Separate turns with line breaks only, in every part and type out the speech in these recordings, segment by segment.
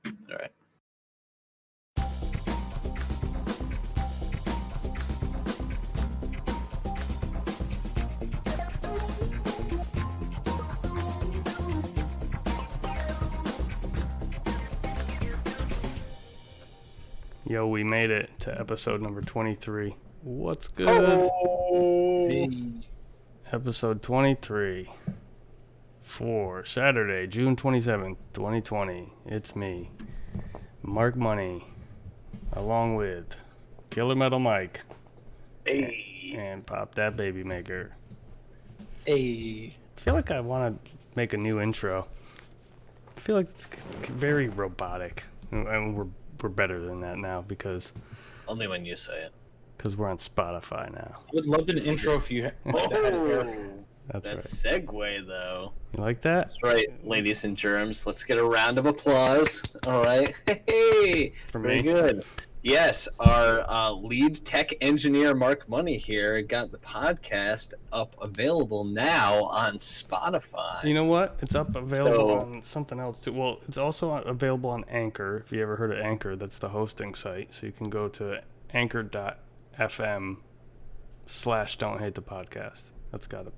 All right.
Yo, we made it to episode number 23. What's good?
Hey.
Episode 23 for Saturday, June 27th, 2020. It's me, Mark Money, along with Killer Metal Mike.
Hey.
And Pop That Baby Maker.
Hey.
I feel like I want to make a new intro. I feel like it's very robotic. And we're better than that now because
Only when you say it.
we're on Spotify now.
I would love an intro if you had
That's
that
right.
segue, though.
You like that?
That's right, ladies and germs. Let's get a round of applause. All right. Hey.
For
Very
me?
good. Yes, our lead tech engineer, Mark Money here, got the podcast up available now on Spotify.
You know what? It's up available
So-
on something else too. Well, it's also available on Anchor. If you ever heard of Anchor, that's the hosting site. So you can go to anchor.fm/Don't Hate the Podcast. That's got it.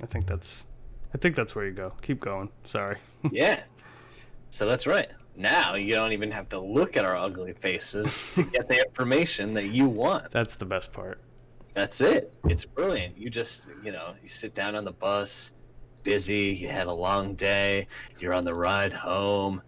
I think that's where you go. Keep going. Sorry.
Yeah. So that's right. Now you don't even have to look at our ugly faces to get the information that you want.
That's the best part.
That's it. It's brilliant. You just, you sit down on the bus, busy, you had a long day, you're on the ride home,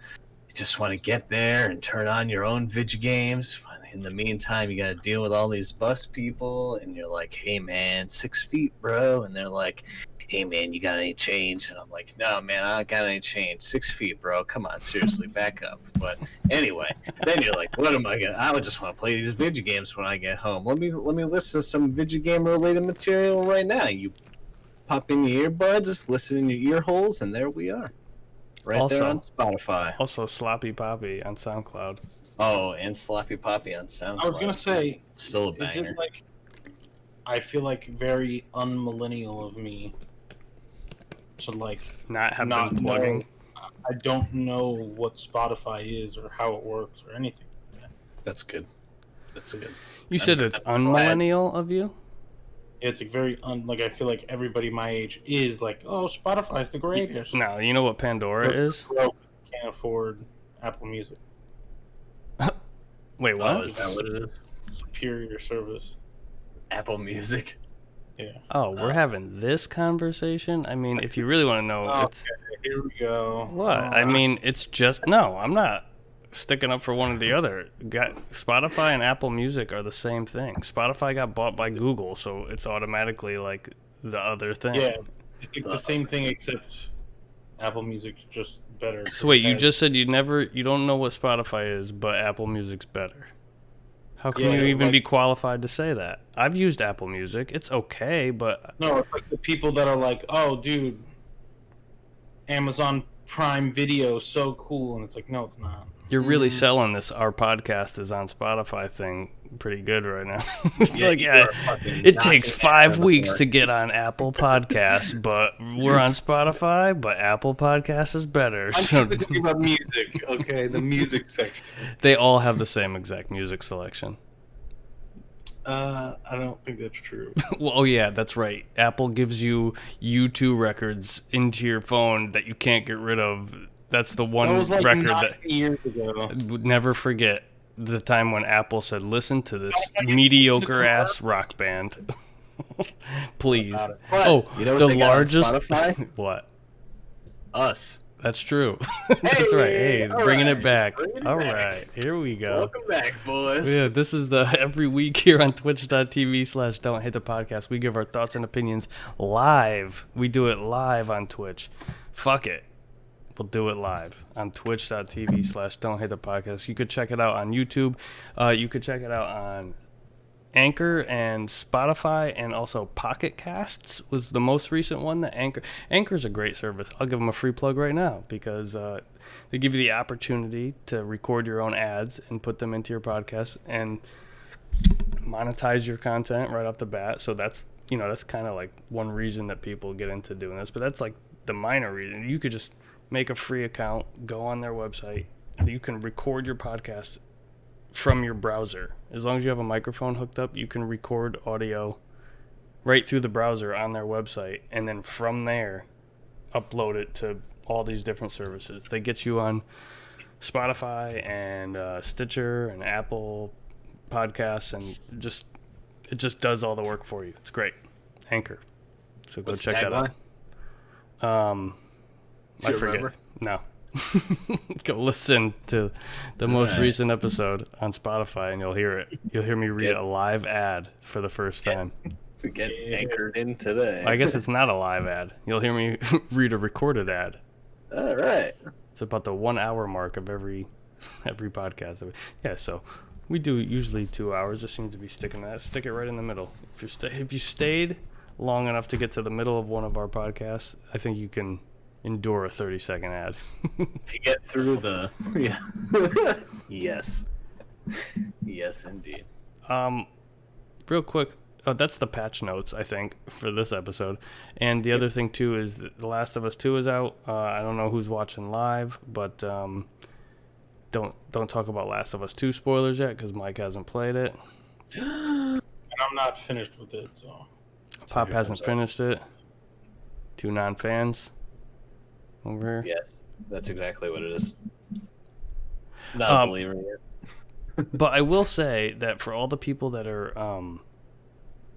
you just want to get there and turn on your own video games. In the meantime, you got to deal with all these bus people, and you're like, hey man, 6 feet, bro. And they're like, hey man, you got any change? And I'm like, no man, I don't got any change. 6 feet, bro. Come on, seriously, back up. But anyway, then you're like, what am I gonna? I would just want to play these video games when I get home. Let me listen to some video game related material right now. You pop in your earbuds, listen in your ear holes, and there we are, right
Also-
there on Spotify.
Also, Sloppy Poppy on SoundCloud.
Oh, and Sloppy Poppy on SoundCloud.
I was gonna say,
still a
is
banger.
it like? I feel like very unmillennial of me to like
Not have
not
been plugging.
know. I don't know what Spotify is or how it works or anything.
That's good. That's good.
You said it's unmillennial of you?
It's like very like I feel like everybody my age is like, oh, Spotify's the greatest.
No, you know what Pandora is?
Broke, can't afford Apple Music.
Wait,
Oh,
what?
is that what it is?
Superior service.
Apple Music.
Yeah.
Oh, we're having this conversation? I mean, if you really want to know, it's...
Okay, here we go.
What? I mean, it's just... No, I'm not sticking up for one or the other. Spotify and Apple Music are the same thing. Spotify got bought by Google, so it's automatically like the other thing.
Yeah, it's like the same thing except Apple Music's just better.
So wait, you just said you don't know what Spotify is, but Apple Music's better. How can
Yeah,
you even
like-
be qualified to say that? I've used Apple Music. It's okay, but
No, it's like the people that are like, oh, dude, Amazon Prime Video is so cool, and it's like, no, it's not.
you're really selling this our podcast is on Spotify thing pretty good right now. It's
Yeah,
like,
you
yeah,
are fucking
it takes
knocking
5
it out of
weeks
the
to
park.
get on Apple Podcasts, but we're on Spotify, but Apple Podcasts is better.
I'm
So
talking about music, okay? The music section.
they all have the same exact music selection.
I don't think that's true.
Well, oh yeah, that's right. Apple gives you U2 records into your phone that you can't get rid of. That's the one
That was like
record
9
that
years ago.
would never forget the time when Apple said, "Listen to this
I get
mediocre ass rock band." Please.
But,
Oh,
you know what
the
they got on
largest
Spotify?
What?
Us.
That's true. That's right. Hey,
all
bringing
right,
it back.
bringing it
All
back.
right, here we go.
Welcome back, boys.
Yeah, this is the every week here on twitch.tv/Don't Hate the Podcast. We give our thoughts and opinions live. We do it live on Twitch. Fuck it. We'll do it live on twitch.tv/Don't Hate the Podcast. You could check it out on YouTube. You could check it out on Anchor and Spotify, and also Pocket Casts was the most recent one. The Anchor's a great service. I'll give them a free plug right now because they give you the opportunity to record your own ads and put them into your podcast and monetize your content right off the bat. So that's kind of like one reason that people get into doing this, but that's like the minor reason. You could just make a free account, go on their website, you can record your podcast from your browser. As long as you have a microphone hooked up, you can record audio right through the browser on their website, and then from there upload it to all these different services. They get you on Spotify and Stitcher and Apple Podcasts, and it just does all the work for you. It's great. Anchor. So go check that out. I forget.
Remember?
No. Go listen to the most recent episode on Spotify, and you'll hear it. You'll hear me read a live ad for the first time.
To get anchored in today.
I guess it's not a live ad. You'll hear me read a recorded ad.
All right.
It's about the 1 hour mark of every podcast. Yeah, so we do usually 2 hours. Just seems to be sticking that. Stick it right in the middle. If you stayed long enough to get to the middle of one of our podcasts, I think you can endure a 30-second ad.
If you get through the yes, yes, indeed.
Real quick. Oh, that's the patch notes, I think, for this episode. And the other thing, too, is The Last of Us 2 is out. I don't know who's watching live, but don't talk about Last of Us 2 spoilers yet, because Mike hasn't played it.
And I'm not finished with it, so.
Pop hasn't finished it. 2 non-fans over here.
Yes, that's exactly what it is. Not a believer yet.
But I will say that for all the people that are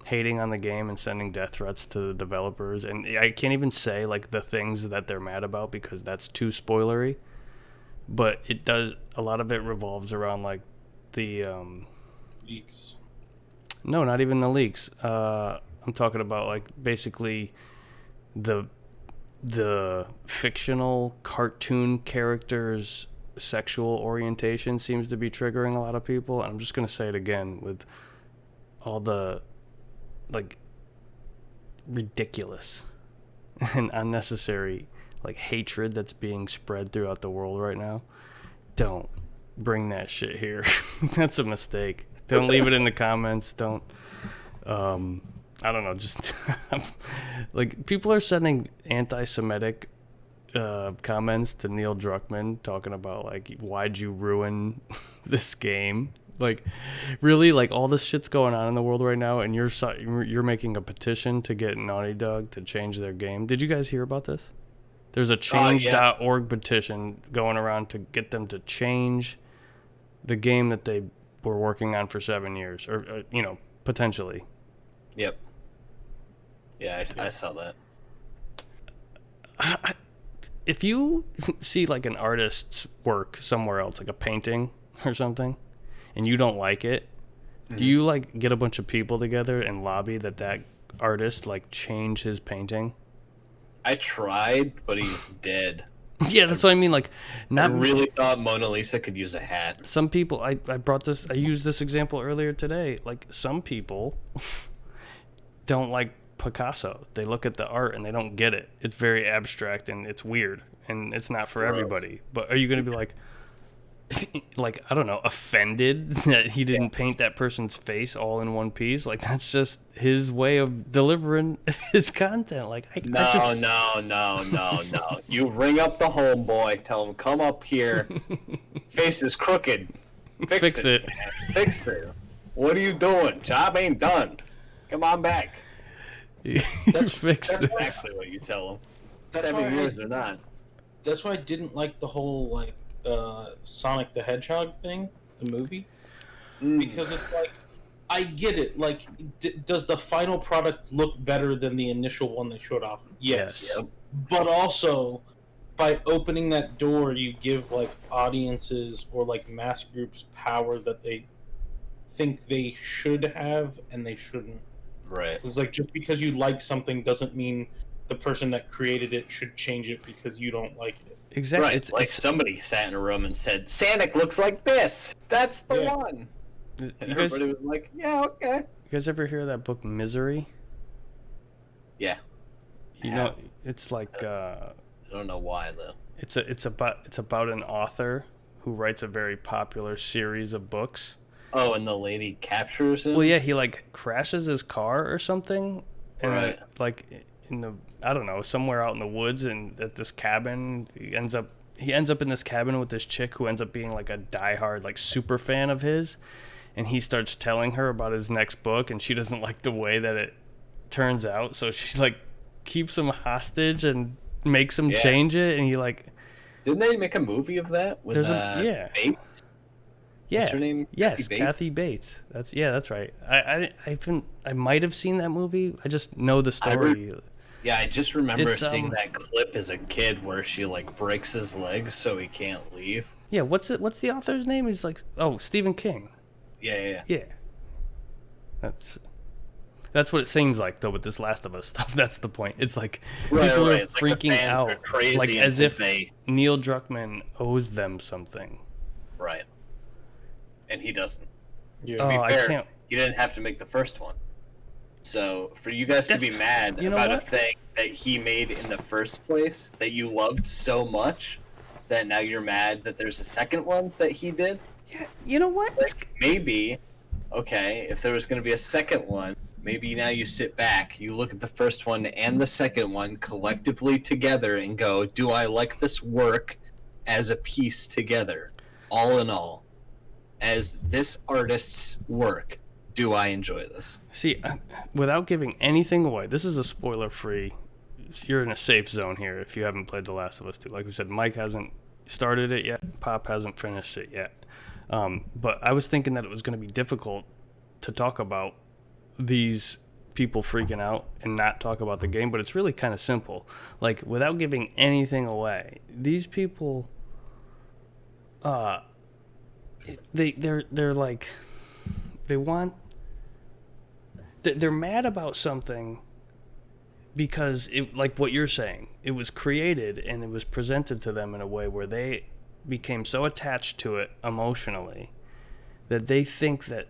hating on the game and sending death threats to the developers, and I can't even say like the things that they're mad about because that's too spoilery, but it does, a lot of it revolves around like the
Leaks.
no, not even the leaks. I'm talking about like basically the fictional cartoon characters' sexual orientation seems to be triggering a lot of people, and I'm just gonna say it again with all the like ridiculous and unnecessary like hatred that's being spread throughout the world right now. Don't bring that shit here. That's a mistake. Don't leave it in the comments. Don't I don't know, just like people are sending anti-Semitic comments to Neil Druckmann talking about like, why'd you ruin this game? Like, really, like all this shit's going on in the world right now, and you're making a petition to get Naughty Dog to change their game. Did you guys hear about this? There's a change.org petition going around to get them to change the game that they were working on for 7 years, or potentially.
Yep. Yeah, I saw that.
If you see like an artist's work somewhere else, like a painting or something, and you don't like it, do you like get a bunch of people together and lobby that artist like change his painting?
I tried, but he's dead.
Yeah, that's what I mean. Like, not
I really thought Mona Lisa could use a hat.
Some people, I used this example earlier today. Like, some people don't like Picasso. They look at the art and they don't get it. It's very abstract and it's weird and it's not for everybody. But are you going to be like, I don't know, offended that he didn't paint that person's face all in one piece? Like, that's just his way of delivering his content. Like,
No. You ring up the homeboy, tell him, come up here. Face is crooked. Fix it. Fix it. What are you doing? Job ain't done. Come on back.
Fix
That's
this.
exactly what you tell him.
That's
7 years or not.
That's why I didn't like the whole like Sonic the Hedgehog thing, the movie, because it's like, I get it. Like, does the final product look better than the initial one they showed off? Yes.
Yep.
But also, by opening that door, you give like audiences or like mass groups power that they think they should have and they shouldn't.
Right.
It's like, just because you like something doesn't mean the person that created it should change it because you don't like it.
Exactly.
Right.
It's
like somebody sat in a room and said, Sonic looks like this. That's the one. And everybody was like, yeah, okay.
You guys ever hear that book Misery?
Yeah.
You know, it's like
I don't know why though.
it's about an author who writes a very popular series of books.
Oh, and the lady captures him?
Well, yeah, he like crashes his car or something, and
Right.
like in the, I don't know, somewhere out in the woods, and at this cabin, he ends up he ends up in this cabin with this chick who ends up being like a diehard like super fan of his, and he starts telling her about his next book, and she doesn't like the way that it turns out, so she like keeps him hostage and makes him change it, and he like.
Didn't they make a movie of that with Bates?
Yeah.
What's her name?
Yes, Kathy Bates. That's right. I might have seen that movie. I just know the story.
I just remember seeing that clip as a kid where she like breaks his legs so he can't leave.
Yeah, what's the author's name? He's like, Stephen King.
Yeah.
That's what it seems like though with this Last of Us stuff. That's the point. It's like people are
like
freaking out,
crazy
like as if Neil Druckmann owes them something.
Right. And he doesn't.
Yeah.
To be fair, he didn't have to make the first one. So for you guys to be mad about a thing that he made in the first place that you loved so much that now you're mad that there's a second one that he did.
Yeah, you know what?
Like, maybe, okay, if there was going to be a second one, maybe now you sit back, you look at the first one and the second one collectively together and go, do I like this work as a piece together? All in all, as this artist's work, do I enjoy this?
See, without giving anything away, this is a spoiler-free. You're in a safe zone here if you haven't played The Last of Us 2. Like we said, Mike hasn't started it yet. Pop hasn't finished it yet. But I was thinking that it was going to be difficult to talk about these people freaking out and not talk about the game, but it's really kind of simple. Like, without giving anything away, these people, they're like, they're mad about something because it, like what you're saying, it was created and it was presented to them in a way where they became so attached to it emotionally that they think that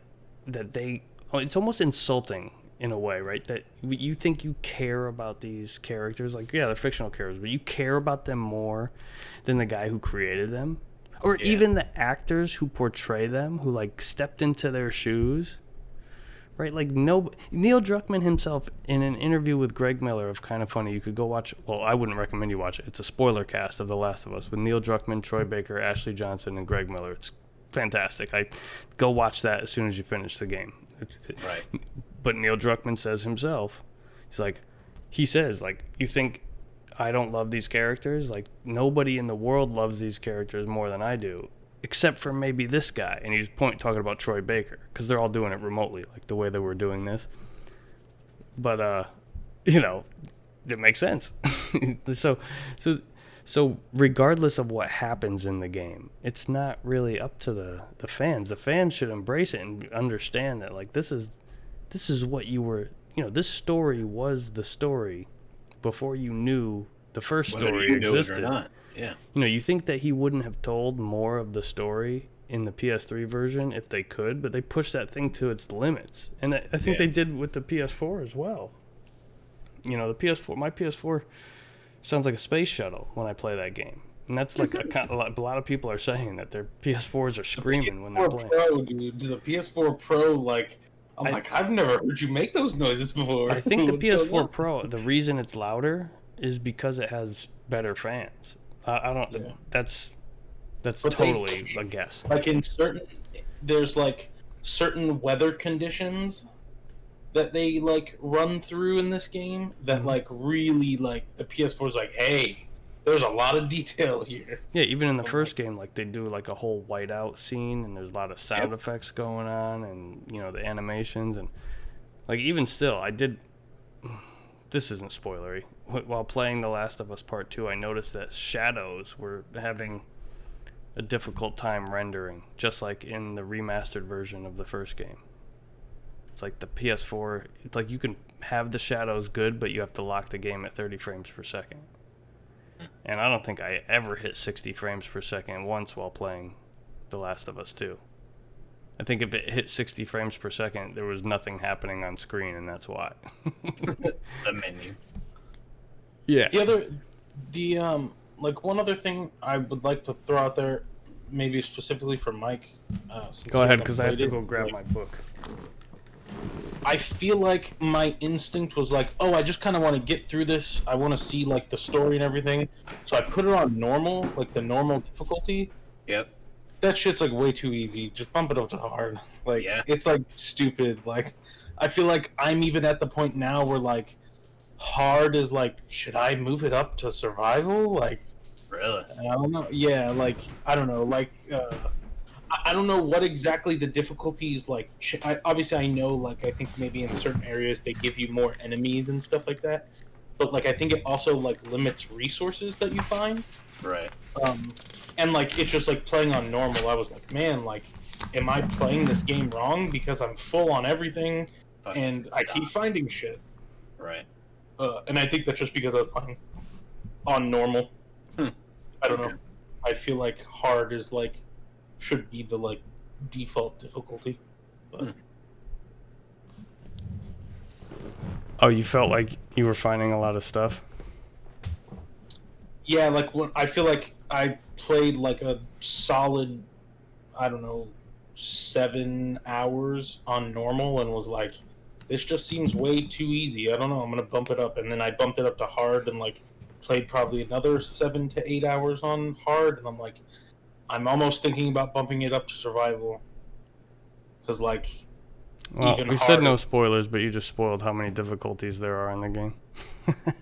it's almost insulting in a way, right? That you think you care about these characters, like, yeah, they're fictional characters, but you care about them more than the guy who created them, or even the actors who portray them, who like stepped into their shoes. Right, like Neil Druckmann himself in an interview with Greg Miller of Kind of Funny, you could go watch. Well, I wouldn't recommend you watch it. It's a spoiler cast of The Last of Us with Neil Druckmann, Troy Baker, Ashley Johnson, and Greg Miller. It's fantastic. Go watch that as soon as you finish the game.
Right.
But Neil Druckmann says himself, he says, you think I don't love these characters? Like, nobody in the world loves these characters more than I do. Except for maybe this guy, and he's talking about Troy Baker, because they're all doing it remotely, like the way that we're doing this. But it makes sense. So regardless of what happens in the game, it's not really up to the fans. The fans should embrace it and understand that like this is what you were. This story was the story before you knew the first story existed.
Or not. Yeah.
You think that he wouldn't have told more of the story in the PS3 version if they could, but they pushed that thing to its limits. And I think they did with the PS4 as well. The PS4, my PS4 sounds like a space shuttle when I play that game. And that's like a lot of people are saying that their PS4s are screaming when they're playing.
Pro, dude. The PS4 Pro, I've never heard you make those noises before.
I think the PS4 Pro, the reason it's louder is because it has better fans. I don't. Yeah. That's totally a guess.
Like there's certain weather conditions that they run through in this game that really the PS4 is hey, there's a lot of detail here.
Yeah, even in the first game, they do a whole whiteout scene, and there's a lot of sound effects going on, and the animations, and even still, I did. This isn't spoilery. While playing The Last of Us Part 2, I noticed that shadows were having a difficult time rendering, just like in the remastered version of the first game. It's like the PS4, it's you can have the shadows good, but you have to lock the game at 30 frames per second. And I don't think I ever hit 60 frames per second once while playing The Last of Us 2. I think if it hit 60 frames per second, there was nothing happening on screen, and that's why.
The menu.
Yeah.
One other thing I would like to throw out there, maybe specifically for Mike.
Go ahead, because I have to go grab my book.
I feel like my instinct was like, oh, I just kind of want to get through this. I want to see like the story and everything. So I put it on normal, like the normal difficulty.
Yep.
That shit's like way too easy. Just bump it up to hard. Like
Yeah.
it's like stupid. Like I feel like I'm even at the point now where like hard is like, should I move it up to survival? Like
Really?
I don't know. Yeah, like I don't know. Like I don't know what exactly the difficulties like. Obviously, I know like I think maybe in certain areas they give you more enemies and stuff like that. But like I think it also like limits resources that you find.
Right.
And like it's just like playing on normal. I was like, man, like, am I playing this game wrong because I'm full on everything
Fucking
and I
stop.
keep finding shit.
Right.
And I think that's just because I was playing on normal. I don't know. I feel like hard is like should be the like default difficulty. But
Oh, you felt like you were finding a lot of stuff?
yeah, like when I feel like I played like a solid, I don't know, 7 hours on normal and was like, this just seems way too easy. I don't know. I'm gonna bump it up, and then I bumped it up to hard and like played probably another 7 to 8 hours on hard, and I'm like, I'm almost thinking about bumping it up to survival, because like,
Well,
even
we said no
harder.
spoilers, but you just spoiled how many difficulties there are in the game.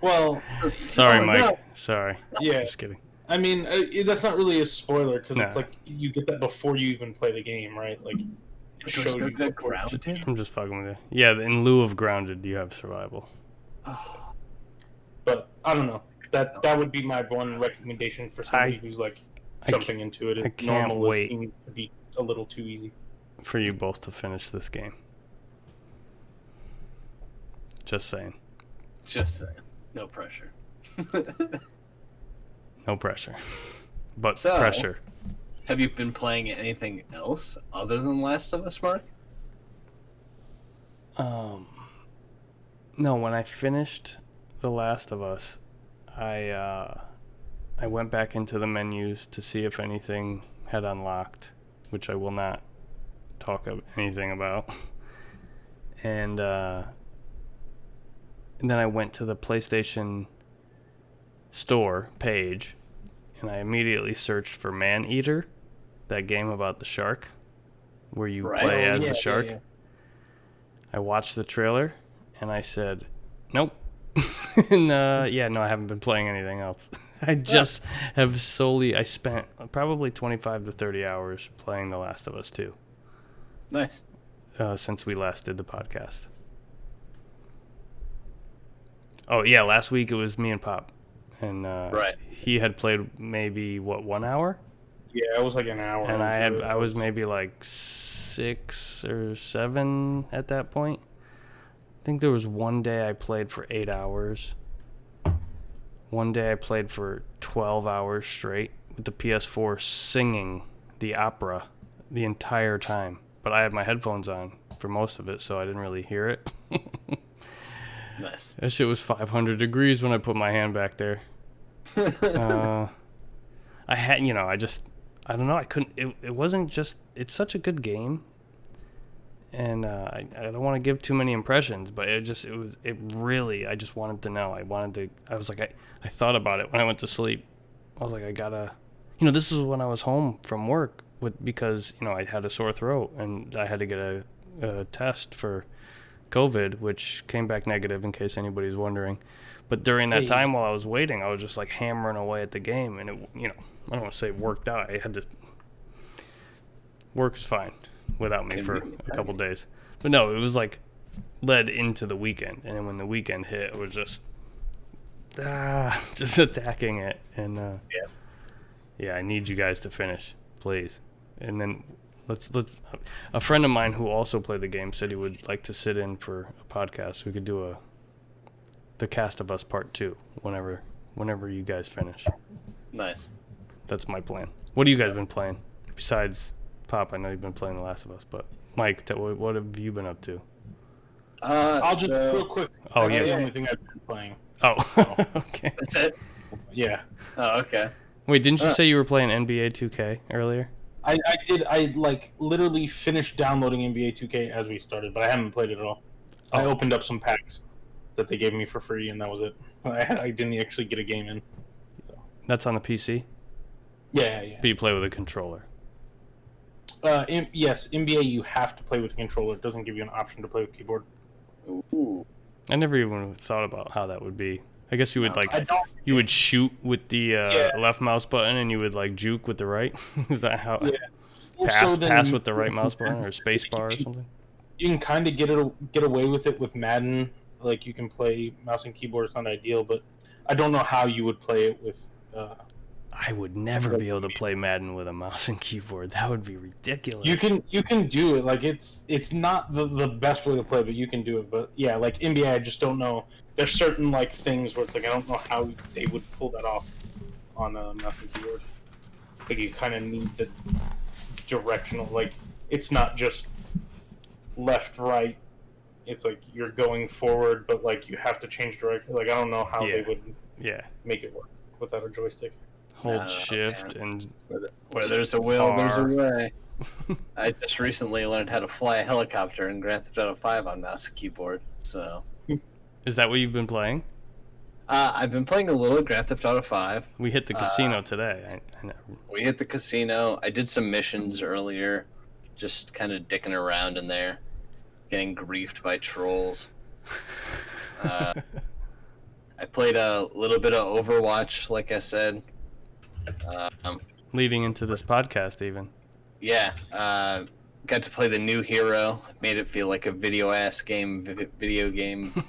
Well,
Sorry,
oh,
Mike.
no.
Sorry.
Yeah.
Just kidding.
I mean, that's not really a spoiler because it's
Nah.
like you get that before you even play the game, right? Like, it
But
shows
there's no
you
good
before-
grounded.
I'm just fucking with you. Yeah, in lieu of grounded, you have survival.
But I don't know. That would be my one recommendation for somebody who's like
I
jumping into it.
I
If
can't
normal
wait.
seems to be a little too easy.
For you both to finish this game. Just saying.
Just saying. No pressure.
No pressure. But
So-
pressure.
Have you been playing anything else other than Last of Us, Mark?
No, when I finished The Last of Us, I went back into the menus to see if anything had unlocked, which I will not talk of anything about. And then I went to the PlayStation Store page, and I immediately searched for Maneater, that game about the shark, where you
Right.
play
Oh,
as
yeah,
the shark.
yeah.
I watched the trailer, and I said, nope. And yeah, no, I haven't been playing anything else. I just have I spent probably 25 to 30 hours playing The Last of Us 2
Nice.
since we last did the podcast. Oh, yeah, last week it was me and Pop. And
Right.
he had played maybe, 1 hour?
Yeah, it was like an hour.
And
into it.
I was maybe like 6 or 7 at that point. I think there was one day I played for 8 hours. One day I played for 12 hours straight with the PS4 singing the opera the entire time. But I had my headphones on for most of it, so I didn't really hear it.
Nice.
That shit was 500 degrees when I put my hand back there. I had, I don't know, I couldn't, it wasn't just, it's such a good game. And I don't want to give too many impressions, but I just wanted to know. I was like, I thought about it when I went to sleep. I was like, I gotta, this is when I was home from work because, I had a sore throat and I had to get a test for COVID, which came back negative in case anybody's wondering. But during that time while I was waiting, I was just like hammering away at the game, and it, I don't want to say it worked out. I had to work was fine without me for a couple days. But no, it was like led into the weekend, and then when the weekend hit, it was just attacking it. And yeah, I need you guys to finish, please. And then let's a friend of mine who also played the game said he would like to sit in for a podcast. We could do the Cast of Us Part 2 whenever you guys finish.
Nice.
That's my plan. What have you guys been playing besides Pop? I know you've been playing The Last of Us, but Mike, what have you been up to?
I'll just real quick.
Oh,
That's
yeah.
the only thing I've been playing.
Oh, okay.
That's it.
Yeah,
Oh, okay.
Wait, didn't you say you were playing NBA 2K earlier?
I did. I like literally finished downloading NBA 2K as we started, but I haven't played it at all. I
Oh.
opened up some packs that they gave me for free, and that was it. I didn't actually get a game in. So
That's on the PC.
yeah.
But you play with a controller.
Yes, NBA you have to play with a controller. It doesn't give you an option to play with keyboard.
Ooh.
I never even thought about how that would be. I guess you would
I don't.
you would shoot with the
Yeah.
left mouse button and you would like juke with the right. Is that how?
Yeah.
Pass
So then
pass with the right mouse button or space bar or something.
You can kind of get away with it with Madden. Like you can play mouse and keyboard. It's not ideal, but I don't know how you would play it with.
I would never be able to play Madden with a mouse and keyboard. That would be ridiculous.
You can do it. Like it's not the best way to play, but you can do it. But yeah, like NBA, I just don't know. There's certain like things where it's like I don't know how they would pull that off on a mouse and keyboard. Like you kind of need the directional. Like it's not just left right. It's like you're going forward, but like you have to change direction. Like I don't know how they would make it work without a joystick.
Hold shift and
Where there's a will, there's a way. I just recently learned how to fly a helicopter in Grand Theft Auto 5 on mouse and keyboard. So,
is that what you've been playing?
I've been playing a little Grand Theft Auto 5.
We hit the casino today. I know.
We hit the casino. I did some missions earlier, just kind of dicking around in there, getting griefed by trolls. I played a little bit of Overwatch, like I said.
Leading into this podcast, even.
Yeah, got to play the new hero. Made it feel like a video game.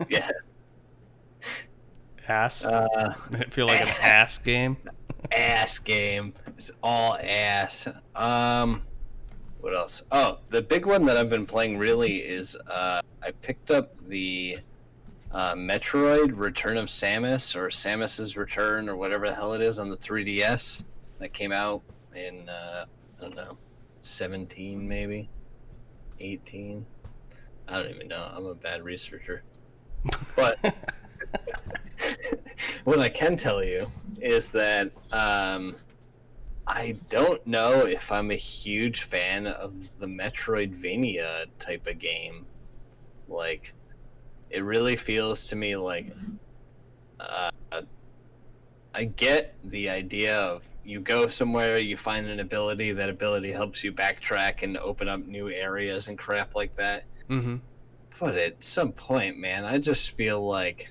Yeah.
Ass. Made it feel like an ass game.
Ass game. It's all ass. What else? Oh, the big one that I've been playing really is I picked up the Metroid Return of Samus, or Samus's Return, or whatever the hell it is, on the 3DS. That came out in I don't know, 17 maybe, 18. I don't even know. I'm a bad researcher. But what I can tell you is that I don't know if I'm a huge fan of the Metroidvania type of game. Like, it really feels to me like I get the idea of you go somewhere, you find an ability, that ability helps you backtrack and open up new areas and crap like that.
Mm-hmm.
But at some point, man, I just feel like,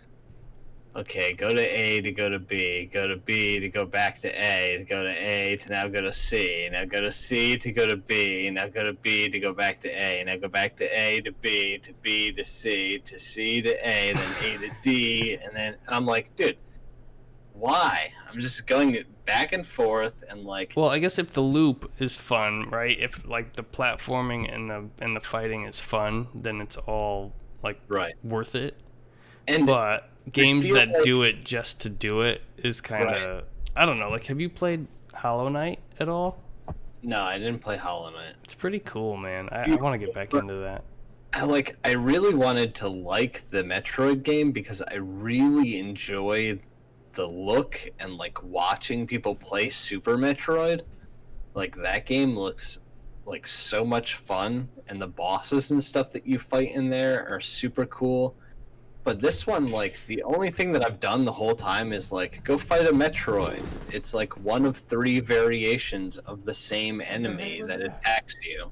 okay, go to A to go to B, go to B to go back to A, to go to A to now go to C, now go to C to go to B, now go to B to go back to A, now go back to A to B to C to C to A, then A to D, and I'm like, dude, why? I'm just going back and forth and like.
Well, I guess if the loop is fun, right? If like the platforming and the fighting is fun, then it's all like worth it.
And
but games that
like,
do it just to do it is kind of I don't know. Like, have you played Hollow Knight at all?
No, I didn't play Hollow Knight.
It's pretty cool, man. I want to get back into that.
I really wanted to like the Metroid game because I really enjoy the look and like watching people play Super Metroid. Like, that game looks like so much fun, and the bosses and stuff that you fight in there are super cool. But this one, like, the only thing that I've done the whole time is like, go fight a Metroid. It's like one of 3 variations of the same enemy that attacks you.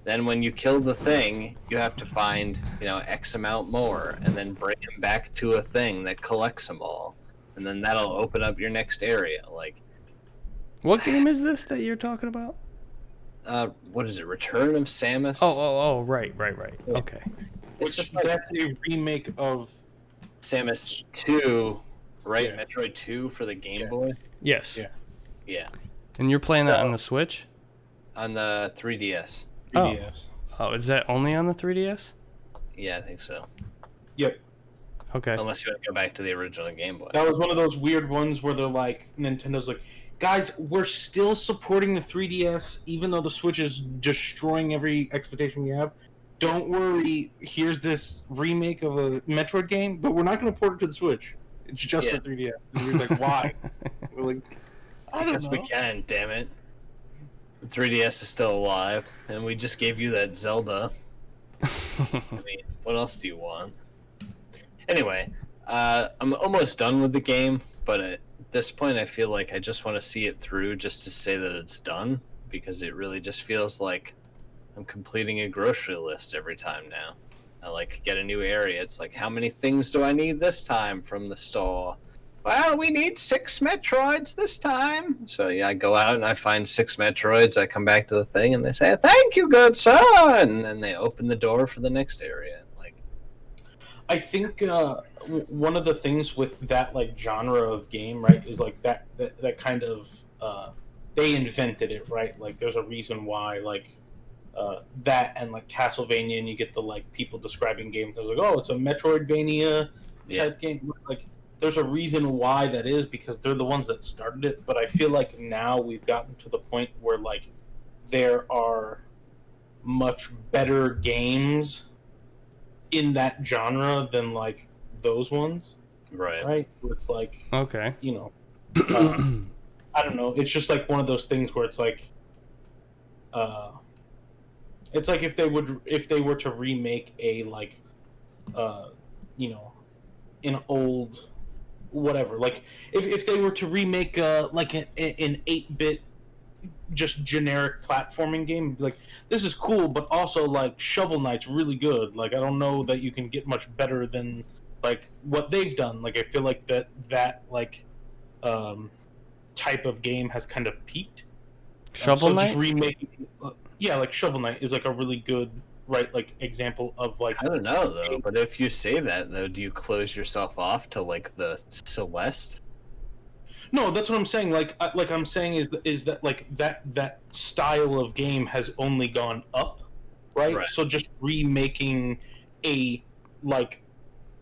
Then when you kill the thing, you have to find, X amount more, and then bring him back to a thing that collects them all. And then that'll open up your next area. Like,
what game is this that you're talking about?
What is it? Return of Samus?
Oh, right. Okay.
It's just like, that's a remake of
Samus 2, right? Yeah. Metroid 2 for the Game Boy?
Yes.
Yeah.
And you're playing that on the Switch?
On the 3DS.
3DS.
Oh, is that only on the 3DS?
Yeah, I think so.
Yep.
Okay.
Unless you want to go back to the original Game Boy.
That was one of those weird ones where they're like, Nintendo's like, guys, we're still supporting the 3DS, even though the Switch is destroying every expectation we have. Don't worry, here's this remake of a Metroid game, but we're not going to port it to the Switch. It's just for 3DS. And we're like, why? We're like, I don't know.
We can, damn it. The 3DS is still alive, and we just gave you that Zelda. I mean, what else do you want? Anyway, I'm almost done with the game, but at this point, I feel like I just want to see it through just to say that it's done, because it really just feels like I'm completing a grocery list every time now. I like get a new area. It's like, how many things do I need this time from the store? Well, we need 6 Metroids this time. So yeah, I go out and I find 6 Metroids. I come back to the thing and they say, "Thank you, good sir," and then they open the door for the next area. Like,
I think one of the things with that like genre of game, right, is like that kind of they invented it, right? Like, there's a reason why like that and like Castlevania, and you get the like people describing games as like, oh, it's a Metroidvania type game. Like, there's a reason why that is, because they're the ones that started it. But I feel like now we've gotten to the point where like there are much better games in that genre than like those ones, right? Where it's like,
Okay.
you know, I don't know. It's just like one of those things where it's like, it's like if they were to remake a like, you know, an old whatever, like if they were to remake like an 8-bit just generic platforming game, like, this is cool, but also like Shovel Knight's really good. Like, I don't know that you can get much better than like what they've done. Like, I feel like that like type of game has kind of peaked.
Shovel Knight?
Just remaking, yeah, like Shovel Knight is like a really good, right, like example of like.
I don't know though, but if you say that though, do you close yourself off to like the Celeste?
No, that's what I'm saying. Like I'm saying is that like that style of game has only gone up, right? So just remaking a like,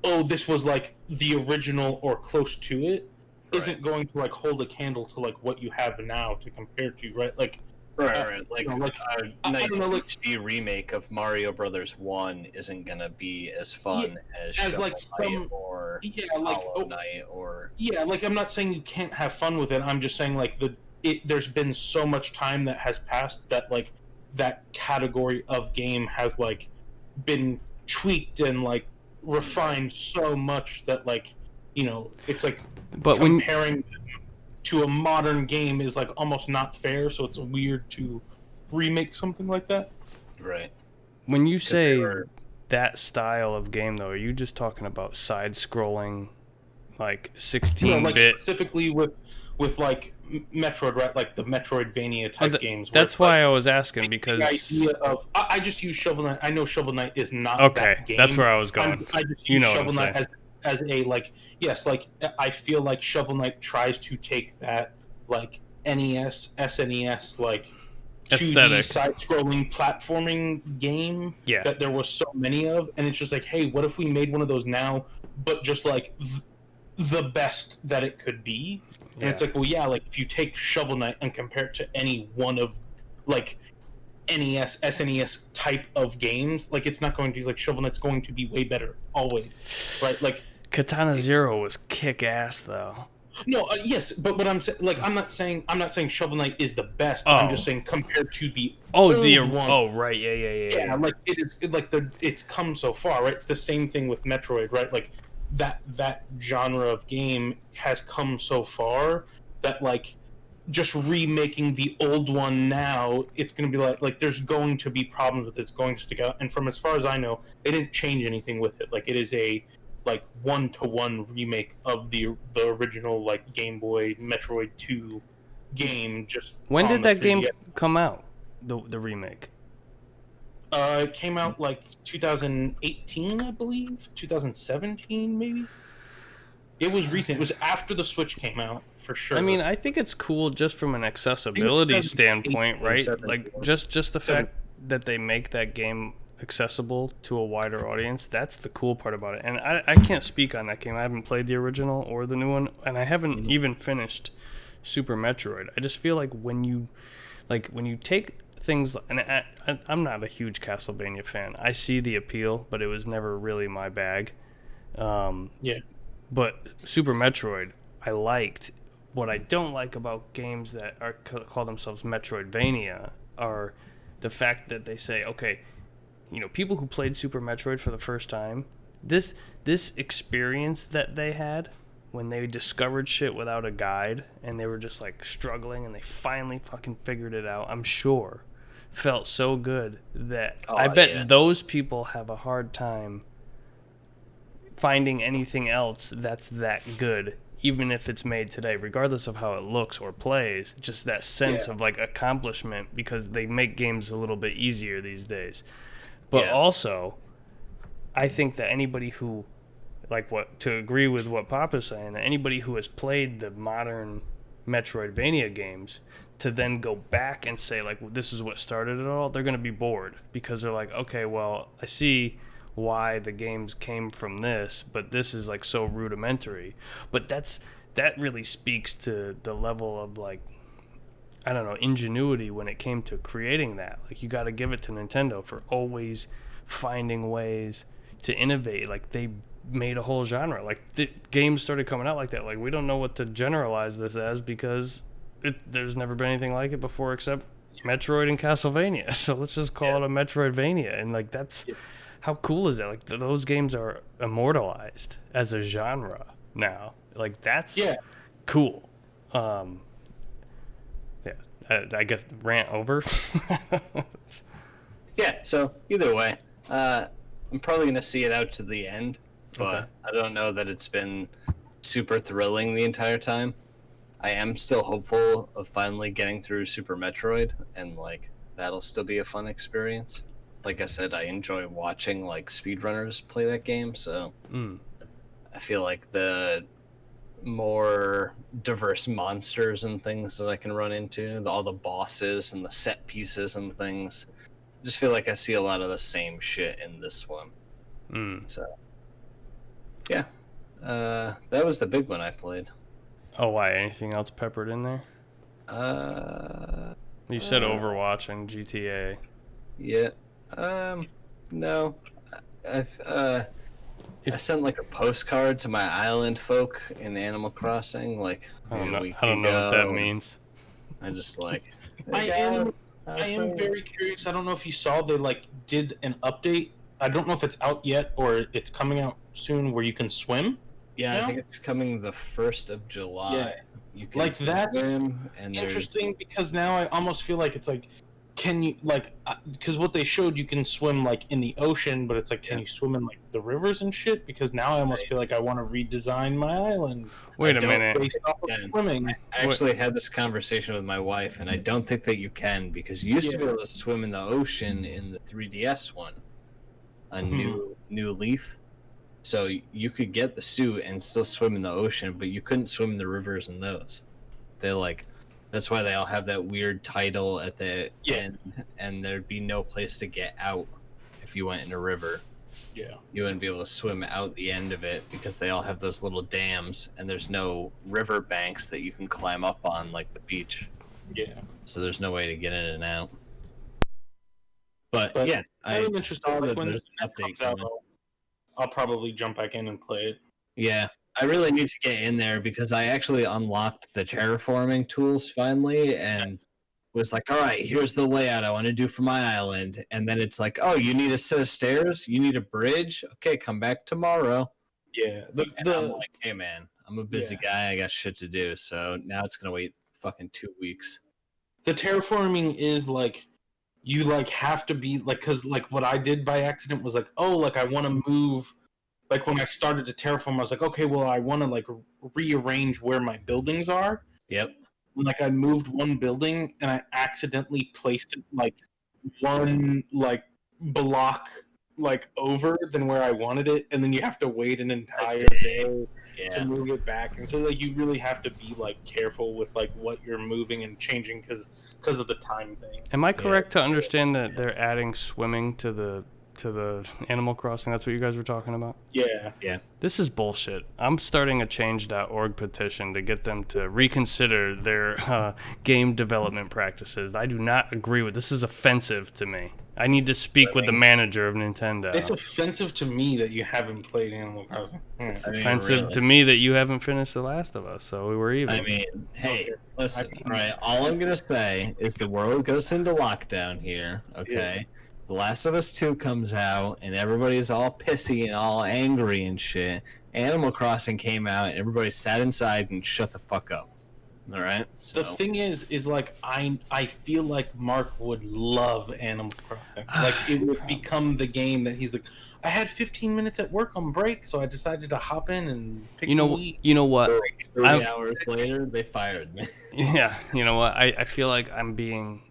oh, this was like the original or close to it, isn't going to like hold a candle to like what you have now to compare to, right? Like,
right. Like,
you know, like
a
I
nice
don't know, like
HD remake of Mario Brothers 1 isn't gonna be as fun as Shovel
like
Knight or Hollow Knight or
like, I'm not saying you can't have fun with it. I'm just saying like there's been so much time that has passed that like that category of game has like been tweaked and like refined so much that like, you know, it's like,
but
comparing to a modern game is like almost not fair. So it's weird to remake something like that.
Right.
When you say that style of game, though, are you just talking about side-scrolling, like 16-bit?
Like specifically with like Metroid, right? Like the Metroidvania type games.
That's why I was asking, because
the idea of I just use Shovel Knight. I know Shovel Knight is not
okay.
That game.
That's where I was going.
I just
you
use
know
Shovel
what I'm
Knight as a like, yes, like I feel like Shovel Knight tries to take that like NES, SNES like 2D side-scrolling platforming game that there was so many of, and it's just like, hey, what if we made one of those now, but just like the best that it could be? And it's like, well, yeah, like if you take Shovel Knight and compare it to any one of like NES, SNES type of games, like it's not going to be like Shovel Knight's going to be way better always, right? Like
Katana Zero was kick-ass though.
No, yes, but what I'm saying, like, I'm not saying Shovel Knight is the best. I'm just saying compared to the old one.
Oh, right, yeah.
Like it's come so far, right? It's the same thing with Metroid, right? Like that genre of game has come so far that like just remaking the old one now, it's going to be like there's going to be problems with it. It's going to stick out. And from as far as I know, they didn't change anything with it. Like, it is a like 1-to-1 remake of the original like Game Boy Metroid 2 game. Just
when did that game come out? The remake.
It came out like 2018, I believe. 2017, maybe. It was recent. It was after the Switch came out, for sure.
I mean, I think it's cool just from an accessibility standpoint, right? Like just the fact that they make that game accessible to a wider audience, that's the cool part about it. And I can't speak on that game. I haven't played the original or the new one, and I haven't even finished Super Metroid. I just feel like when you take things, and I'm not a huge Castlevania fan. I see the appeal, but it was never really my bag. But Super Metroid, I liked. What I don't like about games that call themselves Metroidvania are the fact that they say, okay, people who played Super Metroid for the first time, this experience that they had when they discovered shit without a guide and they were just like struggling and they finally fucking figured it out, I'm sure felt so good that I bet those people have a hard time finding anything else that's that good, even if it's made today, regardless of how it looks or plays. Just that sense of like accomplishment, because they make games a little bit easier these days. But also, I think that anybody who, to agree with what Papa's saying, that anybody who has played the modern Metroidvania games to then go back and say, like, this is what started it all, they're going to be bored, because they're like, okay, well, I see why the games came from this, but this is, like, so rudimentary. But that really speaks to the level of, like, I don't know, ingenuity when it came to creating that. Like, you got to give it to Nintendo for always finding ways to innovate. Like, they made a whole genre. Like, the games started coming out like that. Like, we don't know what to generalize this as, because there's never been anything like it before except Metroid and Castlevania. So let's just call it a Metroidvania. And, like, that's how cool is that? Like, those games are immortalized as a genre now. Like, that's cool. I guess rant over.
Yeah, so either way, I'm probably going to see it out to the end, but I don't know that it's been super thrilling the entire time. I am still hopeful of finally getting through Super Metroid, and, like, that'll still be a fun experience. Like I said, I enjoy watching, like, speedrunners play that game, so I feel like the more diverse monsters and things that I can run into, all the bosses and the set pieces and things, I just feel like I see a lot of the same shit in this one. So, yeah, that was the big one I played.
Oh, why? Anything else peppered in there? You said Overwatch and GTA.
Yeah. No. I sent, like, a postcard to my island folk in Animal Crossing, like,
I don't know what that means.
I just, like,
I am very curious. I don't know if you saw, they, like, did an update. I don't know if it's out yet or it's coming out soon, where you can swim.
Yeah, I think it's coming the 1st of July.
Yeah.
You can,
like, that's
swim, and
interesting, because now I almost feel like it's like, can you, like, because what they showed, you can swim, like, in the ocean, but it's like, can you swim in, like, the rivers and shit? Because now I almost feel like I want to redesign my island.
Wait a minute.
Based off of swimming.
I actually had this conversation with my wife, and I don't think that you can, because you used to be able to swim in the ocean in the 3DS one, a new Leaf. So you could get the suit and still swim in the ocean, but you couldn't swim in the rivers in those. They, like, that's why they all have that weird title at the end, and there'd be no place to get out if you went in a river.
Yeah.
You wouldn't be able to swim out the end of it, because they all have those little dams, and there's no river banks that you can climb up on like the beach.
Yeah.
So there's no way to get in and out. But yeah,
I'm interested.
saw
Like,
that
when
there's an update
out,
coming.
I'll probably jump back in and play it.
Yeah, I really need to get in there, because I actually unlocked the terraforming tools finally, and was like, all right, here's the layout I want to do for my island. And then it's like, oh, you need a set of stairs? You need a bridge? Okay, come back tomorrow.
Yeah.
I'm like, hey, man, I'm a busy guy. I got shit to do. So now it's going to wait fucking 2 weeks.
The terraforming is, like, you, like, have to be, like, because, like, what I did by accident was, like, oh, like, I want to move. Like, when I started to terraform, I was like, okay, well, I want to, like, rearrange where my buildings are.
Yep.
Like, I moved one building, and I accidentally placed it, like, one, like, block, like, over than where I wanted it, and then you have to wait an entire day to move it back. And so, like, you really have to be, like, careful with, like, what you're moving and changing because of the time thing.
Am I correct to understand that they're adding swimming to the Animal Crossing? That's what you guys were talking about?
Yeah.
This is bullshit. I'm starting a change.org petition to get them to reconsider their game development practices. I do not agree with this. Is offensive to me. I need to speak with the manager of Nintendo.
It's offensive to me that you haven't played Animal Crossing.
It's offensive to me that you haven't finished The Last of Us, so we were even.
I mean, hey, listen, all right, all I'm going to say is the world goes into lockdown here, okay? The Last of Us 2 comes out, and everybody's all pissy and all angry and shit. Animal Crossing came out, and everybody sat inside and shut the fuck up. All right. So
The thing is like I feel like Mark would love Animal Crossing. Like it would become the game that he's like. I had 15 minutes at work on break, so I decided to hop in and pick some weed.
You know what?
3 hours later, they fired me.
Yeah, you know what? I feel like I'm being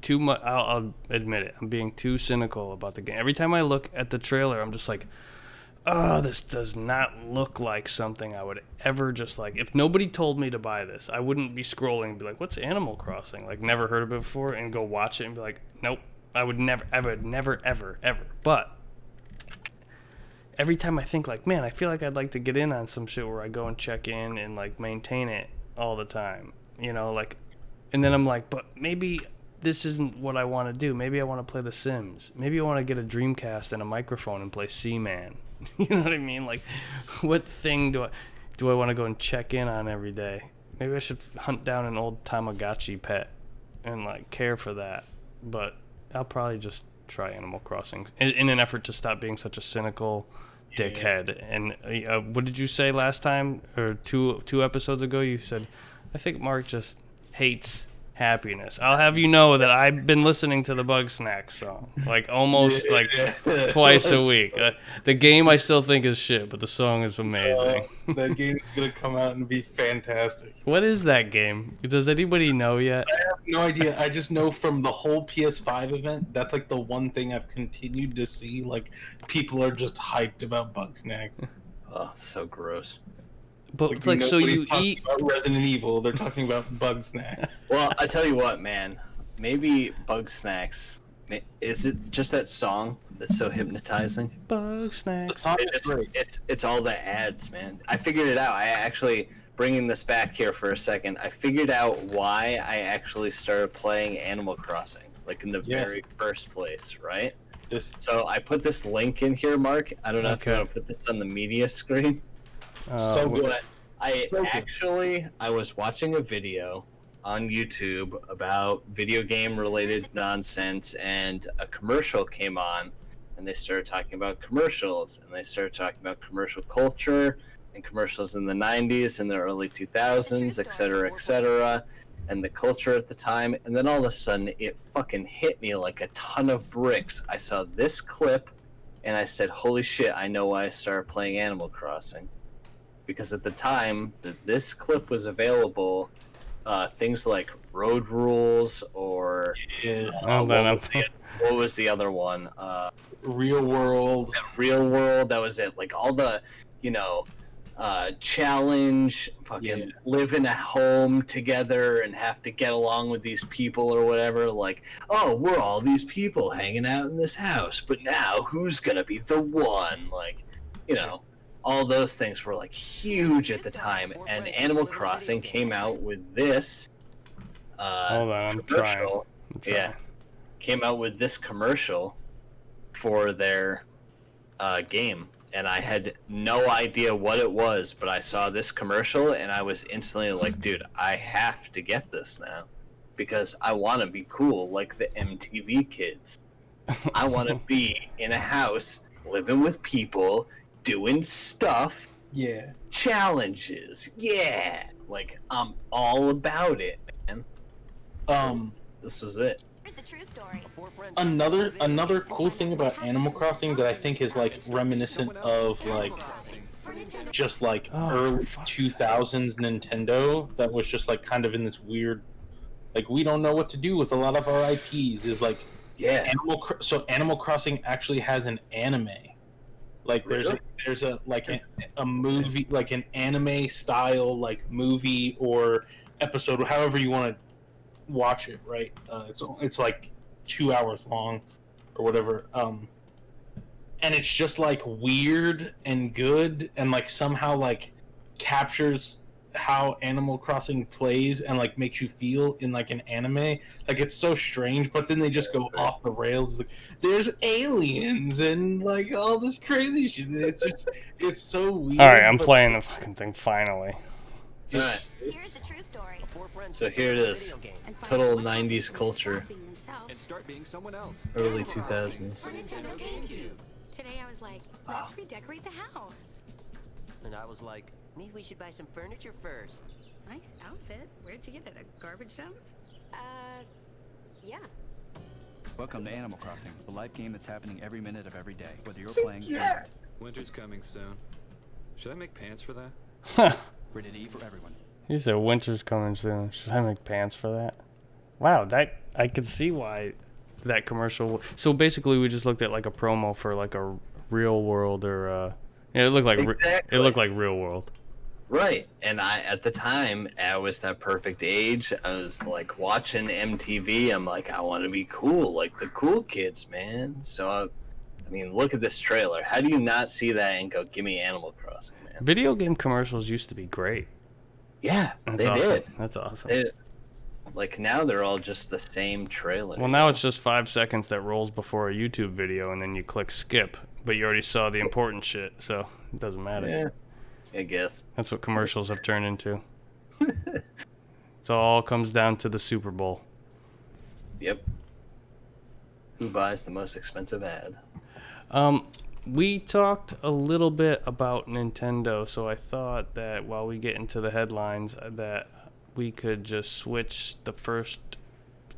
too much. I'll admit it. I'm being too cynical about the game. Every time I look at the trailer, I'm just like, oh, this does not look like something I would ever just like. If nobody told me to buy this, I wouldn't be scrolling and be like, what's Animal Crossing? Like, never heard of it before, and go watch it and be like, nope, I would never, ever. But every time I think like, man, I feel like I'd like to get in on some shit where I go and check in and like maintain it all the time, you know, like, and then I'm like, but maybe this isn't what I want to do. Maybe I want to play The Sims. Maybe I want to get a Dreamcast and a microphone and play Seaman. You know what I mean? Like, what thing do I want to go and check in on every day? Maybe I should hunt down an old Tamagotchi pet and like care for that. But I'll probably just try Animal Crossing in an effort to stop being such a cynical dickhead. And what did you say last time, or two episodes ago? You said, I think Mark just hates happiness. I'll have you know that I've been listening to the Bug Snacks song like almost like twice a week. The game I still think is shit, but the song is amazing.
That game is gonna come out and be fantastic.
What is that game? Does anybody know yet?
I have no idea. I just know from the whole PS5 event, that's like the one thing I've continued to see. Like people are just hyped about Bug Snacks.
Oh, so gross.
But it's like, so you eat
about Resident Evil, they're talking about Bug Snacks.
Well, I tell you what, man. Maybe Bug Snacks. Is it just that song that's so hypnotizing?
Bug Snacks.
It's all the ads, man. I figured it out. I actually, bringing this back here for a second, I figured out why I actually started playing Animal Crossing, like in the very first place, right? So I put this link in here, Mark. I don't know if you want to put this on the media screen. So good. I was watching a video on YouTube about video game related nonsense, and a commercial came on, and they started talking about commercials, and they started talking about commercial culture and commercials in the 90s and the early 2000s, etc., and the culture at the time. And then all of a sudden it fucking hit me like a ton of bricks. I saw this clip and I said, holy shit, I know why I started playing Animal Crossing. Because at the time that this clip was available, things like Road Rules or what was the other one?
Real World.
Real World. That was it. Like all the, challenge, fucking live in a home together and have to get along with these people or whatever. Like, oh, we're all these people hanging out in this house, but now who's gonna be the one? Like, all those things were like huge at the time, and Animal Crossing came out with this
hold on, I'm
commercial.
trying.
Yeah, came out with this commercial for their game, and I had no idea what it was, but I saw this commercial and I was instantly like, dude, I have to get this now because I want to be cool like the MTV kids. I want to be in a house living with people, doing stuff, challenges, like I'm all about it, man. So, this was it.
Here's the true story.
Another cool thing about Animal Crossing that I think is like reminiscent of like just like early 2000s Nintendo, that was just like kind of in this weird, like we don't know what to do with a lot of our IPs, is like Animal Crossing actually has an anime. Like there's a movie, like an anime style like movie or episode, however you want to watch it, right? It's like 2 hours long or whatever, and it's just like weird and good, and like somehow like captures how Animal Crossing plays and like makes you feel in like an anime. Like it's so strange, but then they just go off the rails. It's like there's aliens and like all this crazy shit. It's so weird.
All right, I'm playing the fucking thing finally.
All right.
Here's the true story.
So here it is. Total 90s culture.
themselves.
And start being someone else.
Early 2000s.
Nintendo GameCube. Today I was like, let's redecorate the house.
And I was like, maybe we should buy some furniture first.
Nice outfit. Where'd you get it? A garbage dump? Yeah.
Welcome to Animal Crossing, the live game that's happening every minute of every day, whether you're playing or not.
Winter's coming soon. Should I make pants for that?
Rated E for everyone.
He said winter's coming soon. Should I make pants for that? Wow, that I could see why that commercial. So basically, we just looked at like a promo for like a Real World or yeah, it looked like
Exactly.
it looked like Real World.
Right, and at the time, I was that perfect age. I was like watching MTV. I'm like, I want to be cool, like the cool kids, man. So, I mean, look at this trailer. How do you not see that and go, give me Animal Crossing, man?
Video game commercials used to be great.
Yeah,
That's
they
awesome.
did.
That's awesome.
They, like now, they're all just the same trailer.
Well, now it's just 5 seconds that rolls before a YouTube video, and then you click skip. But you already saw the important shit, so it doesn't matter.
Yeah, I guess.
That's what commercials have turned into. It all comes down to the Super Bowl.
Yep. Who buys the most expensive ad?
We talked a little bit about Nintendo, so I thought that while we get into the headlines, that we could just switch the first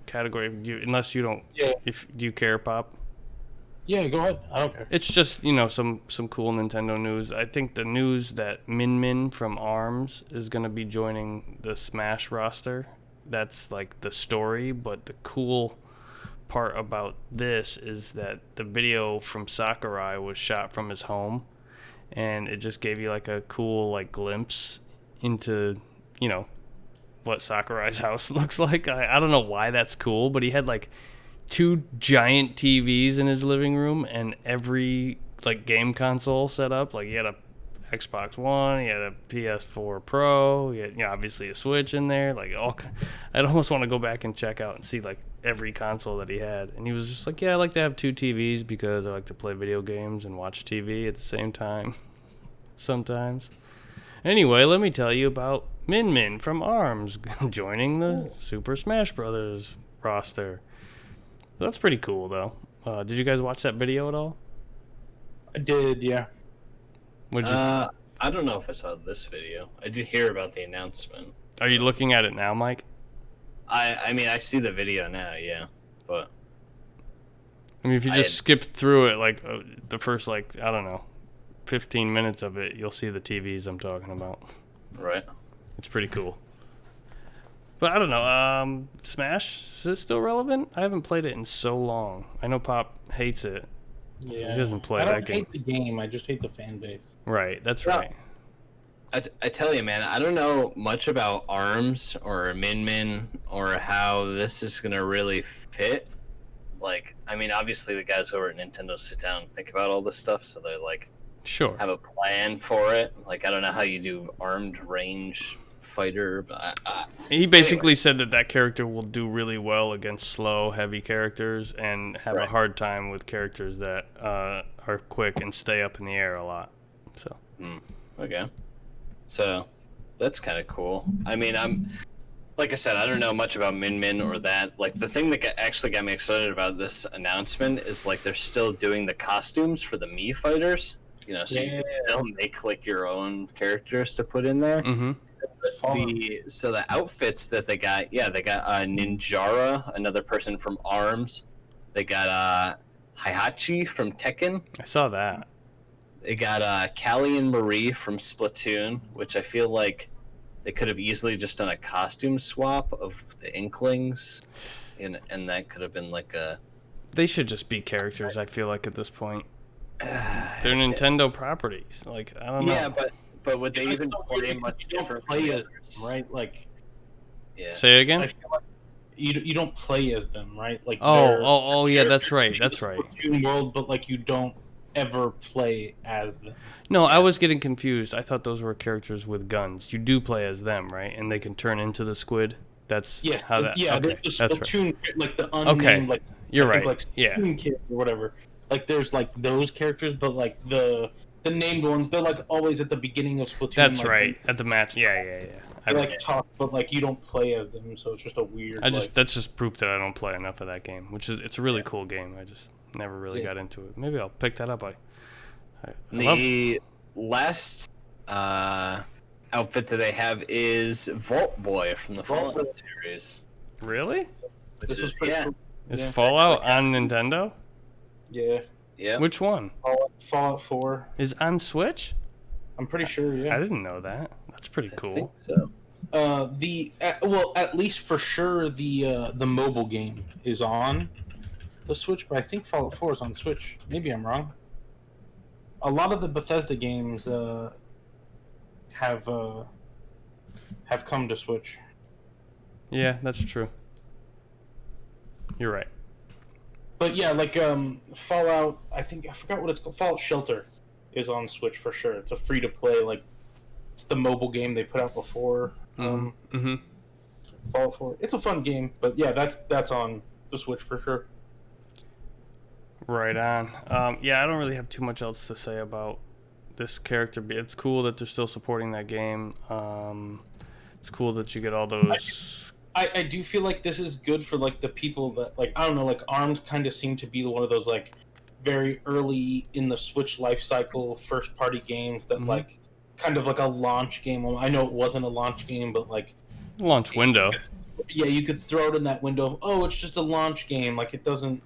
category. Unless you don't,
Yeah.
if do you care, Pop?
Yeah, go ahead. I don't care.
It's just, you know, some cool Nintendo news. I think the news that Min Min from ARMS is going to be joining the Smash roster. That's like the story, but the cool part about this is that the video from Sakurai was shot from his home, and it just gave you like a cool like glimpse into, you know, what Sakurai's house looks like. I don't know why that's cool, but he had like 2 giant TVs in his living room and every like game console set up. Like he had a Xbox One, he had a PS4 Pro, he had, you know, obviously a Switch in there. Like I'd almost want to go back and check out and see like every console that he had. And he was just like, yeah, I like to have 2 TVs because I like to play video games and watch TV at the same time sometimes. Anyway, let me tell you about Min Min from ARMS joining the Super Smash Brothers roster. That's pretty cool, though. Did you guys watch that video at all?
I did, yeah.
I don't know if I saw this video. I did hear about the announcement.
Are you looking at it now, Mike?
I mean, I see the video now, yeah, but
I mean, if you just skip through it, like the first, like, I don't know, 15 minutes of it, you'll see the TVs I'm talking about.
right.
It's pretty cool. But I don't know. Smash, is it still relevant? I haven't played it in so long. I know Pop hates it.
Yeah.
He doesn't play
I
that
don't
game.
hate the game. I just hate the fan base.
Right, that's
Yeah.
right.
I tell you, man, I don't know much about ARMS or Min Min or how this is gonna really fit. Like, I mean, obviously the guys over at Nintendo sit down and think about all this stuff, so they're like
Sure.
have a plan for it. Like, I don't know how you do armed range fighter, but
He basically said that character will do really well against slow, heavy characters and have a
Right.
hard time with characters that are quick and stay up in the air a lot. So
okay. So that's kind of cool. I mean, like I said, I don't know much about Min Min or that. Like, the thing that actually got me excited about this announcement is like they're still doing the costumes for the Mii fighters. You know, so you can still make like your own characters to put in there.
mm-hmm.
The outfits that they got, yeah, they got Ninjara, another person from ARMS. They got Heihachi from Tekken.
I saw that.
They got Callie and Marie from Splatoon, which I feel like they could have easily just done a costume swap of the Inklings, and that could have been like a.
They should just be characters, I feel like, at this point. They're Nintendo properties. Like, I don't know.
Yeah, but would they even play much
You don't
different?
play as
characters?
them, right? Like,
Yeah.
Say it again?
I feel like you don't play as them, right? Like,
Oh,
they're
yeah, that's right.
in
That's
the
right.
Splatoon world, but like you don't ever play as them.
No, I was getting confused. I thought those were characters with guns. You do play as them, right? And they can turn into the squid. That's
Yeah,
how that.
yeah.
Okay,
The
that's right.
Splatoon, like the unnamed,
You're
I think,
right.
like
Yeah.
Splatoon Kid or whatever. Like there's like those characters, but like the the named ones. They're like always at the beginning of Splatoon.
That's
like,
right. At the match. Yeah.
They like talk, but like you don't play as them, so it's just a weird.
That's just proof that I don't play enough of that game, it's a really cool game. I just never really got into it. Maybe I'll pick that up.
The last outfit that they have is Vault Boy from the
Vault
Fallout series.
Really?
Which
This
is
was pretty cool.
Is
Yeah.
Fallout on Nintendo?
Yeah,
yeah.
Which one?
Fallout 4.
Is on Switch?
I'm pretty sure.
I
Yeah.
didn't know that. That's pretty
I
cool.
think so.
Well, at least for sure the mobile game is on the Switch, but I think Fallout 4 is on Switch. Maybe I'm wrong. A lot of the Bethesda games have come to Switch.
Yeah, that's true. You're right.
But yeah, like Fallout, I forgot what it's called. Fallout Shelter is on Switch for sure. It's a free to play, like it's the mobile game they put out before
Mm-hmm.
Fallout 4. It's a fun game, but yeah, that's on the Switch for sure.
Right on. Yeah, I don't really have too much else to say about this character. It's cool that they're still supporting that game. It's cool that you get all those.
I do feel like this is good for like the people that like I don't know, like ARMS kind of seem to be one of those like very early in the Switch life cycle first party games that like kind of like a launch game. I know it wasn't a launch game, but like
Launch window.
yeah, you could throw it in that window of, oh, it's just a launch game. Like it doesn't,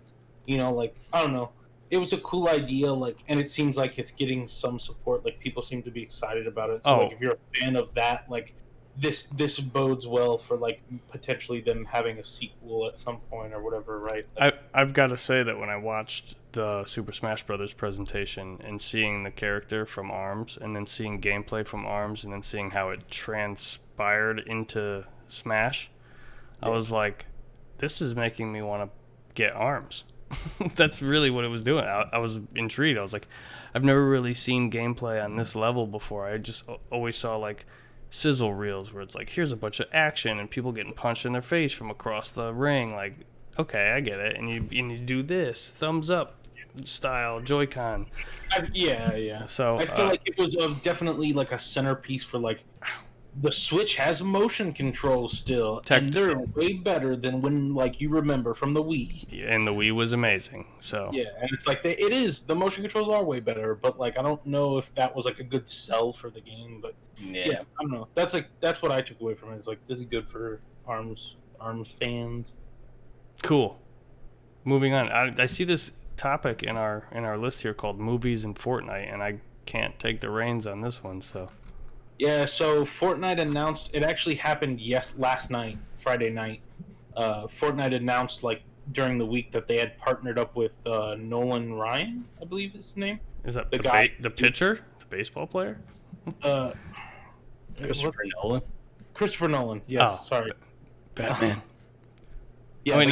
like I don't know. It was a cool idea, like, and it seems like it's getting some support. Like people seem to be excited about it. So like if you're a fan of that, like this bodes well for like potentially them having a sequel at some point or whatever, right? Like,
I've got to say that when I watched the Super Smash Brothers presentation and seeing the character from ARMS and then seeing gameplay from ARMS and then seeing how it transpired into Smash, I was like, this is making me want to get ARMS. That's really what it was doing. I was intrigued. I was like, I've never really seen gameplay on this level before. I just always saw like sizzle reels where it's like, here's a bunch of action and people getting punched in their face from across the ring. Like, okay, I get it. And you do this thumbs up style Joy-Con.
yeah.
So
I feel like it was definitely like a centerpiece for like the Switch has motion controls still, and they're way better than when like you remember from the Wii.
And the Wii was amazing. So
yeah, and it's like the motion controls are way better, but like I don't know if that was like a good sell for the game, but yeah I don't know. That's what I took away from it. It's like this is good for ARMS fans.
Cool. Moving on. I see this topic in our list here called movies and Fortnite, and I can't take the reins on this one. So
yeah, so Fortnite announced it actually happened last night, Friday night. Fortnite announced like during the week that they had partnered up with Nolan Ryan, I believe is his name.
Is that the guy, the pitcher, the baseball player?
Christopher Nolan.
Christopher Nolan. Yes,
Oh.
sorry.
Batman.
Yeah,
Oh, wait,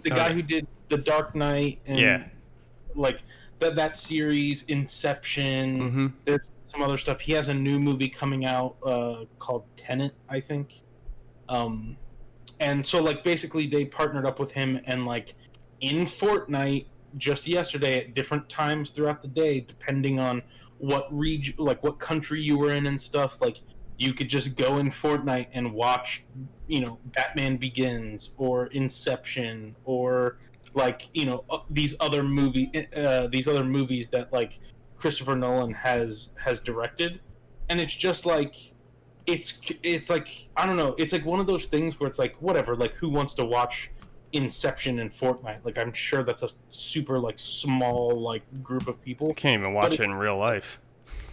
the guy who did The Dark Knight and like that series, Inception.
Mm-hmm.
There's some other stuff. He has a new movie coming out called Tenet, I think. And so like basically they partnered up with him, and like in Fortnite just yesterday at different times throughout the day, depending on what region, like what country you were in and stuff, like you could just go in Fortnite and watch, Batman Begins or Inception or like, these other movies that like Christopher Nolan has directed. And it's just like it's like I don't know, it's like one of those things where it's like whatever, like who wants to watch Inception in Fortnite? Like I'm sure that's a super like small like group of people.
Can't even watch it in real life.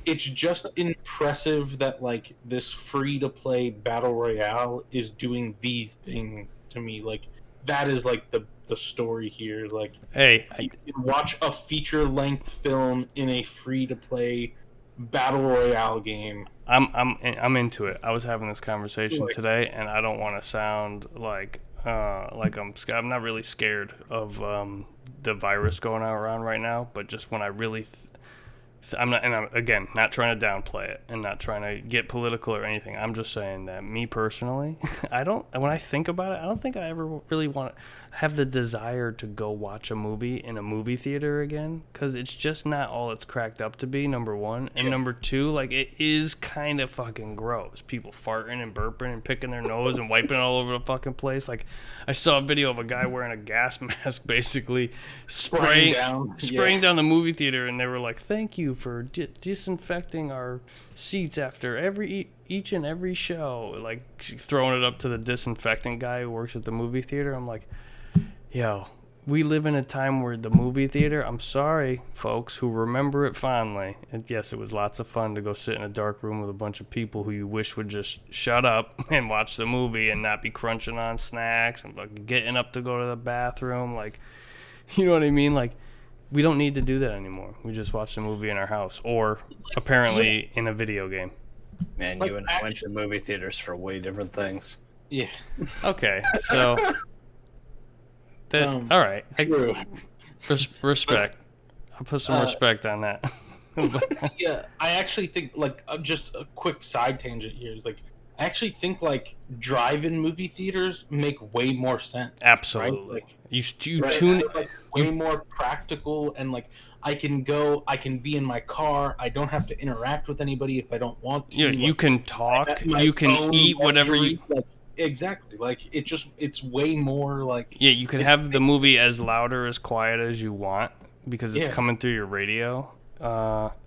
It's just impressive that like this free to play battle royale is doing these things to me. Like that is like the story here. Like,
hey,
you can watch a feature length film in a free to play battle royale game.
I'm into it. I was having this conversation today, and I don't want to sound like I'm not really scared of the virus going around right now, but just when I really I'm not, and I'm again not trying to downplay it and not trying to get political or anything. I'm just saying that me personally, when I think about it, I don't think I ever really want to have the desire to go watch a movie in a movie theater again, because it's just not all it's cracked up to be, number one. And number two, like, it is kind of fucking gross. People farting and burping and picking their nose and wiping all over the fucking place. Like, I saw a video of a guy wearing a gas mask basically spraying down the movie theater, and they were like, thank you for disinfecting our seats after each and every show, like throwing it up to the disinfectant guy who works at the movie theater. I'm like, yo, we live in a time where the movie theater, I'm sorry, folks who remember it fondly, and yes, it was lots of fun to go sit in a dark room with a bunch of people who you wish would just shut up and watch the movie and not be crunching on snacks and fucking getting up to go to the bathroom. Like, you know what I mean? Like, we don't need to do that anymore. We just watch the movie in our house, or apparently in a video game.
Man,
Like,
you and I went to movie theaters for way different things.
Yeah.
Okay, so all right.
True.
Respect. I'll put some respect on that.
Yeah, I actually think, like, just a quick side tangent here is, like, I actually think, like, drive-in movie theaters make way more sense.
Absolutely.
Right? Like,
You
right,
tune
they're, like, way more practical, and, like, I can be in my car. I don't have to interact with anybody if I don't want to.
you can talk.
At my
You can
own
eat whatever you.
luxury, like, exactly. Like, it's way more, like...
Yeah, you can have the movie as loud or as quiet as you want because it's
Yeah.
coming through your radio.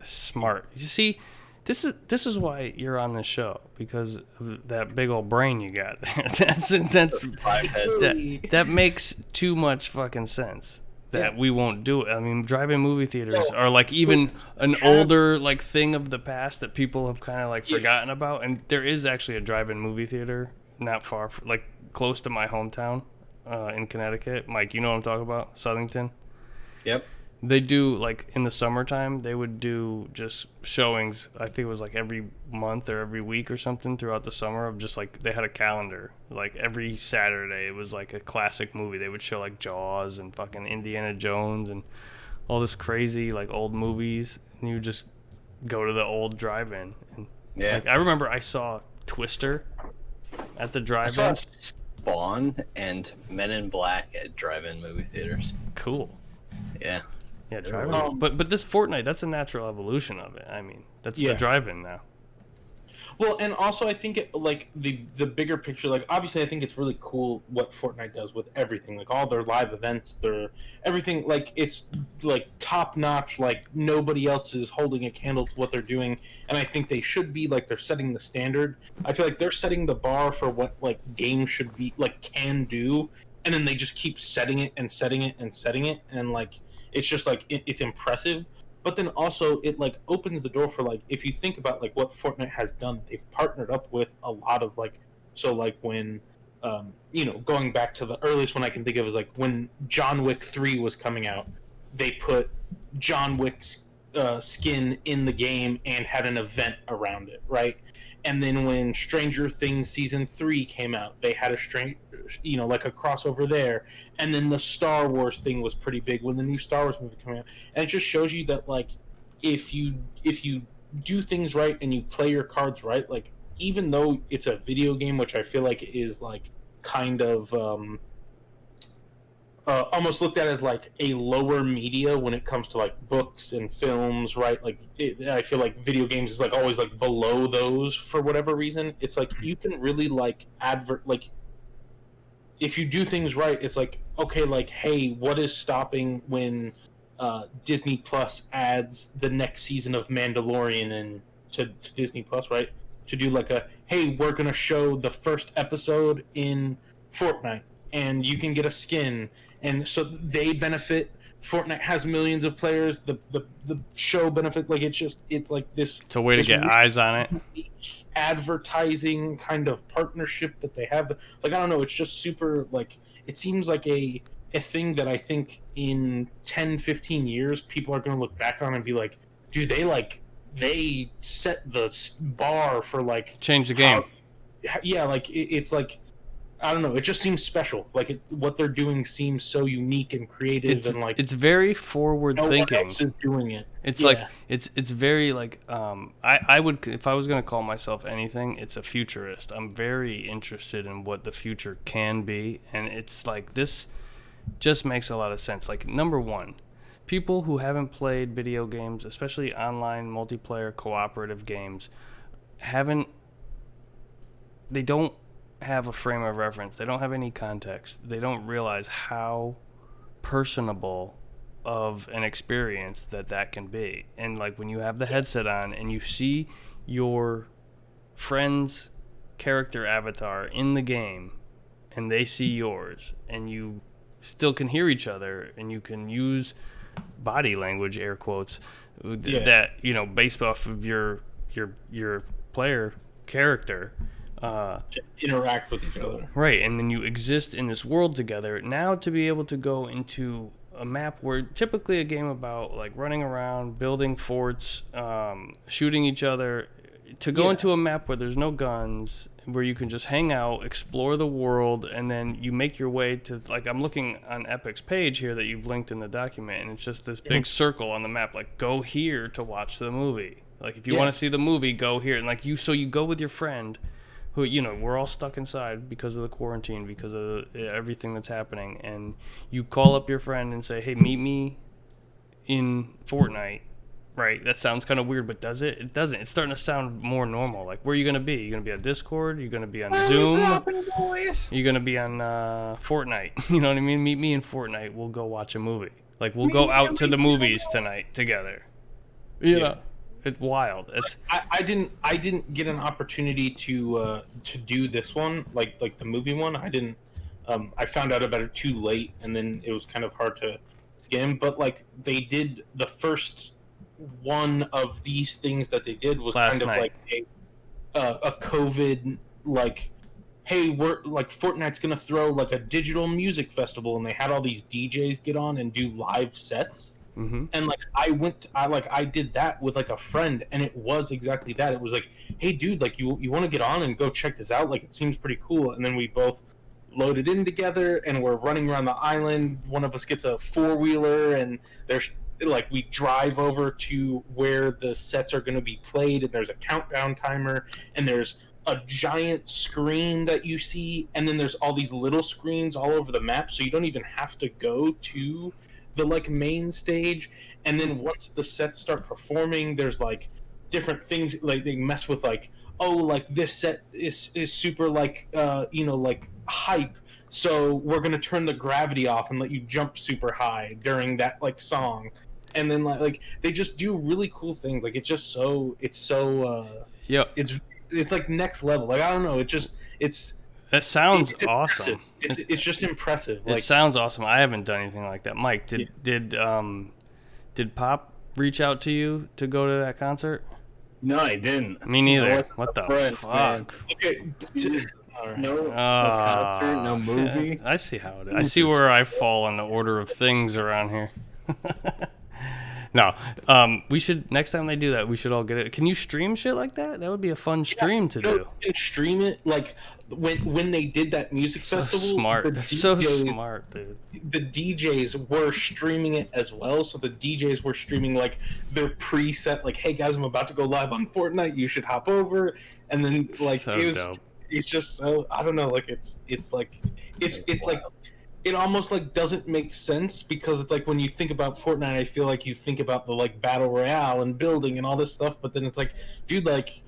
Smart. You see, this is why you're on this show, because of that big old brain you got there. That makes too much fucking sense. That we won't do it. I mean, drive-in movie theaters are like even an older like thing of the past that people have kind of like forgotten about. And there is actually a drive-in movie theater not far, like close to my hometown in Connecticut. Mike, you know what I'm talking about? Southington.
Yep.
They do, like, in the summertime, they would do just showings. I think it was like every month or every week or something throughout the summer of just like, they had a calendar. Like every Saturday, it was like a classic movie. They would show like Jaws and fucking Indiana Jones and all this crazy like old movies. And you just go to the old drive-in. And,
Yeah.
like, I remember I saw Twister at the
I
drive-in.
saw Spawn and Men in Black at drive-in movie theaters.
Cool.
Yeah.
Yeah, drive-in. But this Fortnite, that's a natural evolution of it. I mean, that's the drive-in now.
Well, and also I think it, like the bigger picture, like obviously I think it's really cool what Fortnite does with everything, like all their live events, their everything, like it's like top notch, like nobody else is holding a candle to what they're doing, and I think they should be, like they're setting the standard. I feel like they're setting the bar for what like games should be, like can do, and then they just keep setting it and setting it and setting it, and like it's just like it's impressive. But then also it like opens the door for, like, if you think about like what Fortnite has done, they've partnered up with a lot of like, so like when you know, going back to the earliest one I can think of is like when John Wick 3 was coming out, they put John Wick's skin in the game and had an event around it, right? And then when Stranger Things season 3 came out, they had you know, like a crossover there. And then the Star Wars thing was pretty big when the new Star Wars movie came out. And it just shows you that, like, if you do things right and you play your cards right, like, even though it's a video game, which I feel like is like kind of almost looked at as like a lower media when it comes to like books and films, right? Like I feel like video games is like always like below those for whatever reason. It's like you can really like like if you do things right, it's like, okay, like, hey, what is stopping when Disney Plus adds the next season of Mandalorian and to Disney Plus, right? To do like a, hey, we're gonna show the first episode in Fortnite and you can get a skin, and so they benefit. Fortnite has millions of players. The show benefit. Like it's like this.
It's a way to get eyes on it.
Advertising kind of partnership that they have. Like I don't know. It's just super. Like it seems like a thing that I think in 10, 15 years people are going to look back on and be like, dude, they set the bar for like
change the game.
Yeah, like it's like I don't know. It just seems special. Like what they're doing seems so unique and creative, and like
it's very forward
no
thinking.
one else is doing it.
It's
Yeah.
like it's very like I would, if I was gonna call myself anything, it's a futurist. I'm very interested in what the future can be, and it's like this just makes a lot of sense. Like, number one, people who haven't played video games, especially online multiplayer cooperative games, they don't have a frame of reference. They don't have any context. They don't realize how personable of an experience that can be. And like when you have the headset on and you see your friend's character avatar in the game and they see yours, and you still can hear each other and you can use body language, air quotes, that, you know, based off of your player character,
To interact with each other.
right, and then you exist in this world together. Now to be able to go into a map where typically a game about like running around, building forts, shooting each other, to go into a map where there's no guns, where you can just hang out, explore the world, and then you make your way to, like, I'm looking on Epic's page here that you've linked in the document, and it's just this big circle on the map, like, go here to watch the movie. Like, if you want to see the movie, go here. And like so you go with your friend, who, you know, we're all stuck inside because of the quarantine, because of everything that's happening, and you call up your friend and say, hey, meet me in Fortnite. Right, that sounds kind of weird, but does it? It doesn't. It's starting to sound more normal. Like, where are you going to be? You're going to be on Discord? You're going to be on Zoom? You're going to be on Fortnite? You know what I mean? Meet me in Fortnite. We'll go watch a movie. Like, we'll go out to the movies tonight together. You know? It's wild. It's
I didn't get an opportunity to do this one, like the movie one. I didn't. I found out about it too late, and then it was kind of hard to get in. But like they did the first one of these things that they did was
Last
kind of
night.
like a COVID, like, hey, we're like Fortnite's gonna throw like a digital music festival, and they had all these DJs get on and do live sets.
Mm-hmm.
And like I did that with like a friend, and it was exactly that. It was like, hey dude, like you want to get on and go check this out, like it seems pretty cool. And then we both loaded in together and we're running around the island. One of us gets a 4-wheeler, and there's like we drive over to where the sets are going to be played, and there's a countdown timer, and there's a giant screen that you see, and then there's all these little screens all over the map, so you don't even have to go to the like main stage. And then once the sets start performing, there's like different things, like they mess with like, oh, like this set is super like you know, like hype, so we're gonna turn the gravity off and let you jump super high during that like song. And then like they just do really cool things. Like it's so
Yep.
it's like next level. Like I don't know,
That sounds
it's
awesome.
impressive. It's just impressive.
It
Like
sounds awesome. I haven't done anything like that. Mike, did Pop reach out to you to go to that concert?
No, I didn't.
Me neither.
No,
What the
friends, man.
fuck?
okay,
No concert, no
Oh,
movie.
I see how it is. I see where I fall on the order of things around here. No, we should, next time they do that, we should all get it. Can you stream shit like that? That would be a fun stream to do.
You can stream it. Like when they did that music
So
festival,
smart.
the
They're so
DJs
smart, dude.
the DJs were streaming it as well. So the DJs were streaming like their preset, like, hey guys, I'm about to go live on Fortnite, you should hop over. And then like
So
it was
dope.
it's just so, I don't know, like it's like it almost like doesn't make sense, because it's like when you think about Fortnite, I feel like you think about the like battle royale and building and all this stuff, but then it's like, dude, like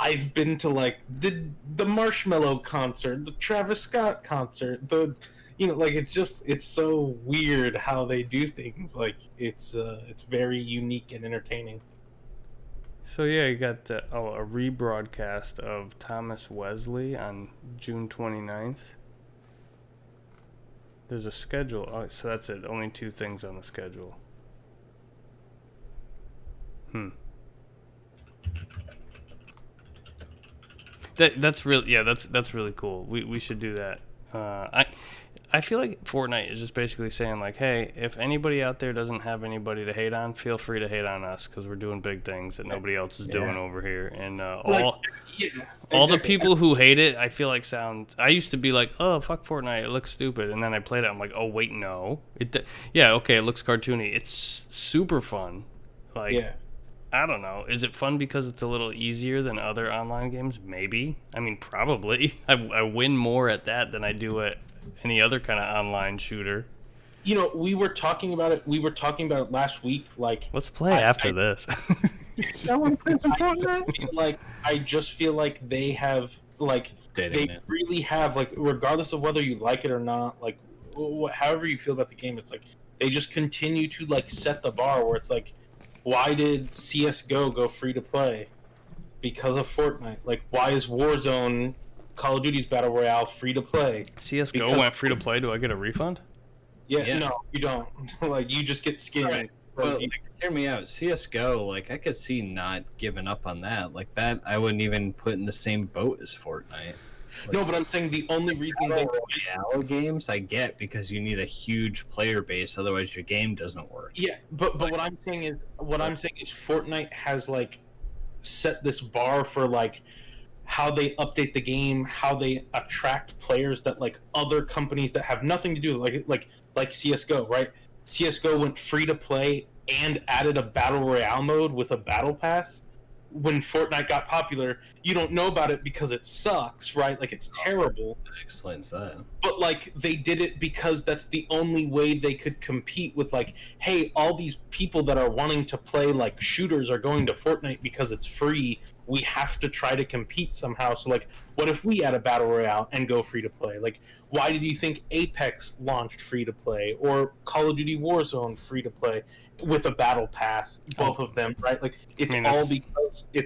I've been to like the Marshmello concert, the Travis Scott concert, the, you know, like it's so weird how they do things. Like it's very unique and entertaining.
So yeah, you got a rebroadcast of Thomas Wesley on June 29th. There's a schedule. Oh, so that's it. Only 2 things on the schedule. That's really, yeah, that's really cool. We should do that. I feel like Fortnite is just basically saying like, hey, if anybody out there doesn't have anybody to hate on, feel free to hate on us because we're doing big things that nobody else is doing over here. And all the people who hate it, I feel like I used to be like, oh, fuck Fortnite, it looks stupid. And then I played it, I'm like, oh, wait, no. Okay, it looks cartoony. It's super fun. Like, I don't know. Is it fun because it's a little easier than other online games? Maybe. I mean, probably. I win more at that than I do at any other kind of online shooter.
You know, we were talking about it. We were talking about it last week. Like,
let's play after this.
I just feel like they have, like, really have, like, regardless of whether you like it or not, like, however you feel about the game, it's like they just continue to like set the bar where it's like, why did CS:GO go free to play? Because of Fortnite. Like, why is Warzone, Call of Duty's Battle Royale, free to play?
CS:GO went free to play. Do I get a refund?
Yeah. No, you don't. Like, you just get skins.
Right. Well, hear me out. CS:GO, like, I could see not giving up on that. Like, that I wouldn't even put in the same boat as Fortnite. Like,
no, but I'm saying the only reason they
Royale games I get because you need a huge player base, otherwise your game doesn't work.
Yeah, but what I'm saying is Fortnite has like set this bar for like how they update the game, how they attract players that like other companies that have nothing to do like CS:GO, right? CS:GO went free to play and added a battle royale mode with a battle pass. When Fortnite got popular, you don't know about it because it sucks, right? Like, it's terrible.
That explains that.
But, like, they did it because that's the only way they could compete with, like, hey, all these people that are wanting to play, like, shooters are going to Fortnite because it's free. We have to try to compete somehow. So, like, what if we add a battle royale and go free to play? Like, why did you think Apex launched free to play or Call of Duty Warzone free to play with a battle pass? Both of them, right? Like, it's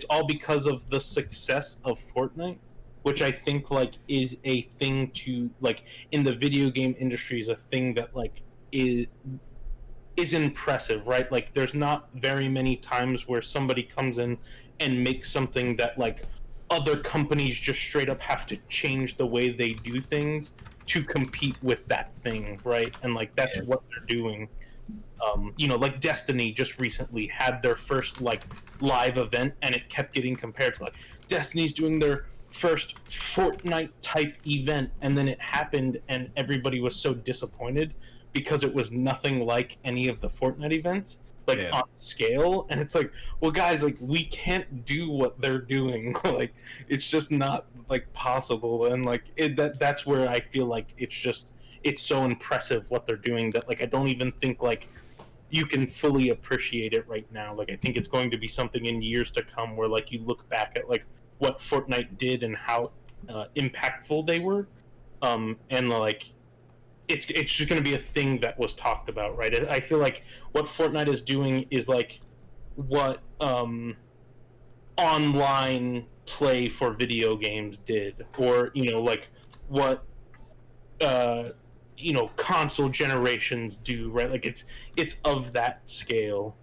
all because of the success of Fortnite, which I think like is a thing to like in the video game industry is a thing that like is impressive, right? Like, there's not very many times where somebody comes in and makes something that like other companies just straight up have to change the way they do things to compete with that thing, right? And like that's what they're doing. You know, like Destiny just recently had their first like live event, and it kept getting compared to like Destiny's doing their first Fortnite type event, and then it happened, and everybody was so disappointed because it was nothing like any of the Fortnite events, like on scale. And it's like, well, guys, like we can't do what they're doing. Like, it's just not like possible. And like that's where I feel like it's so impressive what they're doing that like I don't even think like you can fully appreciate it right now. Like, I think it's going to be something in years to come where like you look back at like what Fortnite did and how impactful they were, and like it's just going to be a thing that was talked about, right? I feel like what Fortnite is doing is like what online play for video games did, or you know, like what you know, console generations do, right? Like it's of that scale.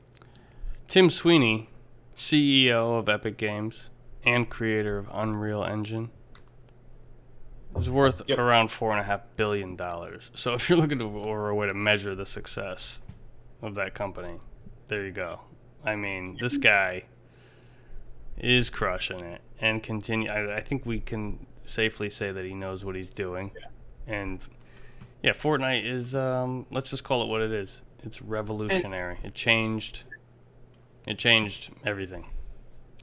Tim Sweeney, CEO of Epic Games and creator of Unreal Engine, is worth around $4.5 billion. So if you're looking for a way to measure the success of that company, there you go. I mean, this guy is crushing it and continue. I think we can safely say that he knows what he's doing. And yeah, Fortnite is, let's just call it what it is. It's revolutionary. It changed everything.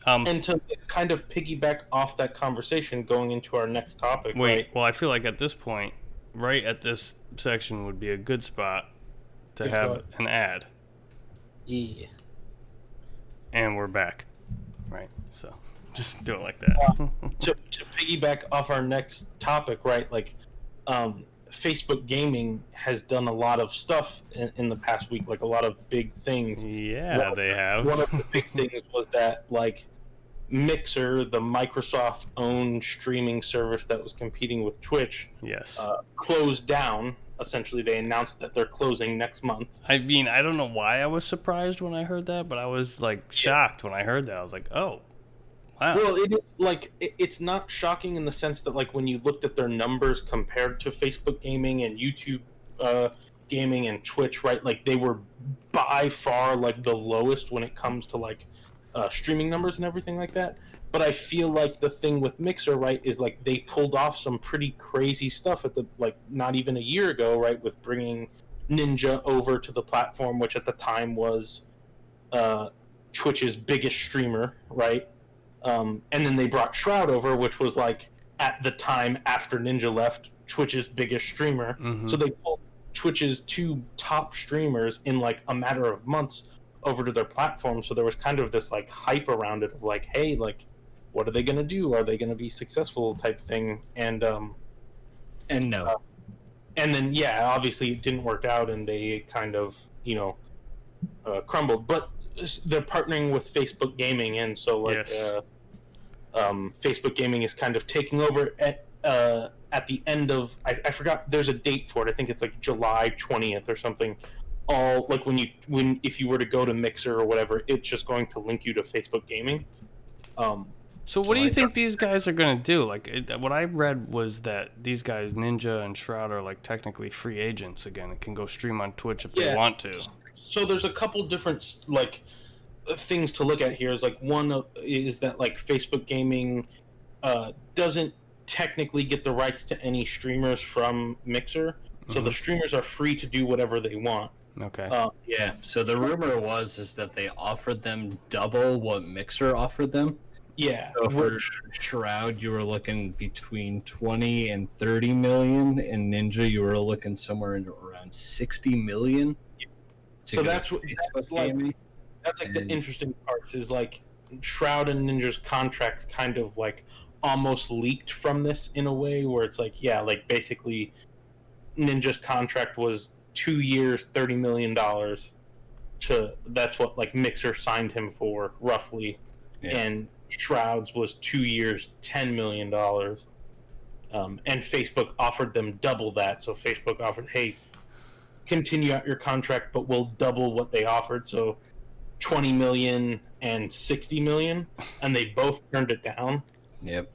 And to kind of piggyback off that conversation going into our next topic.
Wait,
right?
Well, I feel like at this point, right at this section would be a good spot to have an ad.
Yeah.
And we're back. Right, so just do it like that.
To piggyback off our next topic, right, like, Facebook Gaming has done a lot of stuff in the past week, like a lot of big things.
Yeah, they have.
One of the big things was that, like, Mixer, the Microsoft-owned streaming service that was competing with Twitch, closed down. Essentially, they announced that they're closing next month.
I mean, I don't know why I was surprised when I heard that, but I was, like, shocked when I heard that. I was like, oh, Wow.
Well, it is like it's not shocking in the sense that like when you looked at their numbers compared to Facebook Gaming and YouTube Gaming and Twitch, right? Like they were by far like the lowest when it comes to like streaming numbers and everything like that. But I feel like the thing with Mixer, right, is like they pulled off some pretty crazy stuff at the like not even a year ago, right, with bringing Ninja over to the platform, which at the time was Twitch's biggest streamer, right? And then they brought Shroud over, which was like at the time after Ninja left, Twitch's biggest streamer.
Mm-hmm.
So they pulled Twitch's 2 top streamers in like a matter of months over to their platform. So there was kind of this like hype around it of like, hey, like, what are they going to do? Are they going to be successful type thing? And
no.
And then, yeah, obviously it didn't work out and they kind of, crumbled. But they're partnering with Facebook Gaming, and so like
Yes.
Facebook Gaming is kind of taking over at the end of I forgot, there's a date for it. I think it's like July 20th or something. All like if you were to go to Mixer or whatever, it's just going to link you to Facebook Gaming.
So what do you think these guys are going to do? Like, what I read was that these guys, Ninja and Shroud, are like technically free agents again and can go stream on Twitch if they want to.
So there's a couple different like things to look at here. Is like one is that like Facebook Gaming doesn't technically get the rights to any streamers from Mixer, so the streamers are free to do whatever they want.
Okay.
Yeah. So the rumor is that they offered them double what Mixer offered them.
Yeah.
So for Shroud, you were looking between 20 and 30 million, and Ninja, you were looking somewhere in around 60 million.
So that's like the interesting parts is like Shroud and Ninja's contract kind of like almost leaked from this in a way where it's like, yeah, like basically Ninja's contract was 2 years, $30 million that's what like Mixer signed him for roughly. Yeah. And Shroud's was 2 years, $10 million. And Facebook offered them double that. So Facebook offered, hey, continue out your contract, but we'll double what they offered. So 20 million and 60 million. And they both turned it down.
Yep.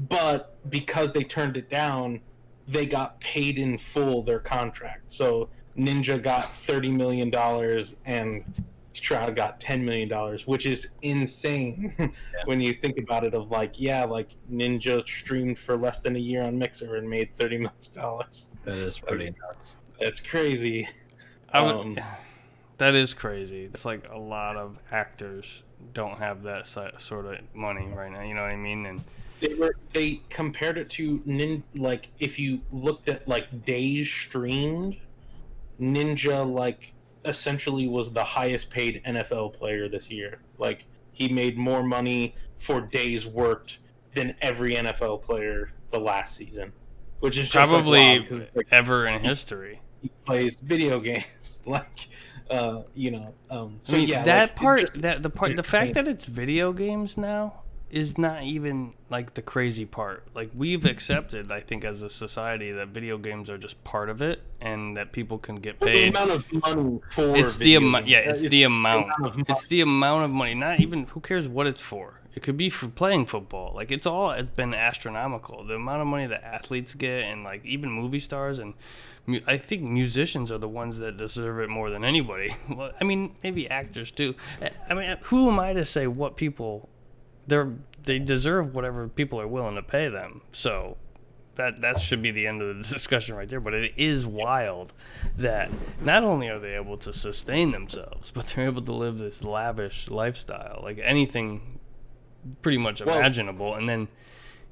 But because they turned it down, they got paid in full their contract. So Ninja got $30 million and Shroud got $10 million, which is insane when you think about it. Of like, yeah, like Ninja streamed for less than a year on Mixer and made $30 million.
That is pretty nuts.
That's crazy.
That is crazy. It's like a lot of actors don't have that sort of money right now. You know what I mean? And
they compared it to like if you looked at like days streamed, Ninja like essentially was the highest paid NFL player this year. Like he made more money for days worked than every NFL player the last season, which is just
probably
like, wow,
like, ever in history.
He plays video games, like so
I mean,
yeah,
that
like,
part, the fact that it's video games now is not even like the crazy part. Like we've accepted, I think, as a society that video games are just part of it, and that people can get paid.
The amount of money for
it's the amount. Yeah,
it's
the amount. It's the amount of money. Not even who cares what it's for. It could be for playing football. Like it's been astronomical. The amount of money that athletes get, and like even movie stars, and I think musicians are the ones that deserve it more than anybody. Well, I mean, maybe actors too. I mean, who am I to say what people? They deserve whatever people are willing to pay them. So that should be the end of the discussion right there. But it is wild that not only are they able to sustain themselves, but they're able to live this lavish lifestyle, like anything pretty much imaginable. And then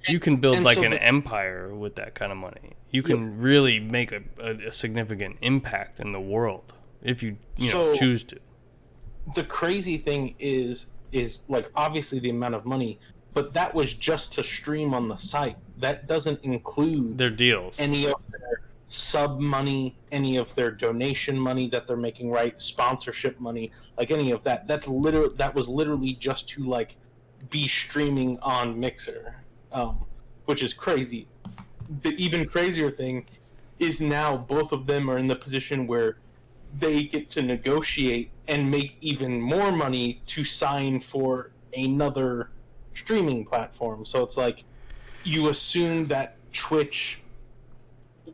you can build like an empire with that kind of money. You can really make a significant impact in the world if you choose to.
The crazy thing is like obviously the amount of money, but that was just to stream on the site. That doesn't include
their deals,
any of their sub money, any of their donation money that they're making, right? Sponsorship money, like any of that. That was literally just to like be streaming on Mixer, which is crazy. The even crazier thing is now both of them are in the position where they get to negotiate and make even more money to sign for another streaming platform. So it's like you assume that Twitch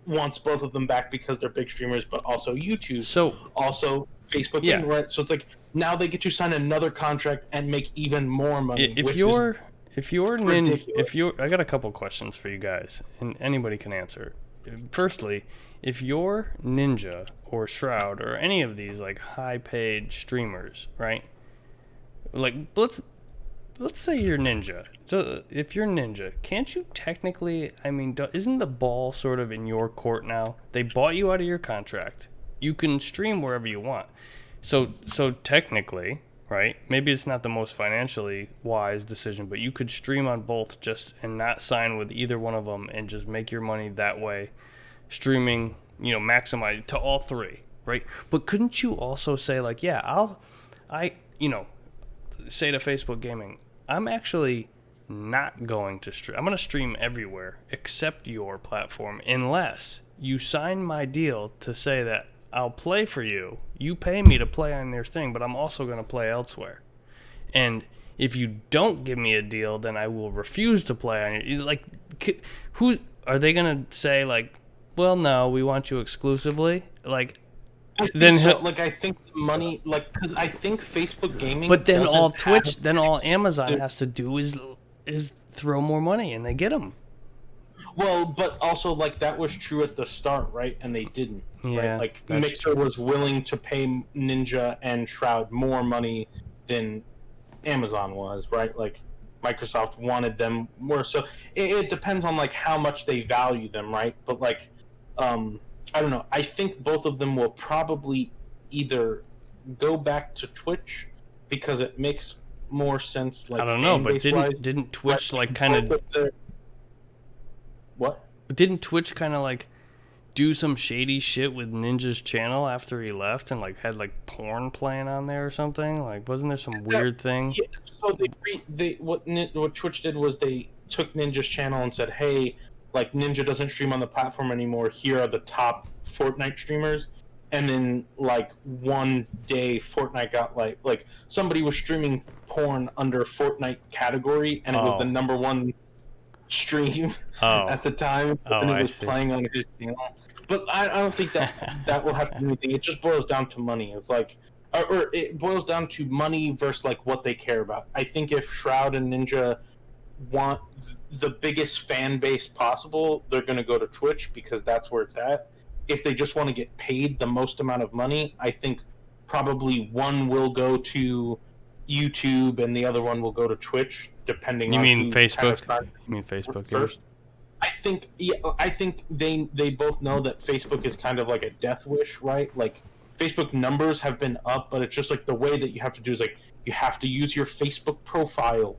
wants both of them back because they're big streamers, but also YouTube,
So
also Facebook,
Yeah.
right? So it's like now they get to sign another contract and make even more money.
if
which
you're
ridiculous.
I got a couple questions for you guys, and anybody can answer. Firstly, if you're Ninja or Shroud or any of these like high-paid streamers, right? Like let's say you're Ninja. So if you're Ninja, can't you technically? I mean, isn't the ball sort of in your court now? They bought you out of your contract. You can stream wherever you want. So technically, right? Maybe it's not the most financially wise decision, but you could stream on both and not sign with either one of them and just make your money that way, streaming, maximize to all three, right? But couldn't you also say like, yeah, say to Facebook Gaming, I'm actually not going to stream. I'm going to stream everywhere except your platform unless you sign my deal to say that I'll play for you. You pay me to play on their thing, but I'm also going to play elsewhere. And if you don't give me a deal, then I will refuse to play on your. Like, who are they going to say? Like, well, no, we want you exclusively. Like,
I
then
think so. Like I think the money, like, because I think Facebook Gaming.
but then all
doesn't
Twitch,
have-
then all Amazon has to do is throw more money, and they get them.
Well, but also like that was true at the start, right? And they didn't.
Yeah,
Right? Like
that's
Mixer was willing to pay Ninja and Shroud more money than Amazon was, right? Like Microsoft wanted them more. So it depends on like how much they value them, right? But like, I don't know. I think both of them will probably either go back to Twitch because it makes more sense. Like
I don't know, but
fan-base-wise,
didn't Twitch
right?
like kind of
Both their- what?
didn't Twitch kind of like do some shady shit with Ninja's channel after he left and like had like porn playing on there or something? Like, wasn't there some weird thing?
Yeah, so what Twitch did was they took Ninja's channel and said, "Hey, like Ninja doesn't stream on the platform anymore. Here are the top Fortnite streamers." And then like one day, Fortnite got like somebody was streaming porn under Fortnite category, and it was the number one stream at the time, and it was playing on his channel. But I don't think that will have to do anything. It just boils down to money. It's like, or it boils down to money versus like what they care about. I think if Shroud and Ninja want the biggest fan base possible, they're going to go to Twitch because that's where it's at. If they just want to get paid the most amount of money, I think probably one will go to YouTube and the other one will go to Twitch, depending
You
on
mean
who
Facebook?
kind of
You mean Facebook
first. I think they both know that Facebook is kind of like a death wish, right? Like Facebook numbers have been up, but it's just like the way that you have to do is like you have to use your Facebook profile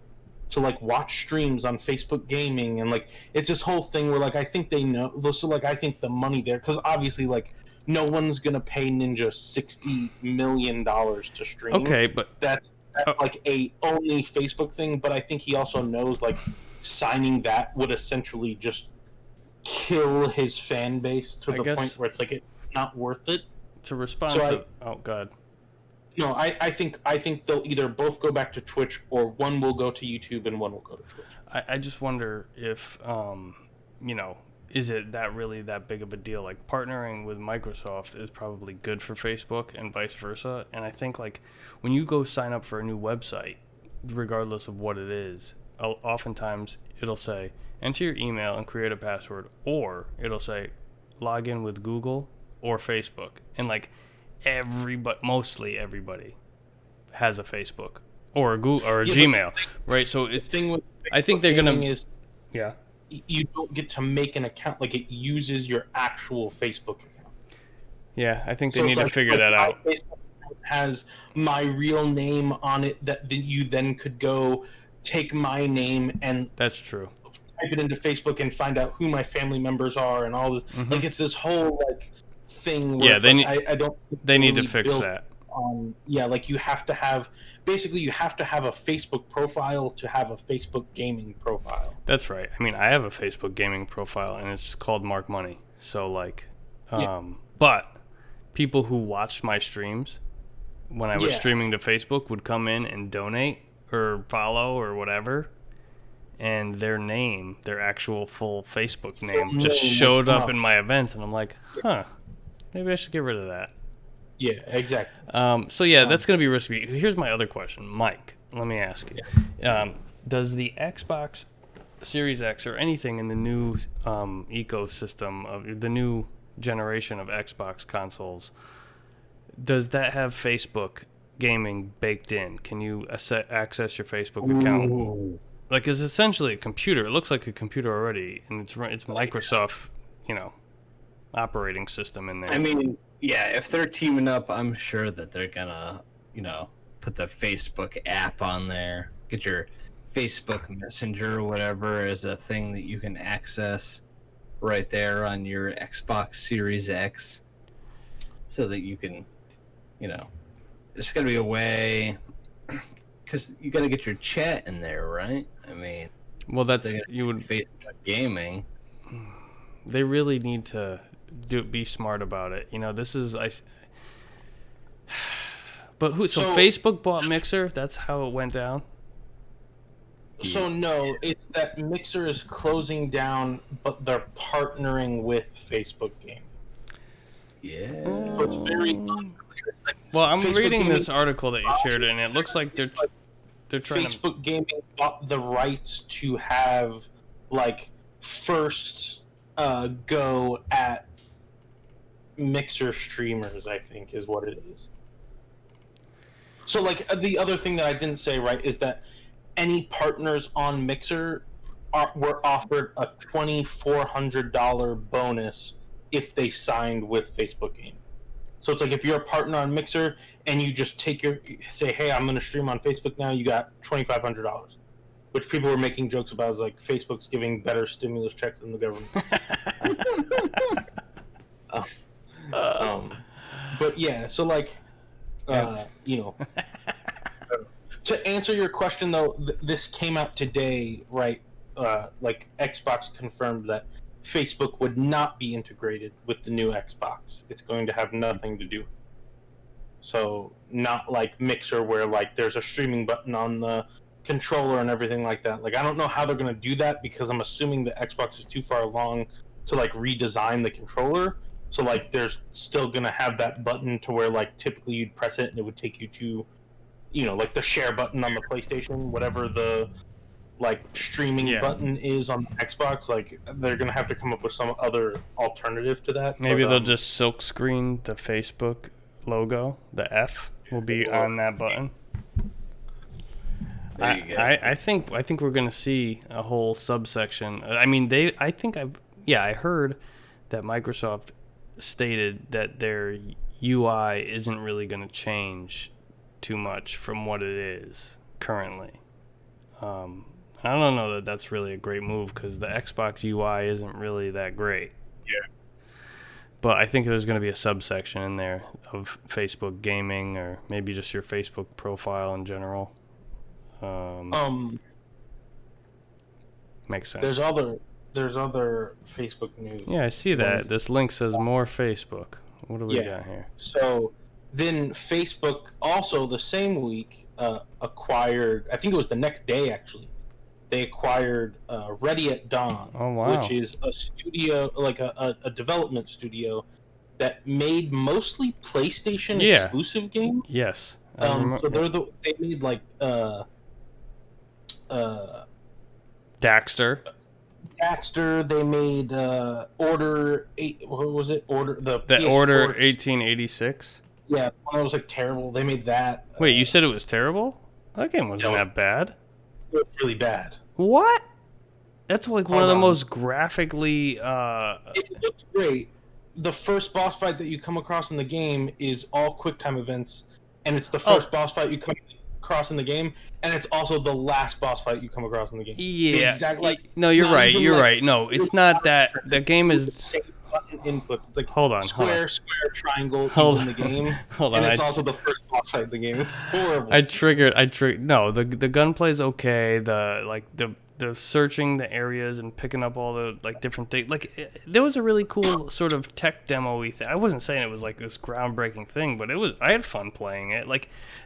to like watch streams on Facebook Gaming, and like it's this whole thing where like I think they know. So like I think the money there, because obviously like no one's gonna pay Ninja $60 million to stream.
Okay, but
That's like a only Facebook thing, but I think he also knows like signing that would essentially just kill his fan base to
I
the
guess-
point where it's like it's not worth it.
to respond
So
to oh god,
No, I think they'll either both go back to Twitch or one will go to YouTube and one will go to Twitch.
I just wonder if is it really that big of a deal? Like partnering with Microsoft is probably good for Facebook and vice versa. And I think like when you go sign up for a new website, regardless of what it is, oftentimes it'll say enter your email and create a password, or it'll say log in with Google or Facebook. And like mostly everybody has a Facebook or a Google or a Gmail, right? So
The thing with
I think
Facebook
they're gonna
Gaming is
yeah.
you don't get to make an account. Like it uses your actual Facebook account.
Yeah, I think they
So
need
it's
to
like,
figure
like,
that
my
out.
Facebook account has my real name on it that you then could go take my name and
That's true.
type it into Facebook and find out who my family members are and all this. Like it's this whole like thing. Where
Yeah,
it's
they
like, I don't. think
They need to
really
fix
built
that.
Yeah, like you have to have basically you have to have a Facebook profile to have a Facebook gaming profile.
That's right. I mean, I have a Facebook gaming profile, and it's called Mark Money. So like, but people who watched my streams when I was
Yeah.
streaming to Facebook would come in and donate or follow or whatever, and their name, their actual full Facebook name, just
name
showed
would
up
come
in my events, and I'm like, huh, maybe I should get rid of that.
Yeah, exactly.
So yeah, that's gonna be risky. Here's my other question, Mike. Let me ask you: does the Xbox Series X or anything in the new ecosystem of the new generation of Xbox consoles, does that have Facebook gaming baked in? Can you access your Facebook account?
Ooh.
Like, it's essentially a computer. It looks like a computer already, and it's Microsoft, operating system in there.
I mean, yeah, if they're teaming up, I'm sure that they're gonna, put the Facebook app on there. Get your Facebook Messenger or whatever as a thing that you can access right there on your Xbox Series X, so that you can, there's gonna be a way, because you gotta get your chat in there, right? I mean,
well, that's
they're
you would.
Facebook gaming.
They really need to be smart about it. This is But who? So Facebook bought Mixer. That's how it went down.
So no, it's that Mixer is closing down, but they're partnering with Facebook Gaming.
Yeah.
So it's very unclear. Like,
Well, I'm
Facebook
reading
Gaming
this article that you shared, and it looks like they're trying to.
Facebook Gaming bought the rights to have first go at Mixer streamers, I think is what it is. So the other thing that I didn't say right is that any partners on Mixer were offered a $2,400 bonus if they signed with Facebook Gaming. So it's like if you're a partner on Mixer and you just say, hey, I'm going to stream on Facebook now, you got $2,500, which people were making jokes about. Is like Facebook's giving better stimulus checks than the government. But yeah, so to answer your question though, this came out today, right? Xbox confirmed that Facebook would not be integrated with the new Xbox. It's going to have nothing to do with it. So not like Mixer where there's a streaming button on the controller and everything like that. I don't know how they're going to do that because I'm assuming the Xbox is too far along to redesign the controller. So there's still going to have that button to where typically you'd press it and it would take you to the share button on the PlayStation, whatever the streaming button is on the Xbox. They're gonna have to come up with some other alternative to that.
Maybe they'll just silk screen the Facebook logo. The F will be on that button.
There you go.
I think we're gonna see a whole subsection. I mean, I heard that Microsoft stated that their UI isn't really gonna change too much from what it is currently. I don't know that that's really a great move because the Xbox UI isn't really that great.
Yeah.
But I think there's going to be a subsection in there of Facebook gaming or maybe just your Facebook profile in general. Makes sense.
There's other Facebook news.
Yeah, I see that. This link says more Facebook. What do we got here?
So then Facebook also the same week acquired, I think it was the next day actually, they acquired Ready at Dawn, which is a studio, a development studio that made mostly PlayStation exclusive games.
Yes.
So they made
Daxter.
They made Order 8. What was it? Order
1886.
Yeah, one that was terrible. They made that.
Wait, you said it was terrible? That game wasn't that bad.
It was really bad.
What? That's one of the most graphically.
It looked great. The first boss fight that you come across in the game is all QuickTime events, and it's the first boss fight you come across in the game, and it's also the last boss fight you come across in the game.
Yeah.
Exactly.
No, you're right. You're right. No, it's not that. The game is.
Same button inputs. It's
square,
triangle in the game.
Hold on.
And it's also the first boss fight in the game. It's horrible.
No, the gunplay's okay. The searching the areas and picking up all the different things. There was a really cool sort of tech demo-y thing. I wasn't saying it was this groundbreaking thing, but I had fun playing it.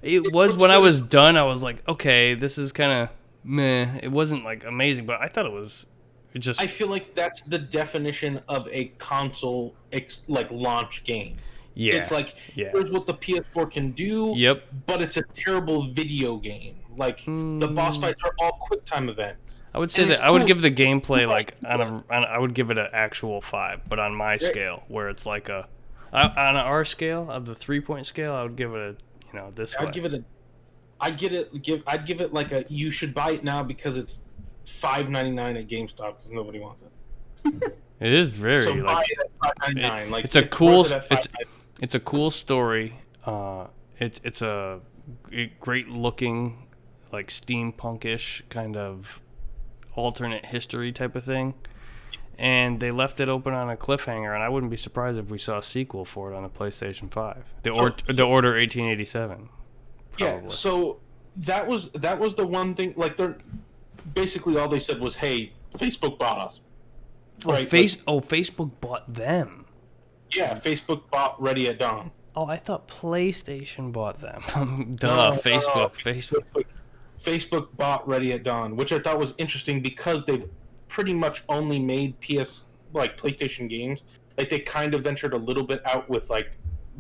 It was when I was done, I was like, okay, this is kind of meh. It wasn't like amazing, but I thought it was just
I feel like that's the definition of a console like launch game.
yeah.
It's like
yeah.
here's what the PS4 can do.
Yep.
But it's a terrible video game. Like the boss fights are all quick time events.
I would say
And
that
it's
I would
cool.
give the gameplay like I would give it an actual 5, but on my scale where it's like on our scale of the 3-point scale, I would give it a this way.
I'd give it like a you should buy it now because it's $5.99 at GameStop because nobody wants it.
It is very
So buy
like
it at $5.99. Like
it's a cool
worth it at
it's a cool story. It's a great looking like steampunkish kind of alternate history type of thing. And they left it open on a cliffhanger, and I wouldn't be surprised if we saw a sequel for it on the PlayStation 5. The Order 1887. Probably.
Yeah, so that was the one thing. Like they're basically all they said was, "Hey, Facebook bought us." Right?
Facebook bought them.
Yeah, Facebook bought Ready at Dawn.
Oh, I thought PlayStation bought them.
No,
Facebook.
Facebook bought Ready at Dawn, which I thought was interesting because they've pretty much only made PlayStation games. Like they kind of ventured a little bit out with like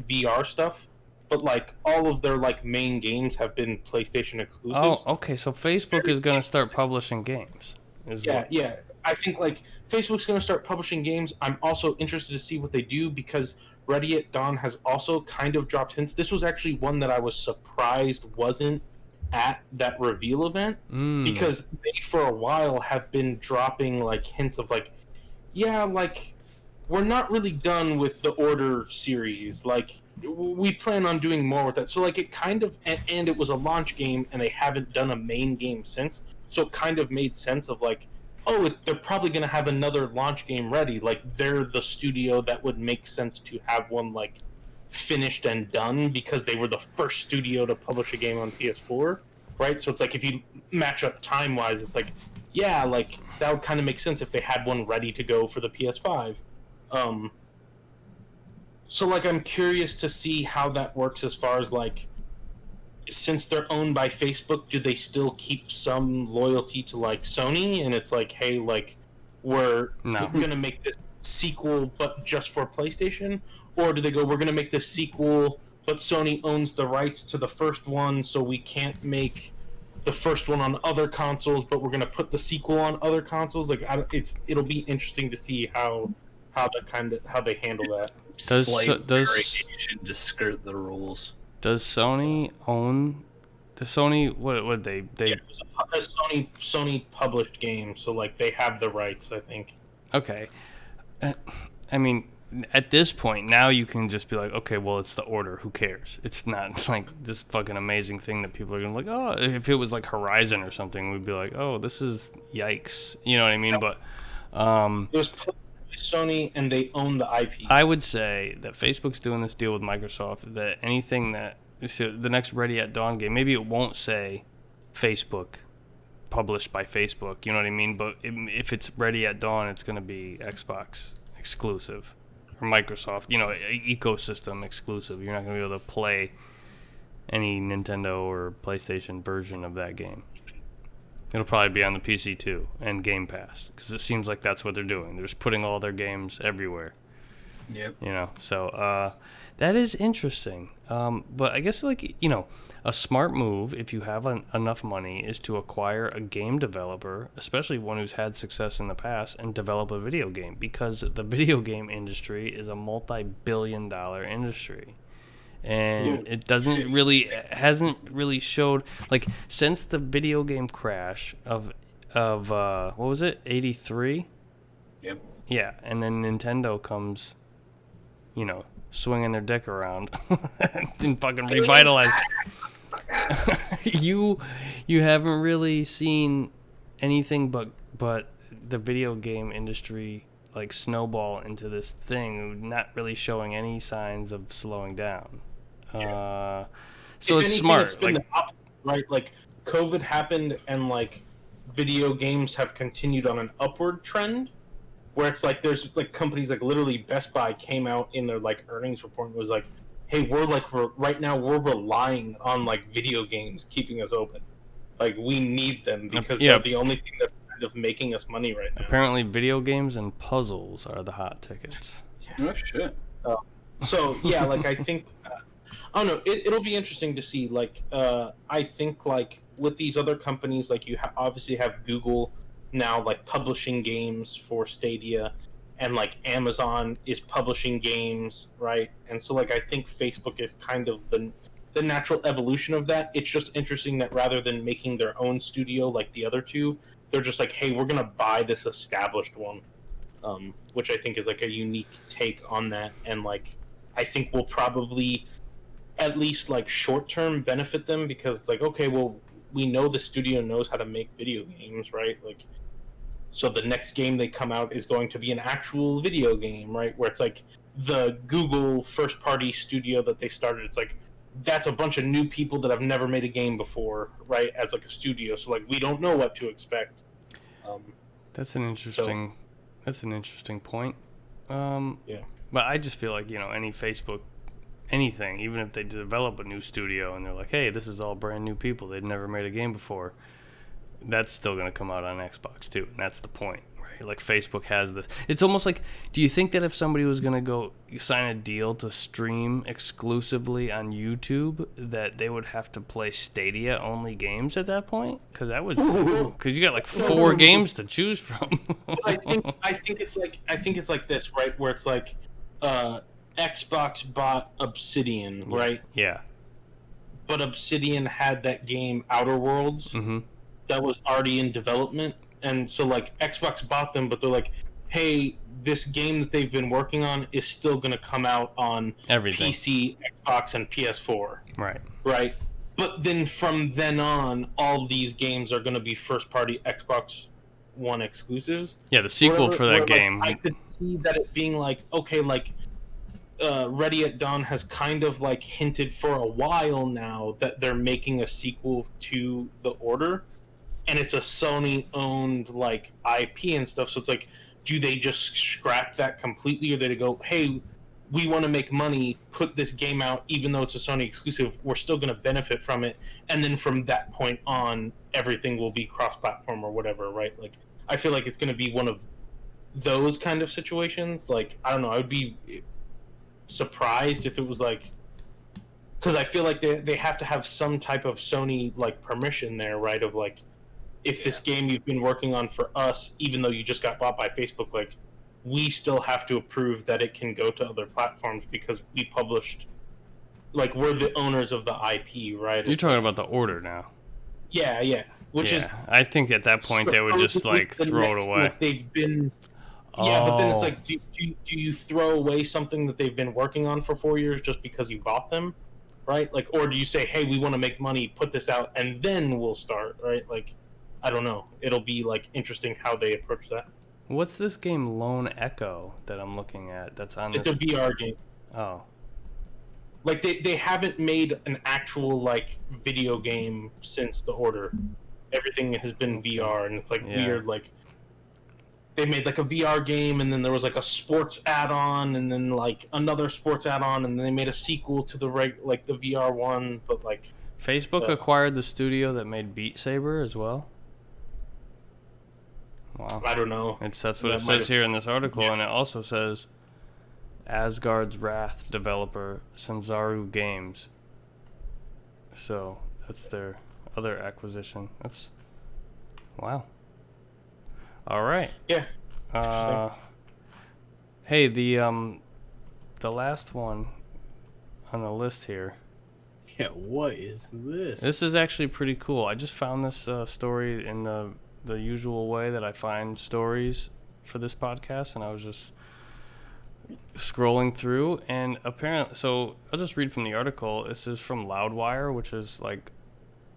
VR stuff, but like all of their like main games have been PlayStation exclusives.
Oh, okay. So Facebook is going to start publishing games.
Yeah. I think like Facebook's going to start publishing games. I'm also interested to see what they do because Ready at Dawn has also kind of dropped hints. This was actually one that I was surprised wasn't at that reveal event because they for a while have been dropping like hints of like, yeah, like we're not really done with the Order series. Like we plan on doing more with that. So like it kind of and it was a launch game and they haven't done a main game since. So it kind of made sense of like, oh, they're probably going to have another launch game ready. Like they're the studio that would make sense to have one like finished and done because they were the first studio to publish a game on PS4, right? So it's like if you match up time-wise, it's like, yeah, like that would kind of make sense if they had one ready to go for the PS5. So like I'm curious to see how that works as far as like, since they're owned by Facebook, do they still keep some loyalty to like Sony? And it's like, hey, like we're gonna make this sequel, but just for PlayStation, or do they go, we're gonna make this sequel, but Sony owns the rights to the first one, so we can't make the first one on other consoles, but we're gonna put the sequel on other consoles? Like, it'll be interesting to see how they handle that.
Slight variation to skirt the rules.
Does Sony own the Sony? What they?
Yeah, it was a Sony published game, so like they have the rights, I think.
Okay, I mean, at this point now you can just be like, okay, well it's the Order. Who cares? It's not like this fucking amazing thing that people are gonna like. Oh, if it was like Horizon or something, we'd be like, oh, this is yikes. You know what I mean? But
it was Sony and they own the IP.
I would say that Facebook's doing this deal with Microsoft that anything that so the next Ready at Dawn game, maybe it won't say Facebook published by Facebook, you know what I mean? But if it's Ready at Dawn, it's going to be Xbox exclusive or Microsoft, ecosystem exclusive. You're not going to be able to play any Nintendo or PlayStation version of that game. It'll probably be on the PC too, and Game Pass, because it seems like that's what they're doing. They're just putting all their games everywhere.
Yep.
So that is interesting. But I guess a smart move, if you have enough money, is to acquire a game developer, especially one who's had success in the past, and develop a video game, because the video game industry is a multi-billion-dollar industry. And it hasn't really showed, like, since the video game crash of what was it, 83?
Yep.
Yeah, and then Nintendo comes, swinging their dick around and fucking revitalize. You haven't really seen anything but the video game industry like snowball into this thing, not really showing any signs of slowing down. So
if
it's
anything,
smart.
it's been the opposite, right? Like COVID happened and like video games have continued on an upward trend, where it's like there's like companies like literally Best Buy came out in their like earnings report and was like, hey, we're right now we're relying on like video games keeping us open. Like we need them because
yeah.
they're the only thing that's kind of making us money right now.
Apparently, video games and puzzles are the hot tickets.
Oh shit.
So yeah, like I think, I don't know. It'll be interesting to see. Like, I think like with these other companies, like you obviously have Google now, like publishing games for Stadia, and like Amazon is publishing games, right? And so like I think Facebook is kind of the natural evolution of that. It's just interesting that rather than making their own studio like the other two, they're just like, hey, we're gonna buy this established one, which I think is like a unique take on that, and like I think will probably at least like short term benefit them because like okay, well we know the studio knows how to make video games, right? Like so the next game they come out is going to be an actual video game, right? Where it's like the Google first party studio that they started, it's like that's a bunch of new people that have never made a game before, right? As like a studio, so like we don't know what to expect.
That's an interesting. That's an interesting point.
Yeah.
But I just feel like any Facebook, anything, even if they develop a new studio and they're like, hey, this is all brand new people, they've never made a game before, that's still gonna come out on Xbox too, and that's the point, right? Like Facebook has this. It's almost like, do you think that if somebody was gonna go sign a deal to stream exclusively on YouTube, that they would have to play Stadia only games at that point? Because that would, because you got like 4 games to choose from.
I think it's like this, right? Where it's like, Xbox bought Obsidian, right?
Yeah.
But Obsidian had that game Outer Worlds that was already in development, and so like Xbox bought them, but they're like, hey, this game that they've been working on is still going to come out on
Everything.
PC, Xbox, and PS4.
Right.
Right. But then from then on, all these games are going to be first-party Xbox One exclusives.
Yeah, the sequel
Whatever,
for that
where, like,
game.
I could see that it being like, okay, like Ready at Dawn has kind of like hinted for a while now that they're making a sequel to The Order, and it's a Sony-owned like IP and stuff. So it's like, do they just scrap that completely, or do they go, hey, we want to make money, put this game out, even though it's a Sony exclusive, we're still going to benefit from it, and then from that point on, everything will be cross-platform or whatever, right? Like, I feel like it's going to be one of those kind of situations. Like, I don't know, I would be surprised if it was like, because I feel like they have to have some type of Sony like permission there, right? Of like, if this game you've been working on for us, even though you just got bought by Facebook, like we still have to approve that it can go to other platforms because we published, like we're the owners of the IP, right?
You're talking about The Order now.
Yeah. Which is,
I think at that point they would just like throw it away.
Like, they've been. Yeah, but then it's like, do you throw away something that they've been working on for 4 years just because you bought them, right? Like, or do you say, hey, we want to make money, put this out, and then we'll start, right? Like, I don't know. It'll be like interesting how they approach that.
What's this game Lone Echo that I'm looking at? That's on.
It's a VR game.
Oh.
Like they haven't made an actual like video game since The Order. Everything has been VR, and it's like weird. Like they made like a VR game, and then there was like a sports add-on, and then like another sports add-on, and then they made a sequel to the like the VR one. But like
Facebook acquired the studio that made Beat Saber as well. Wow.
I don't know.
That's what it says here in this article, and it also says Asgard's Wrath developer Sanzaru Games. So that's their other acquisition. That's wow. All right.
Yeah.
Hey, the last one on the list here.
Yeah, what is this?
This is actually pretty cool. I just found this story in the usual way that I find stories for this podcast, and I was just scrolling through, and apparently, so I'll just read from the article. This is from Loudwire, which is like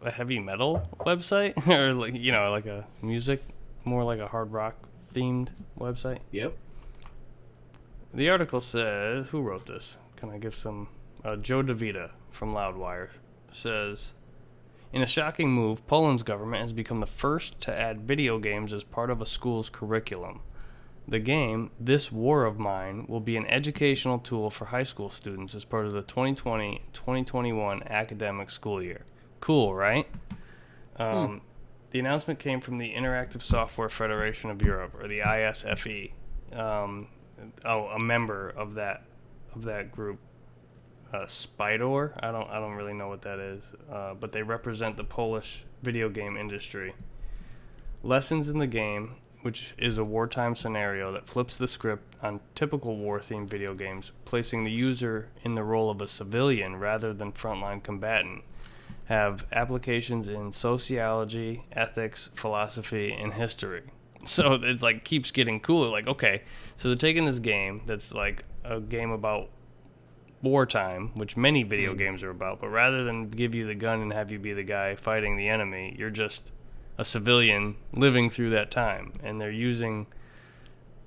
a heavy metal website, or like like a music, more like a hard rock themed website.
Yep.
The article says, who wrote this? Can I give some? Joe DeVita from Loudwire says, in a shocking move, Poland's government has become the first to add video games as part of a school's curriculum. The game, This War of Mine, will be an educational tool for high school students as part of the 2020-2021 academic school year. Cool, right? The announcement came from the Interactive Software Federation of Europe, or the ISFE, a member of that group. Spidor, I don't really know what that is, but they represent the Polish video game industry. Lessons in the Game, which is a wartime scenario that flips the script on typical war-themed video games, placing the user in the role of a civilian rather than frontline combatant, have applications in sociology, ethics, philosophy, and history. So it like keeps getting cooler. Like, okay, so they're taking this game that's like a game about wartime, which many video games are about, but rather than give you the gun and have you be the guy fighting the enemy, you're just a civilian living through that time, and they're using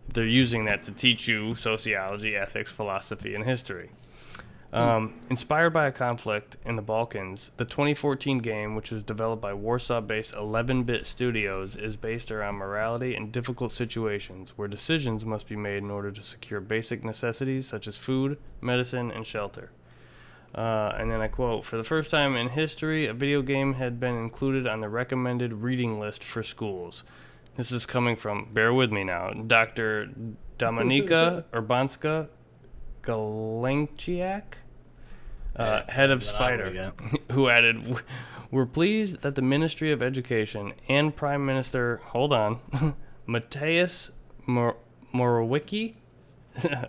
that to teach you sociology, ethics, philosophy, and history. Inspired by a conflict in the Balkans, the 2014 game, which was developed by Warsaw-based 11-Bit Studios, is based around morality and difficult situations where decisions must be made in order to secure basic necessities such as food, medicine, and shelter. And then I quote, "For the first time in history, a video game had been included on the recommended reading list for schools." This is coming from, bear with me now, Dr. Dominika Urbanska Galenciak, head of Spider, who added, "We're pleased that the Ministry of Education and Prime Minister, hold on, Mateusz Morawiecki?"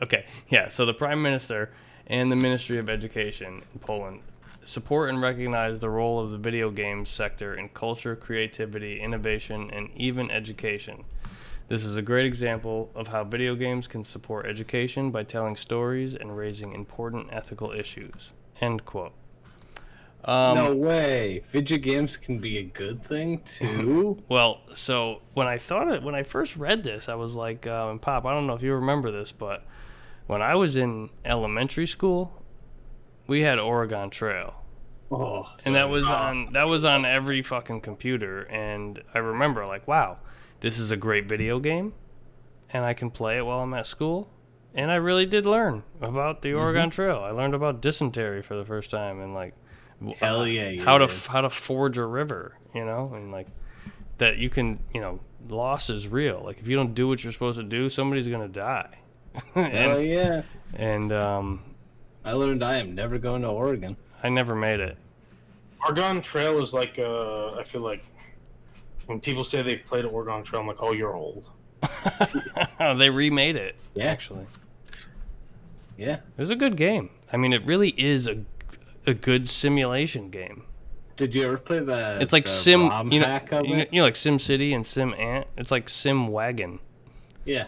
Okay, yeah, so the Prime Minister and the Ministry of Education in Poland support and recognize the role of the video games sector in culture, creativity, innovation, and even education. This is a great example of how video games can support education by telling stories and raising important ethical issues. End quote.
No way. Video games can be a good thing too.
Well, so when I first read this, I was like, Pop, I don't know if you remember this, but when I was in elementary school, we had Oregon Trail.
Oh,
And that was on every fucking computer, and I remember like, wow, this is a great video game, and I can play it while I'm at school. And I really did learn about the Oregon Trail. I learned about dysentery for the first time, and like,
hell yeah,
how to forge a river, and like that you can, loss is real. Like if you don't do what you're supposed to do, somebody's gonna die.
Hell yeah.
And
I learned I am never going to Oregon.
I never made it.
Oregon Trail is like, I feel like when people say they've played Oregon Trail, I'm like, oh, you're old.
They remade it,
Yeah.
actually.
Yeah.
It was a good game. I mean, it really is a good simulation game.
Did you ever play the?
It's like
the
Sim,
ROM
you know,
hack of it?
like Sim City and Sim Ant. It's like Sim Wagon.
Yeah.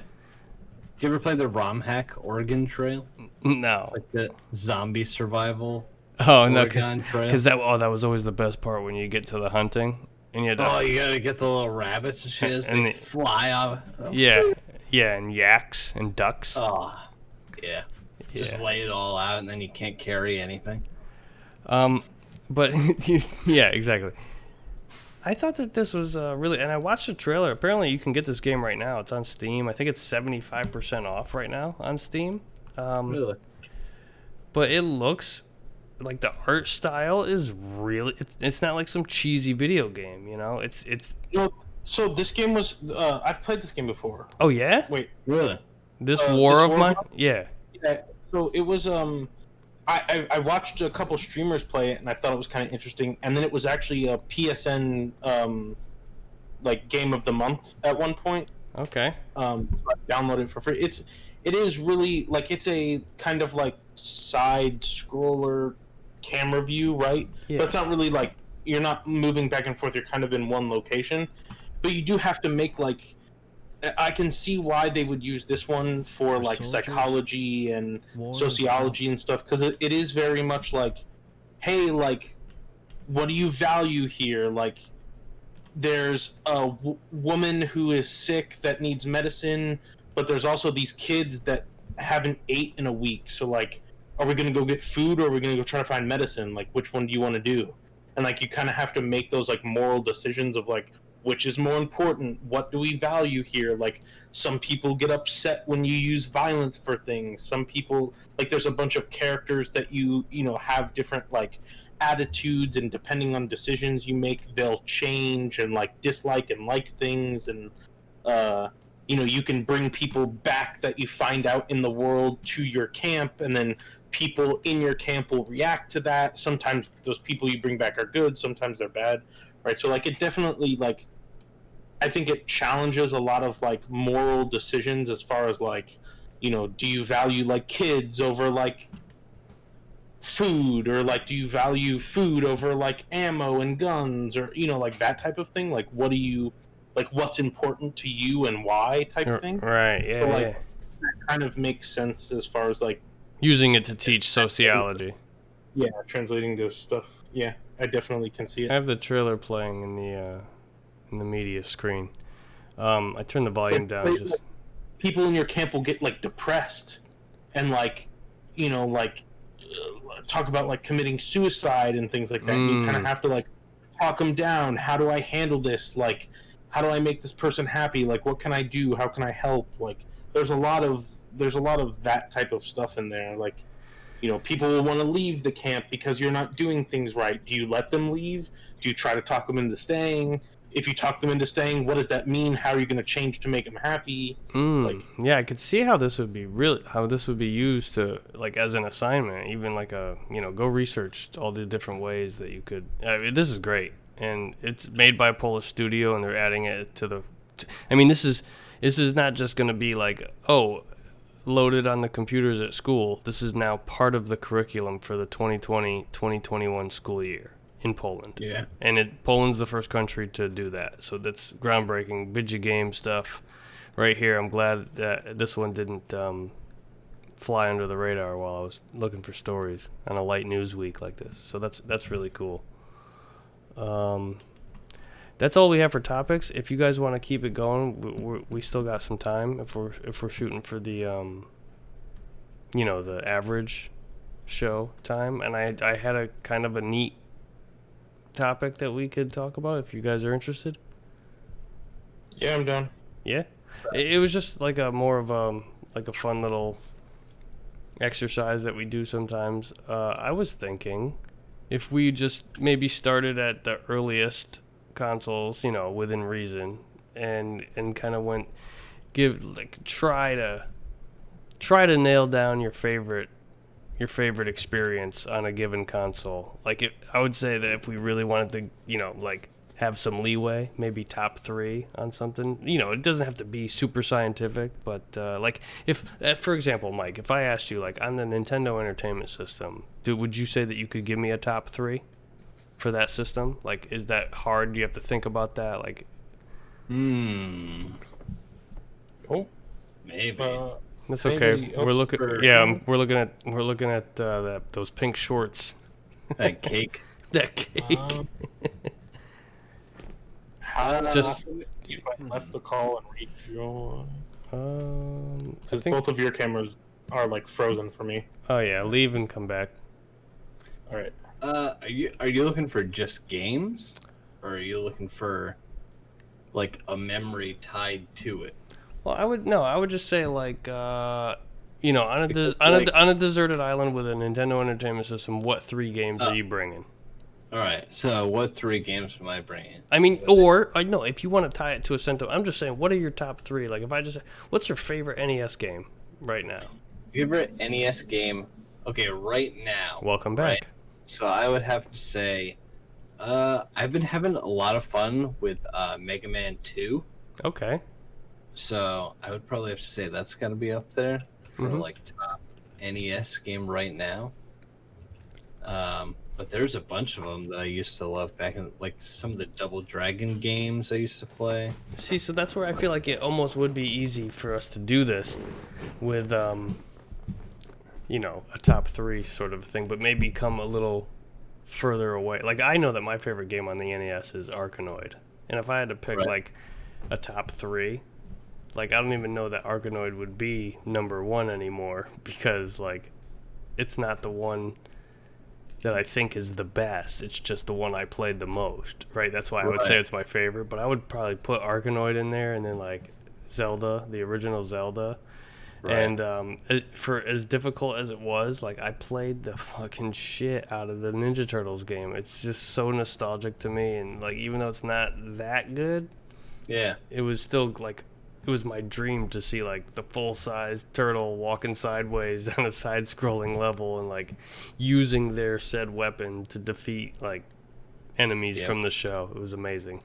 Did you ever play the ROM hack Oregon Trail?
No.
It's like the zombie survival.
Oh no,
Oregon Trail.
because that was always the best part when you get to the hunting and you had to,
Oh, you gotta get the little rabbits and shit as
And
they
the-
fly off.
yeah, and yaks and ducks.
Oh, yeah. Just
Yeah.
lay it all out, and then you can't carry anything.
But yeah, exactly. I thought that this was really, and I watched the trailer. Apparently, you can get this game right now. It's on Steam. I think it's 75% off right now on Steam.
Really?
But it looks like the art style is really. It's not like some cheesy video game, It's.
So this game was, I've played this game before.
Oh yeah.
Wait,
Really?
This
this
war of
War
mine.
of
Yeah.
yeah. So it was, I watched a couple streamers play it, and I thought it was kind of interesting. And then it was actually a PSN, like game of the month at one point.
Okay.
I downloaded it for free. It is really like it's a kind of like side scroller camera view, right?
Yeah.
But it's not really like you're not moving back and forth. You're kind of in one location, but you do have to make like. I can see why they would use this one for like
soldiers,
psychology and
wars,
sociology and stuff, because it is very much like, hey, like, what do you value here? Like, there's a woman who is sick that needs medicine, but there's also these kids that haven't ate in a week. So like, are we gonna go get food, or are we gonna go try to find medicine? Like, which one do you want to do? And like, you kind of have to make those like moral decisions of like, which is more important? What do we value here? Like, some people get upset when you use violence for things. Some people, like, there's a bunch of characters that you know, have different, like, attitudes, and depending on decisions you make, they'll change and, like, dislike and like things. And, you know, you can bring people back that you find out in the world to your camp, and then people in your camp will react to that. Sometimes those people you bring back are good, sometimes they're bad, right? So, like, it definitely, like, I think it challenges a lot of, like, moral decisions as far as, like, you know, do you value, like, kids over, like, food, or, like, do you value food over, like, ammo and guns, or, you know, like, that type of thing? Like, what do you, like, what's important to you and why type of thing?
Right, yeah,
So, like,
yeah.
that kind of makes sense as far as, like,
Using it to teach sociology.
yeah, translating those stuff. Yeah, I definitely can see
I
it.
have the trailer playing in the media screen. I turned the volume
Like,
down. Just
people in your camp will get, like, depressed and, like, you know, like, talk about, like, committing suicide and things like that. You kind of have to, like, talk them down. How do I handle this? Like, how do I make this person happy? Like, what can I do? How can I help? Like, there's a lot of that type of stuff in there. Like, you know, people will want to leave the camp because you're not doing things right. Do you let them leave? Do you try to talk them into staying? If you talk them into staying, what does that mean? How are you going to change to make them happy? Like,
yeah, I could see how this would be used to, like, as an assignment, even like a, you know, go research all the different ways that you could. I mean, this is great, and it's made by a Polish studio, and they're adding it to the. I mean, this is not just going to be like, oh, loaded on the computers at school. This is now part of the curriculum for the 2020-2021 school year in Poland.
Yeah.
And Poland's the first country to do that. So that's groundbreaking. Video game stuff right here. I'm glad that this one didn't fly under the radar while I was looking for stories on a light news week like this. So that's really cool. That's all we have for topics. If you guys want to keep it going, we still got some time. If we're shooting for the you know, the average show time, and I had a kind of a neat topic that we could talk about if you guys are interested.
yeah, I'm down.
Yeah, it was just like a more of a like a fun little exercise that we do sometimes. I was thinking if we just maybe started at the earliest consoles, you know, within reason, and kind of try to nail down your favorite experience on a given console. Like, I would say that if we really wanted to, you know, like, have some leeway, maybe top 3 on something. You know, it doesn't have to be super scientific, but like, if for example, Mike, if I asked you, like, on the Nintendo Entertainment System, would you say that you could give me a top 3 for that system? Like, is that hard? Do you have to think about that? Like,
Oh,
Maybe.
that's okay.
Maybe
We're looking.
for-
Yeah, we're looking at those pink shorts.
That cake.
That cake.
How
Just-
if I left the call and rejoin?
I
Because
think.
both of your cameras are, like, frozen for me.
Oh yeah, leave and come back.
All right.
Are you looking for just games, or are you looking for, like, a memory tied to it?
Well, I would just say, like, you know, on a
Because, like-
on a deserted island with a Nintendo Entertainment System, what 3 games are you bringing?
All right. So, what 3 games am I bringing?
I mean, or I know if you want to tie it to a sentiment, I'm just saying, what are your top 3? Like, if I just, what's your favorite NES game right now?
Favorite NES game? Okay, right now.
Welcome back.
Right. So I would have to say, I've been having a lot of fun with Mega Man 2.
Okay.
So I would probably have to say that's got to be up there for
Mhm.
like top NES game right now. But there's a bunch of them that I used to love back in, like, some of the Double Dragon games I used to play.
See, so that's where I feel like it almost would be easy for us to do this with, you know, a top 3 sort of thing, but maybe come a little further away. Like, I know that my favorite game on the NES is Arkanoid, and if I had to pick,
Right.
like, a top 3, like, I don't even know that Arkanoid would be number 1 anymore, because, like, it's not the one that I think is the best. It's just the one I played the most, right? That's why I would say
Right.
it's my favorite. But I would probably put Arkanoid in there, and then like Zelda, the original Zelda.
Right.
And for as difficult as it was, like I played the fucking shit out of the Ninja Turtles game. It's just so nostalgic to me, and like even though it's not that good,
Yeah.
it was still like it was my dream to see like the full size turtle walking sideways on a side scrolling level and like using their said weapon to defeat like enemies
Yep.
from the show. It was amazing.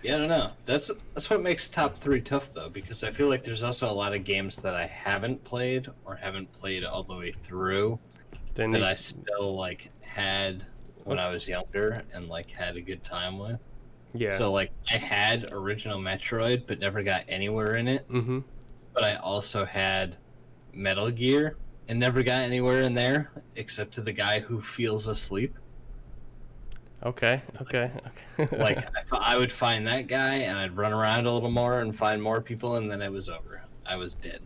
Yeah, I don't know. That's what makes top 3 tough though, because I feel like there's also a lot of games that I haven't played or haven't played all the way through
Then
that
you-
I still like had when I was younger and like had a good time with.
yeah.
So like I had original Metroid but never got anywhere in it,
Mm-hmm.
but I also had Metal Gear and never got anywhere in there except to the guy who feels asleep.
Okay.
Like I would find that guy and I'd run around a little more and find more people and then it was over. I was dead.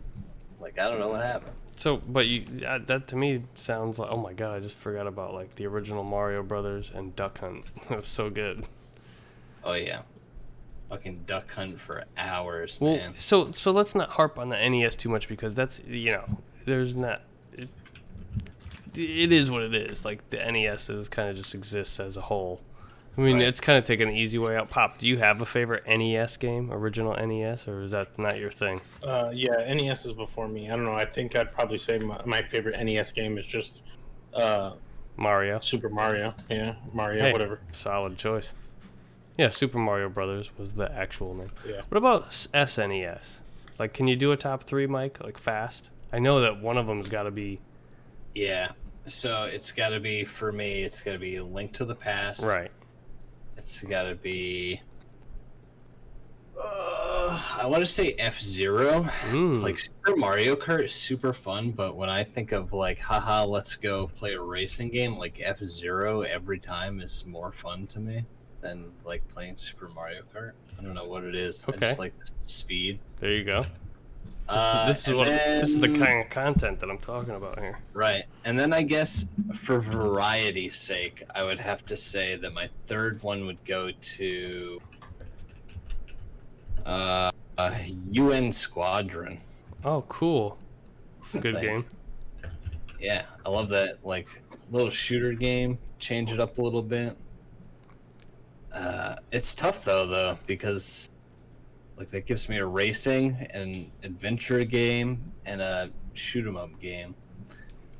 Like I don't know what happened.
So, but you that to me sounds like, oh my god, I just forgot about like the original Mario Brothers and Duck Hunt. It was so good.
Oh yeah, fucking Duck Hunt for hours,
Well,
man.
so let's not harp on the NES too much because that's there's not. It is what it is. Like the NES is kind of just exists as a whole. I mean,
Right.
it's kind of taking the easy way out. Pop, do you have a favorite NES game, original NES, or is that not your thing?
Yeah, NES is before me. I don't know. I think I'd probably say my favorite NES game is just
Mario.
Super Mario. Yeah, Mario,
Hey,
whatever.
solid choice. Yeah, Super Mario Brothers was the actual name.
Yeah.
What about SNES? Like, can you do a top 3, Mike? Like, fast? I know that one of them's got to be...
Yeah. So it's got to be for me. It's got to be Link to the Past.
Right.
It's got to be. I want to say F-Zero.
Mm.
Like Super Mario Kart is super fun, but when I think of like, haha, let's go play a racing game, like F-Zero every time is more fun to me than like playing Super Mario Kart. I don't know what it is. I
Okay.
just like the speed.
There you go.
And
This is the
then-
kind of content that I'm talking about here.
Right. And then I guess for variety's sake, I would have to say that my third one would go to UN Squadron.
Oh, cool. Good
Thank-
game.
Yeah, I love that like little shooter game. Change it up a little bit. It's tough though, because like that gives me a racing and adventure game and a shoot 'em up game,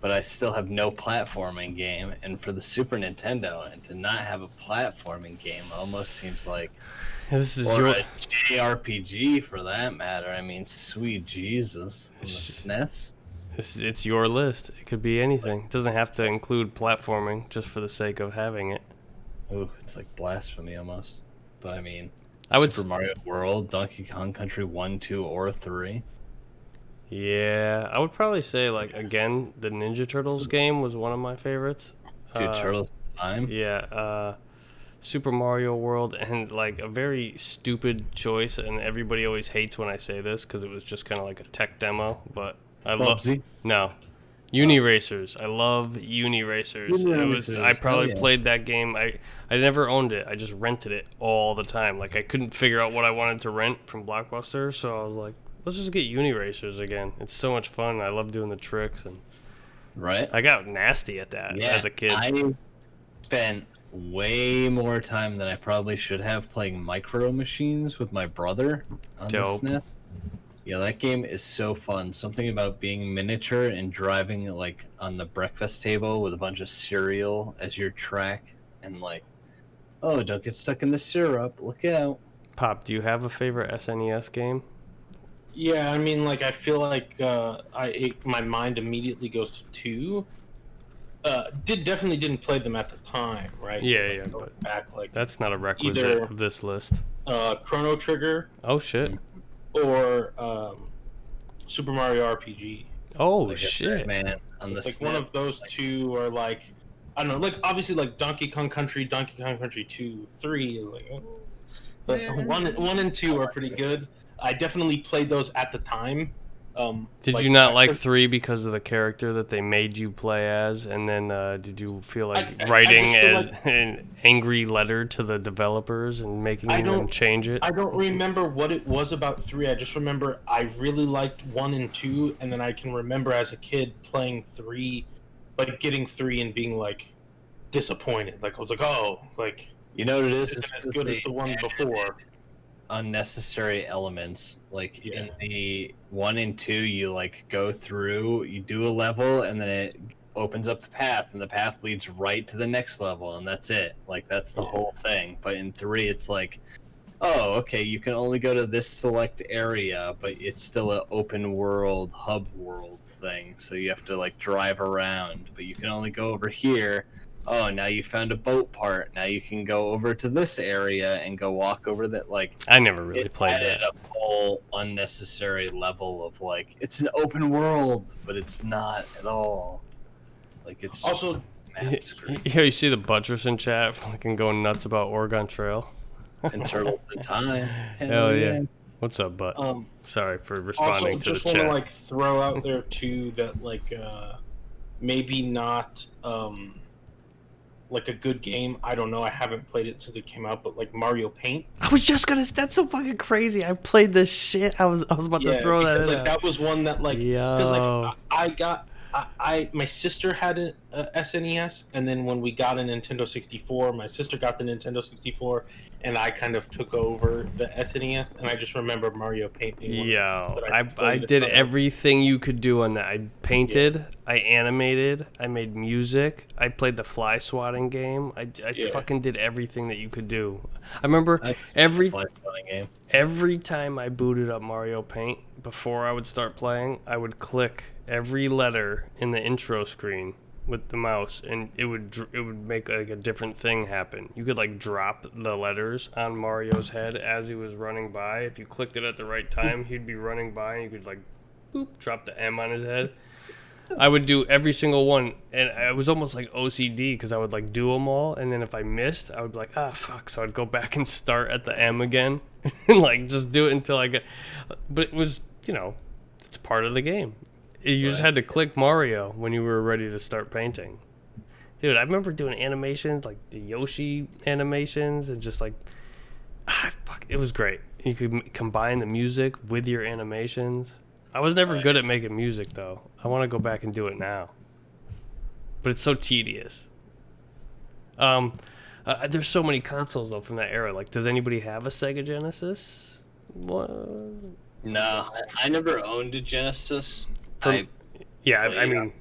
but I still have no platforming game. And for the Super Nintendo, and to not have a platforming game almost seems like,
This is
or
your...
a JRPG for that matter. I mean, sweet Jesus, on the SNES.
It's your list. It could be anything. It doesn't have to include platforming just for the sake of having it.
Ooh, it's like blasphemy almost. But I mean,
I would...
Super Mario World, Donkey Kong Country 1, 2, or 3.
Yeah, I would probably say, like, again, the Ninja Turtles game was one of my favorites.
Dude, Turtles in Time.
Yeah, Super Mario World, and, like, a very stupid choice, and everybody always hates when I say this, because it was just kind of like a tech demo, but I love...
Bubsy.
No. Uniracers. I love Uniracers. I
Uniracers,
probably
hell yeah.
played that game. I never owned it. I just rented it all the time. Like I couldn't figure out what I wanted to rent from Blockbuster, so I was like, let's just get Uniracers again. It's so much fun. I love doing the tricks, and
Right?
I got nasty at that as a kid.
I spent way more time than I probably should have playing Micro Machines with my brother on
Dope.
the SNES. Yeah, that game is so fun. Something about being miniature and driving like on the breakfast table with a bunch of cereal as your track, and like, oh, don't get stuck in the syrup. Look out.
Pop, do you have a favorite SNES game?
Yeah, I mean, like I feel like my mind immediately goes to 2. Definitely didn't play them at the time, right?
Yeah, yeah,
Going
but
back like
that's not a requisite
Either-
of this list.
Chrono Trigger
Oh shit!
or Super Mario RPG.
Oh
Like I said,
shit!
man, on the
It's like one
SNES,
of those two are like, I don't know, like obviously like Donkey Kong Country 2, 3 is like, but
Yeah.
1 and 2 are pretty good. I definitely played those at the time,
Did you not like 3 because of the character that they made you play as? And then did you feel like writing
just feel
as
like-
an angry letter to the developers and making them change it?
I don't remember what it was about 3. I just remember I really liked 1 and 2, and then I can remember as a kid playing 3, like getting 3 and being like disappointed. Like I was like, oh, like
You know what it is?
this
It's
isn't as good as the one before.
unnecessary elements. Like
Yeah.
in the 1 and 2, you like go through, you do a level, and then it opens up the path, and the path leads right to the next level, and that's it. Like that's the whole thing. But in 3, it's like, oh, okay, you can only go to this select area, but it's still an open world, hub world thing. So you have to like drive around, but you can only go over here. Oh, now you found a boat part. Now you can go over to this area and go walk over that. Like,
I never really
it
played
added
that.
a whole unnecessary level of like, it's an open world, but it's not at all. Like, it's just
Also,
a map screen.
Yeah, you see the buttress in chat fucking going nuts about Oregon Trail.
And Turtles in Time.
Hell yeah. What's up, butt? Sorry for
also
responding to the
just want to
chat.
like throw out there too that like maybe not like a good game. I don't know. I haven't played it since it came out, but like Mario Paint.
I was just gonna. That's so fucking crazy. I played this shit. I was about to throw that
because
in.
like that was one that like because
Yo.
like I got my sister had a SNES, and then when we got a Nintendo 64, my sister got the Nintendo 64, and I kind of took over the SNES, and I just remember Mario Paint being one
Yo,
that
I
played a
did
ton of.
everything you could do on that. I painted, I animated, I made music, I played the fly swatting game. I
Yeah.
fucking did everything that you could do. I remember
I
every
Fly spotting game.
every time I booted up Mario Paint, before I would start playing, I would click every letter in the intro screen with the mouse, and it would make like a different thing happen. You could like drop the letters on Mario's head as he was running by. If you clicked it at the right time, he'd be running by, and you could like boop, drop the M on his head. I would do every single one, and I was almost like OCD because I would like do them all, and then if I missed, I would be like, ah, fuck. So I'd go back and start at the M again, and like just do it until I got. But it was, it's part of the game. You just had to click Mario when you were ready to start painting. Dude, I remember doing animations like the Yoshi animations, and just like, fuck, it was great. You could combine the music with your animations. I was never good at making music though. I want to go back and do it now, but it's so tedious. There's so many consoles though from that era. Like, does anybody have a Sega Genesis? What?
No, I never owned a Genesis.
For-
I
Yeah, I
played
mean,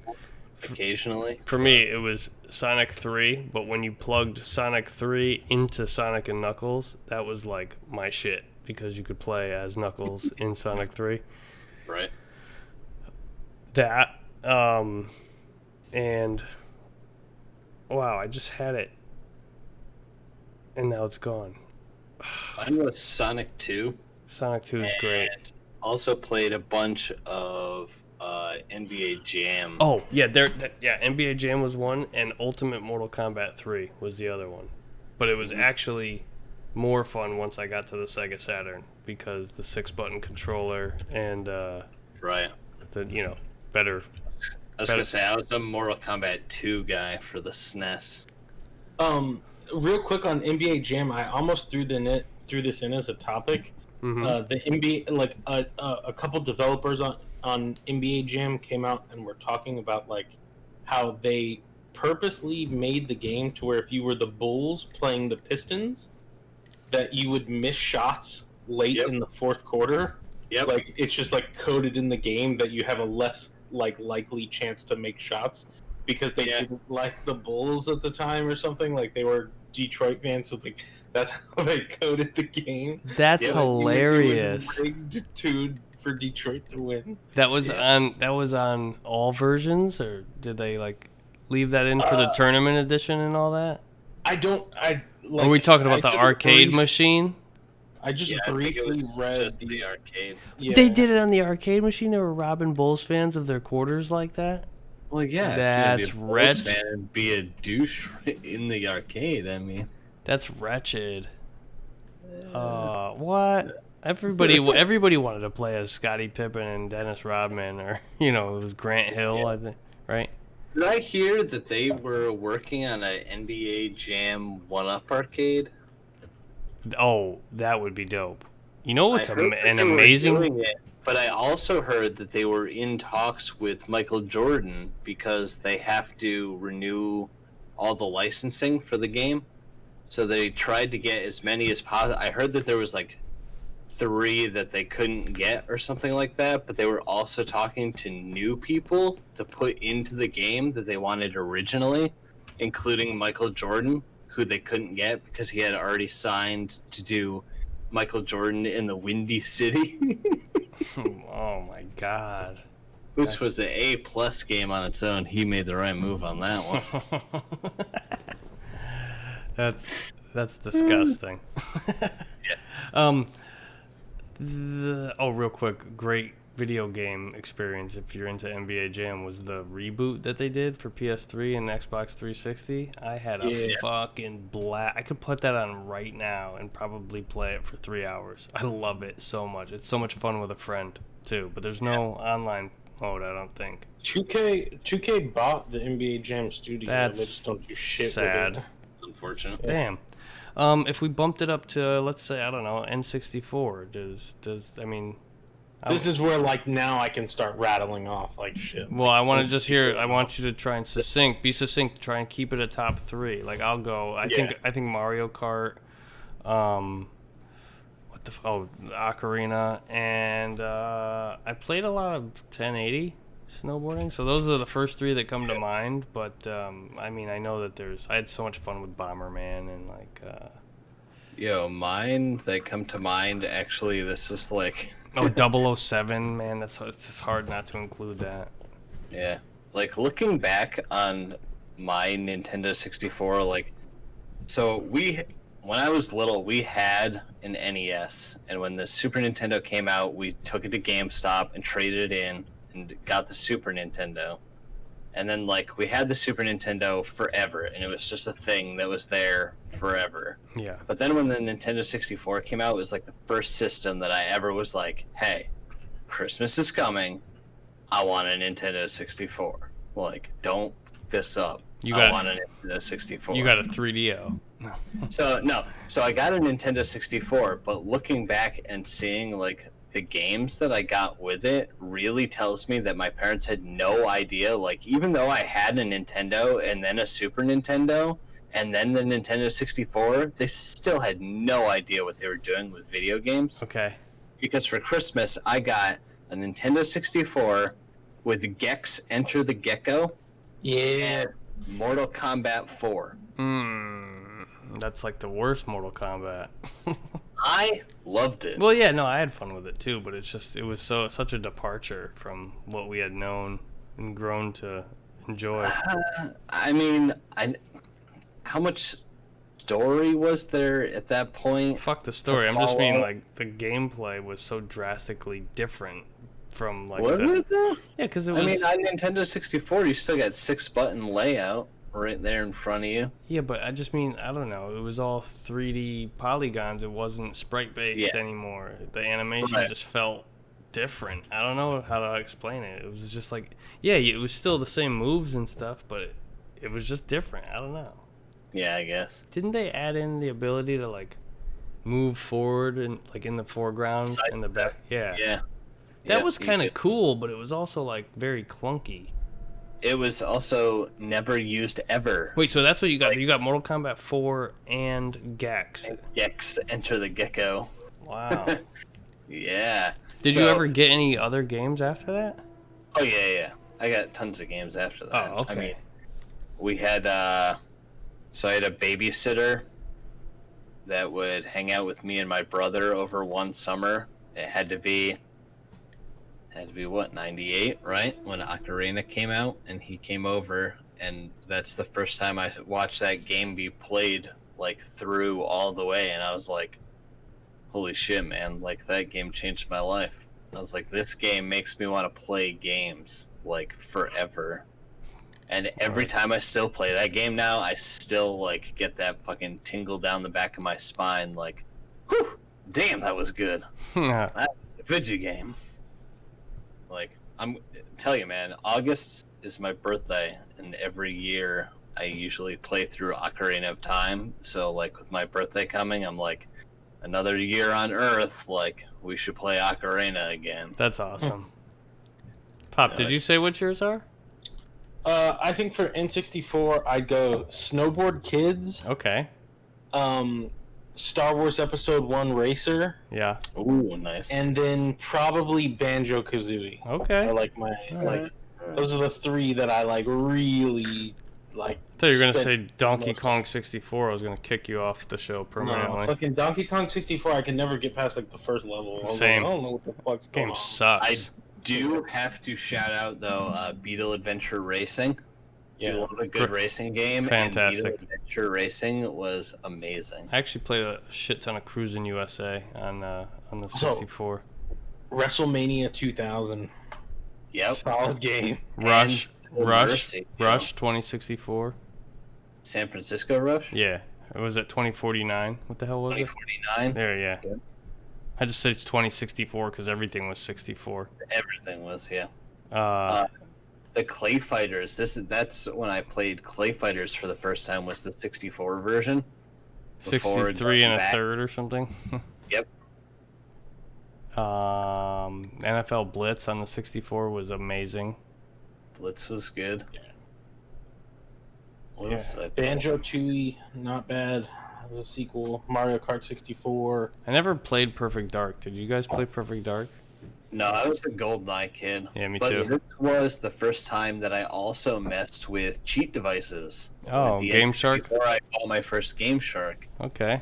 occasionally.
for me it was Sonic 3, but when you plugged Sonic 3 into Sonic and Knuckles, that was like my shit because you could play as Knuckles in Sonic 3.
Right.
That and wow, I just had it and now it's gone.
Mine was Sonic 2.
Sonic 2 is great.
And also played a bunch of NBA Jam.
Oh, yeah, NBA Jam was one, and Ultimate Mortal Kombat 3 was the other one. But it was actually more fun once I got to the Sega Saturn because the 6-button controller and
Right.
the better.
I was gonna say I was a Mortal Kombat 2 guy for the SNES.
Real quick on NBA Jam, I almost threw this in as a topic.
Mhm.
The NBA, like a couple developers on NBA Jam came out and were talking about like how they purposely made the game to where if you were the Bulls playing the Pistons, that you would miss shots late
Yep.
in the fourth quarter.
Yep.
Like it's just like coded in the game that you have a less like likely chance to make shots because they didn't like the Bulls at the time or something. Like they were Detroit fans, so it's like that's how they coded the game.
That's
Yeah,
hilarious.
It was rigged for Detroit to win.
That was on all versions, or did they like leave that in for the tournament edition and all that? Are we talking about the arcade machine?
I just
Yeah, I think it
briefly
was
read
just the arcade.
Yeah.
They did it on the arcade machine. They were robbing Bulls fans of their quarters like that.
Well, yeah.
That's
if you're gonna be a Bulls
red.
fan and be a douche in the arcade. I mean,
That's wretched. What? Everybody wanted to play as Scottie Pippen and Dennis Rodman, or it was Grant Hill, I think, right?
Did I hear that they were working on an NBA Jam 1-Up arcade?
Oh, that would be dope. You know what's
I heard that
an
they were
amazing?
doing it, but I also heard that they were in talks with Michael Jordan because they have to renew all the licensing for the game. So they tried to get as many as possible. I heard that there was like 3 that they couldn't get or something like that, but they were also talking to new people to put into the game that they wanted originally, including Michael Jordan, who they couldn't get because he had already signed to do Michael Jordan in the Windy City.
Oh my God.
Which was an A+ game on its own. He made the right move on that one.
That's disgusting. Real quick, great video game experience if you're into NBA Jam was the reboot that they did for PS3 and Xbox 360. I had a fucking blast. I could put that on right now and probably play it for 3 hours. I love it so much. It's so much fun with a friend too, but there's no online mode, I don't think.
2K bought the NBA Jam studio.
That's
They just don't do shit
sad.
with it.
Unfortunate.
Damn. If we bumped it up to, let's say, I don't know, N64,
This is where, like, now I can start rattling off, like, shit.
Well, I want to just hear. I want you to try and be succinct. Try and keep it a top 3. Like, I'll go. I think Mario Kart. Ocarina, and I played a lot of 1080 snowboarding. So those are the first 3 that come to mind. But I know that I had so much fun with Bomberman and like.
Mine that come to mind. Actually, this is like.
007, man, it's just hard not to include that.
Yeah, like looking back on my Nintendo 64, like, so when I was little, we had an NES, and when the Super Nintendo came out, we took it to GameStop and traded it in and got the Super Nintendo. And then, like, we had the Super Nintendo forever, and it was just a thing that was there forever.
Yeah.
But then when the Nintendo 64 came out, it was like the first system that I ever was like, hey, Christmas is coming. I want a Nintendo 64. Like, don't f this up. I want a Nintendo 64.
You got a 3DO.
So I got a Nintendo 64, but looking back and seeing, like, the games that I got with it really tells me that my parents had no idea. Like, even though I had a Nintendo and then a Super Nintendo and then the Nintendo 64, they still had no idea what they were doing with video games.
Okay.
Because for Christmas, I got a Nintendo 64 with Gex Enter the Gecko.
Yeah.
And Mortal Kombat 4.
That's like the worst Mortal Kombat.
I loved it.
Well, yeah, no, I had fun with it too, but it was such a departure from what we had known and grown to enjoy.
How much story was there at that point?
Fuck the story. I'm just mean like the gameplay was so drastically different from like.
Was it though?
Yeah, because it was.
on Nintendo 64, you still got 6-button layout right there in front of you.
Yeah, but I just mean, I don't know. It was all 3D polygons. It wasn't sprite-based anymore. The animation just felt different. I don't know how to explain it. It was just like, it was still the same moves and stuff, but it was just different. I don't know.
Yeah, I guess.
Didn't they add in the ability to, like, move forward and, like, in the foreground and the back? Yeah.
Yeah.
That was kind of cool, but it was also, like, very clunky.
It was also never used ever.
Wait, so that's what you got? You got Mortal Kombat 4 and Gex.
Gex Enter the Gecko.
Wow.
Yeah.
Did you ever get any other games after that?
Oh, yeah. I got tons of games after that.
Oh, okay.
I mean, we had, so I had a babysitter that would hang out with me and my brother over one summer. It had to be what, 98, right? When Ocarina came out, and he came over, and that's the first time I watched that game be played, like, through all the way, and I was like, holy shit, man, like, that game changed my life. I was like, this game makes me want to play games, like, forever. And every time I still play that game now, I still, like, get that fucking tingle down the back of my spine, like, whew, damn, that was good. That was a video game. Like, I'm tell you, man, August is my birthday, and every year I usually play through Ocarina of Time. So, like, with my birthday coming, I'm like, another year on Earth. Like, we should play Ocarina again.
That's awesome. Pop,
No,
did you
it's-
say what yours are?
I think for N64, I'd go Snowboard Kids,
Okay.
Star Wars Episode 1 Racer,
Yeah.
Ooh, nice.
and then probably Banjo Kazooie.
Okay.
Are like my
Alright.
those are the three that I like really like.
I thought you were gonna say
spent
Donkey
most of-
Kong 64. I was gonna kick you off the show permanently.
No, fucking Donkey Kong 64. I can never get past like the first level. I was
Same.
Like, I don't know what the fuck's going
Game
on.
sucks.
Do have to shout out though, Beetle Adventure Racing.
Yeah.
Do love a good racing game.
Fantastic.
And Beetle Adventure Racing was amazing.
I actually played a shit ton of Cruising USA on the 64.
WrestleMania 2000.
Yep.
Solid game.
Rush,
And Mercy,
Rush 2064.
San Francisco Rush.
Yeah, it was at 2049. What the hell was it?
2049.
There, yeah.
Good.
I just said it's 2064 because everything was 64.
Everything was, yeah.
Uh,
The Clay Fighters. That's when I played Clay Fighters for the first time. Was the 64 version. Before
63 and a
going back-
third or something.
Yep.
NFL Blitz on the 64 was amazing.
Blitz was good. What
Yeah.
else did I play?
Banjo Tooie, not bad. As a sequel. Mario Kart 64.
I never played Perfect Dark. Did you guys play Perfect Dark?
No, I was a GoldenEye kid.
Yeah, me
but
too.
This was the first time that I also messed with cheat devices.
Oh,
With the
Game
N64,
Shark?
I bought my first Game Shark,
Okay.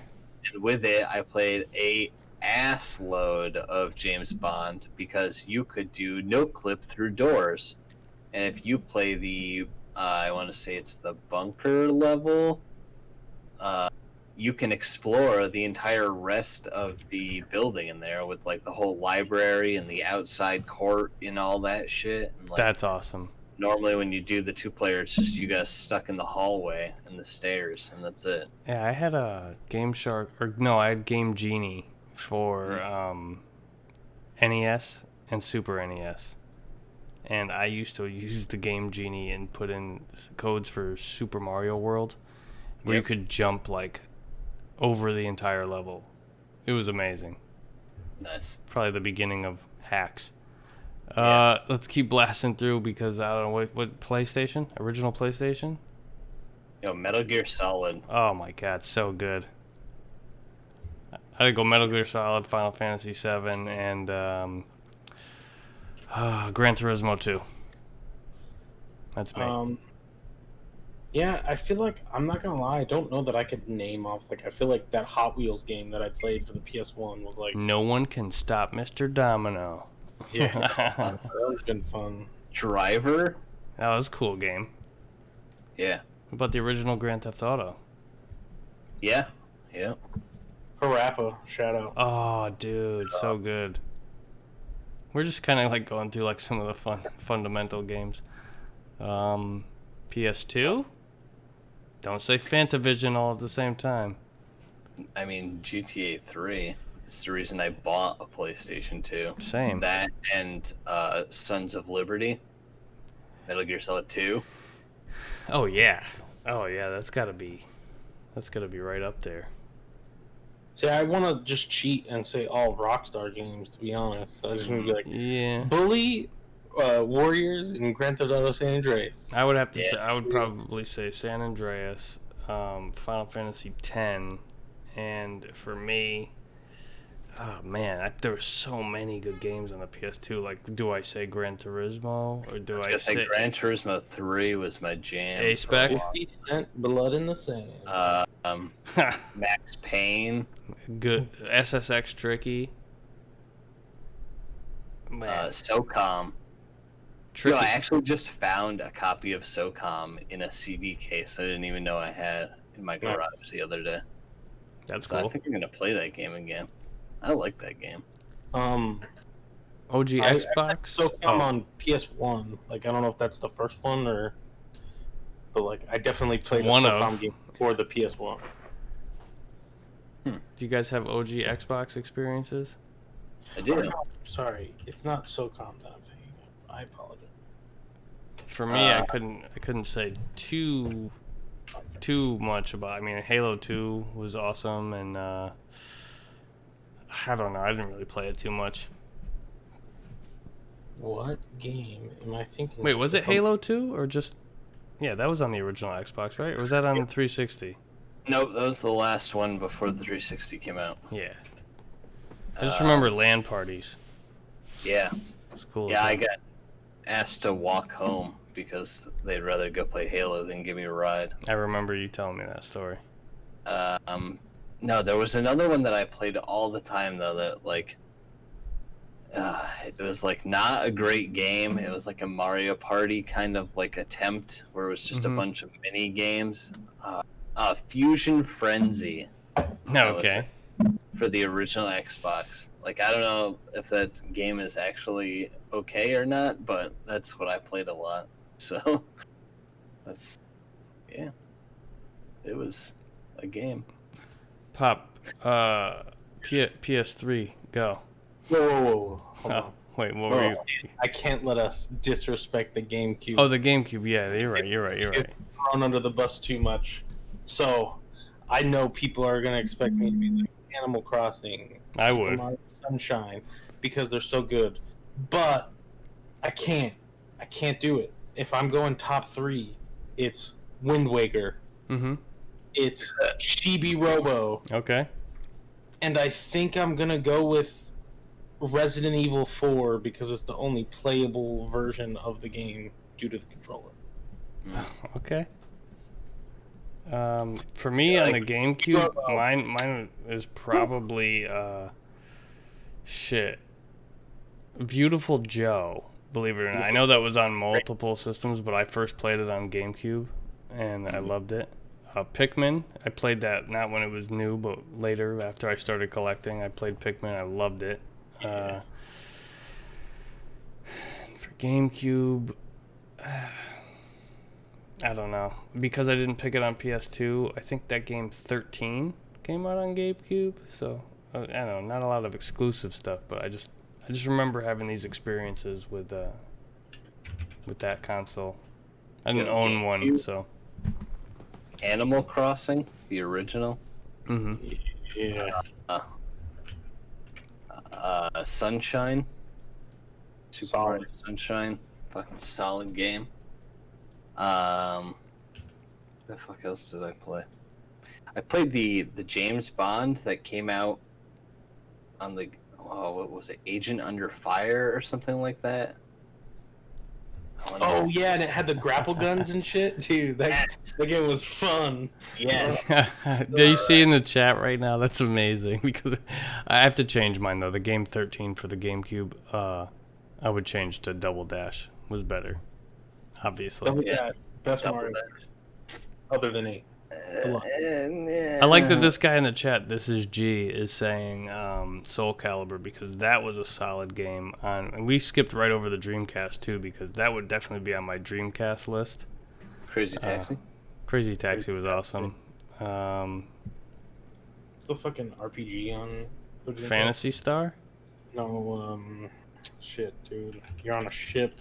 and with it, I played a ass load of James Bond because you could do no clip through doors, and if you play the, I want to say it's the bunker level, you can explore the entire rest of the building in there with like the whole library and the outside court and all that shit. And, like,
That's awesome.
normally when you do the two player, it's just you guys stuck in the hallway and the stairs, and that's it.
Yeah, I had a Game Shark, or no, I had Game Genie for NES and Super NES. And I used to use the Game Genie and put in codes for Super Mario World, where you
Yep.
could jump like over the entire level. It was amazing.
Nice.
Probably the beginning of hacks.
Yeah.
Let's keep blasting through because I don't know what PlayStation, original PlayStation.
Metal Gear Solid.
Oh my god, so good. I'd go Metal Gear Solid, Final Fantasy VII, and Gran Turismo 2. That's me.
Yeah, I feel like I'm not gonna lie. I don't know that I could name off. Like, I feel like that Hot Wheels game that I played for the PS1 was like,
No one can stop Mr. Domino.
yeah, that would have been fun.
Driver.
That was a cool game.
Yeah.
What about the original Grand Theft Auto?
Yeah. Yeah.
Parappa, shout out.
Oh, dude, so good. We're just kind of like going through like some of the fundamental games. PS2? Don't say Fantavision all at the same time.
I mean, GTA 3. It's the reason I bought a PlayStation 2.
Same.
That and Sons of Liberty. Metal Gear Solid 2.
Oh yeah. Oh yeah, that's gotta be right up there.
See, I want to just cheat and say all Rockstar games. To be honest, I just want to be like
Yeah.
Bully, Warriors, and Grand Theft Auto San Andreas.
I would have to
Yeah.
say I would probably say San Andreas, Final Fantasy X, and for me, oh man, there were so many good games on the PS2. Like, do I say Gran Turismo or do
I was
I
gonna say
say
Gran Turismo 3 was my jam.
A-Spec?
50 Cent, Blood in the Sand.
Max Payne.
good SSX Tricky? Man,
SOCOM.
Tricky.
No, I actually just found a copy of SOCOM in a CD case I didn't even know I had in my garage the other day.
That's
So I
cool.
think I'm gonna play that game again. I like that game.
OG
I-
Xbox.
So come on PS1. Like, I don't know if that's the first one or, but like I definitely played a
one
SOCOM
of.
game for the PS1.
Do you guys have OG Xbox experiences?
I do.
Sorry, it's not SOCOM that I'm thinking of. I apologize.
For me, I couldn't say too much about. I mean, Halo 2 was awesome, and I don't know. I didn't really play it too much.
What game am I thinking?
Wait,
of?
was it Halo 2 or just? Yeah, that was on the original Xbox, right? Or was that on the 360?
Nope, that was the last one before the 360 came out.
Yeah. I just remember LAN parties.
Yeah.
It was cool.
Yeah,
as
I
hell.
got asked to walk home because they'd rather go play Halo than give me a ride.
I remember you telling me that story.
No, there was another one that I played all the time though that like it was like not a great game. It was like a Mario Party kind of like attempt where it was just a bunch of mini games. Fusion Frenzy. That was
Okay.
for the original Xbox. Like I don't know if that game is actually okay or not, but that's what I played a lot. So that's it was a game.
Pop. PS3. Go.
Whoa. Hold
Oh,
on.
wait, what were you?
I can't let us disrespect the GameCube.
Oh, the GameCube. Yeah, you're right.
It's thrown under the bus too much. So, I know people are gonna expect me to be like Animal Crossing,
I
Super
would.
Mario Sunshine, because they're so good. But I can't do it. If I'm going top 3, it's Wind Waker,
Mm-hmm.
it's Chibi Robo,
Okay.
and I think I'm gonna go with Resident Evil 4 because it's the only playable version of the game due to the controller.
Okay. For me on the GameCube, mine is probably Beautiful Joe. Believe it or not, I know that was on multiple systems, but I first played it on GameCube, and I loved it. Pikmin, I played that not when it was new, but later after I started collecting. I played Pikmin. I loved it. For GameCube, I don't know, because I didn't pick it on PS2. I think that game 13 came out on GameCube, so I don't know, not a lot of exclusive stuff, but I just remember having these experiences with that console. I didn't own one,
GameCube?
so.
Animal Crossing, the original.
Yeah.
Sunshine. Super
Solid.
Mario Sunshine. Fucking solid game. The fuck else did I play? I played the James Bond that came out on the what was it? Agent Under Fire or something like that.
Oh yeah, and it had the grapple guns and shit, dude. That game was fun.
Yes.
Do you see in the chat right now? That's amazing, because I have to change mine though. The game 13 for the GameCube, I would change to Double Dash. Was better, obviously.
Double
Yeah.
Dash, best
Double
Mario,
Dash.
other than 8.
I like that this guy in the chat, this is G, is saying Soul Calibur, because that was a solid game. And we skipped right over the Dreamcast too, because that would definitely be on my Dreamcast list.
Crazy Taxi.
Crazy Taxi was awesome.
It's the fucking RPG on
Fantasy Star?
No, shit, dude. You're on a ship.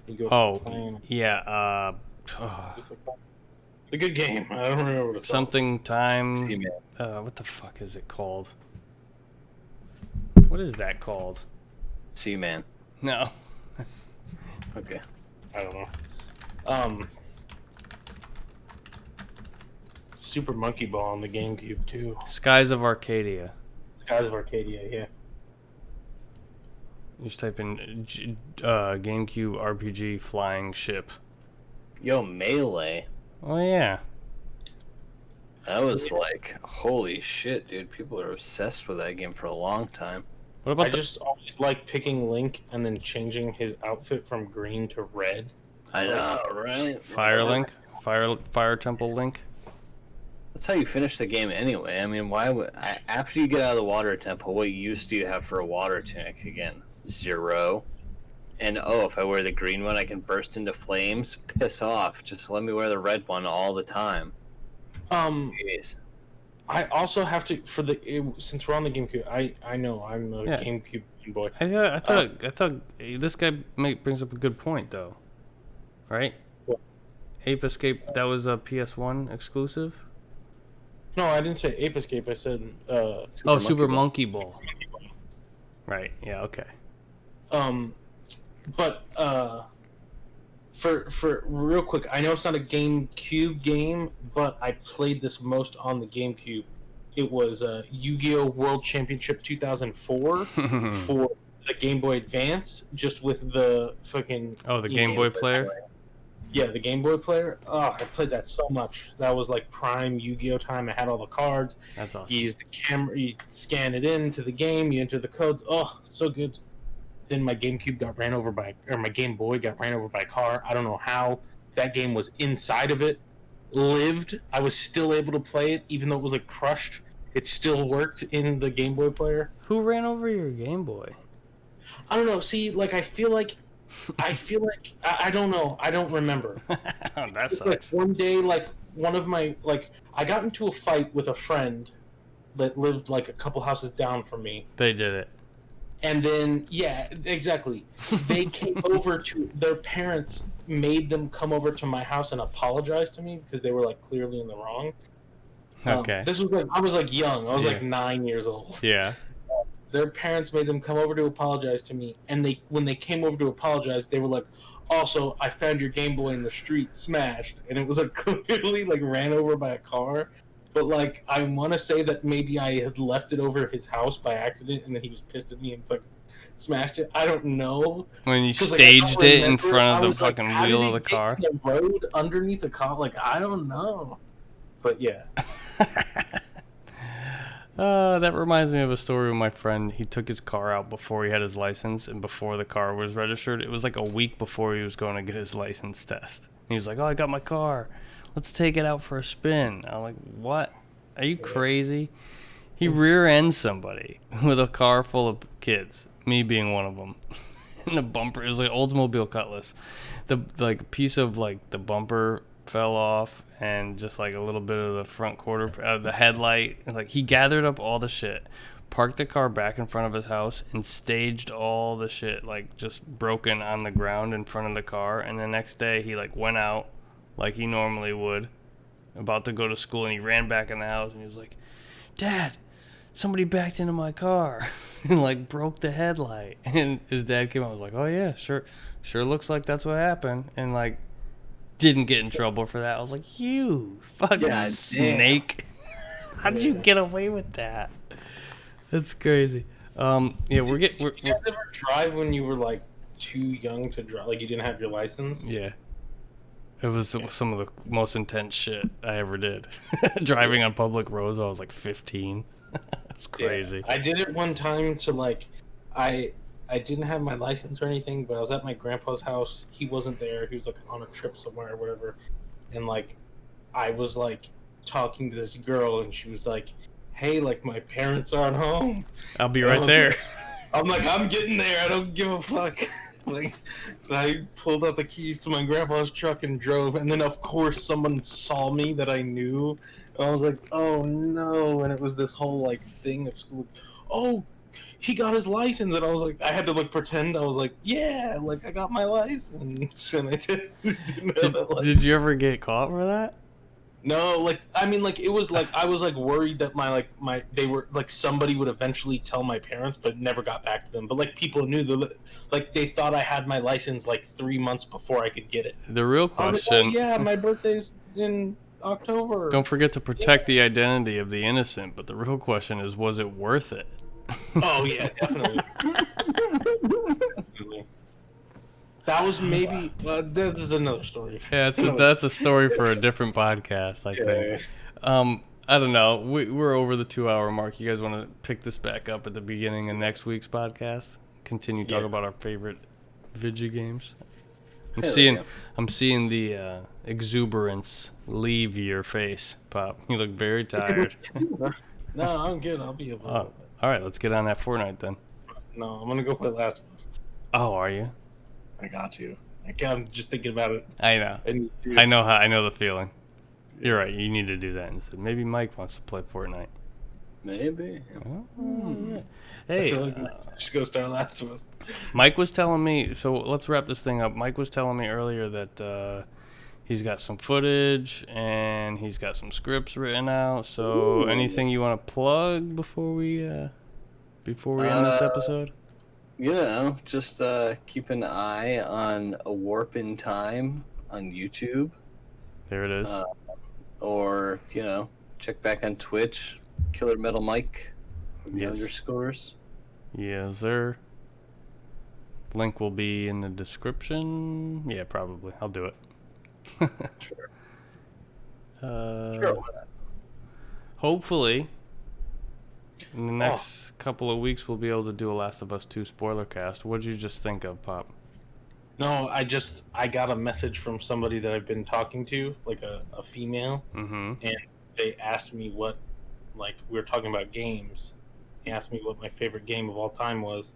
You go
Oh,
plane.
yeah.
Just like that. It's a good game. I don't remember what it's called.
Something Time.
Seaman.
What the fuck is it called? What is that called?
Seaman.
No.
Okay.
I don't know. Super Monkey Ball on the GameCube too.
Skies of Arcadia.
Skies of Arcadia, yeah.
You just type in GameCube RPG flying ship.
Yo, Melee.
Oh yeah.
That was like, holy shit, dude. People are obsessed with that game for a long time.
What about
I just always like picking Link and then changing his outfit from green to red.
I know, right?
Fire Link? Fire Temple Link?
That's how you finish the game anyway. I mean, why would after you get out of the water temple, what use do you have for a water tunic again? 0. And if I wear the green one, I can burst into flames. Piss off! Just let me wear the red one all the time. Jeez.
I also have to since we're on the GameCube. I know I'm a
Yeah.
GameCube boy.
I thought this guy brings up a good point though, right?
What?
Ape Escape, that was a PS1 exclusive.
No, I didn't say Ape Escape. I said
Super Monkey Ball. Right. Yeah. Okay.
But for real quick, I know it's not a GameCube game, but I played this most on the GameCube. It was Yu-Gi-Oh! World Championship 2004 for the Game Boy Advance, just with the fucking.
Oh, the Game Boy player.
Yeah, the Game Boy player. Oh, I played that so much. That was like prime Yu-Gi-Oh time. I had all the cards.
That's awesome.
You use the camera, you scan it into the game, you enter the codes. Oh, so good. Then my GameCube got ran over by, or my Game Boy got ran over by a car. I don't know how. That game was inside of it, lived. I was still able to play it, even though it was like crushed. It still worked in the Game Boy player.
Who ran over your Game Boy?
I don't know. See, like I feel like I don't know. I don't remember.
That
It's like
sucks.
one day, like one of my I got into a fight with a friend that lived like a couple houses down from me.
They did it.
And then, yeah, exactly. They came over to their parents, made them come over to my house and apologize to me because they were like clearly in the wrong.
Okay.
This was like I was like young. I was
Yeah.
like 9 years old.
Yeah.
Their parents made them come over to apologize to me, and when they came over to apologize, they were like, "Also, I found your Game Boy in the street, smashed," and it was like clearly like ran over by a car. But like, I want to say that maybe I had left it over his house by accident, and then he was pissed at me and fucking smashed it. I don't know.
When you
'Cause, like, I don't
staged it in
remember. I
front of the
was like,
fucking
how did
wheel
it
of the
get
car.
in the road underneath a car. Like, I don't know. But yeah.
That reminds me of a story with my friend. He took his car out before he had his license and before the car was registered. It was like a week before he was going to get his license test. And he was like, "Oh, I got my car. Let's take it out for a spin." I'm like, "What? Are you crazy?" He rear ends somebody with a car full of kids, me being one of them. And the bumper, it was like Oldsmobile Cutlass. The like piece of like the bumper fell off, and just like a little bit of the front quarter, the headlight. And, like, he gathered up all the shit, parked the car back in front of his house, and staged all the shit like just broken on the ground in front of the car. And the next day he like went out like he normally would, about to go to school, and he ran back in the house and he was like, "Dad, somebody backed into my car," and like broke the headlight. And his dad came out and was like, "Oh yeah, sure looks like that's what happened," and like didn't get in trouble for that. I was like, "You fucking
God
snake. How'd you get away with that?" That's crazy. Yeah, we're
Did you guys ever drive when you were like too young to drive? Like you didn't have your license?
yeah. It was some of the most intense shit I ever did. Driving on public roads, I was like 15. It's crazy.
Yeah. I did it one time to like, I didn't have my license or anything, but I was at my grandpa's house. He wasn't there. He was like on a trip somewhere or whatever. And like, I was like talking to this girl, and she was like, "Hey, like my parents aren't home."
I'll be
And I
right
was
there.
like- I'm like, "I'm getting there. I don't give a fuck." Like, so I pulled out the keys to my grandpa's truck and drove. And then of course someone saw me that I knew. And I was like, "Oh no!" And it was this whole like thing at school. "Oh, he got his license," and I was like, I had to like pretend I was like, "Yeah, like I got my license," and I didn't have that license.
Did you ever get caught for that?
No, like I mean, like it was like I was like worried that my they were like somebody would eventually tell my parents, but it never got back to them. But like people knew like they thought I had my license like 3 months before I could get it.
The real
I was
question,
like, "Oh, yeah, my birthday's in October."
don't forget to protect the identity of the innocent, but the real question is, was it worth it?
Oh yeah, definitely. Definitely. That was maybe. This is another story.
Yeah, that's a story for a different podcast, I think. I don't know. We're over the 2-hour mark. You guys want to pick this back up at the beginning of next week's podcast? Continue talking about our favorite video games. I'm seeing the exuberance leave your face, Pop. You look very tired.
No, I'm good. I'll be able.
Oh, all right, let's get on that Fortnite then.
No, I'm gonna go play Last of Us.
Oh, are you?
I got to. I'm just thinking about it.
I know.
I need to.
I know the feeling. You're right. You need to do that instead. Maybe Mike wants to play Fortnite.
Maybe.
Oh,
I
hey,
feel like just go start Last of Us.
Mike was telling me. So let's wrap this thing up. Mike was telling me earlier that he's got some footage and he's got some scripts written out. So anything you want to plug before we end this episode?
You know, just keep an eye on A Warp in Time on YouTube.
There it is.
Or, you know, check back on Twitch, Killer Metal Mike, with the
Yes.
underscores.
Yes, sir. Link will be in the description. Yeah, probably. I'll do it.
Sure.
Sure. Hopefully, in the next couple of weeks, we'll be able to do a Last of Us 2 spoiler cast. What did you just think of, Pop?
No, I got a message from somebody that I've been talking to, like a female,
Mm-hmm.
and they asked me what, like, we were talking about games. He asked me what my favorite game of all time was.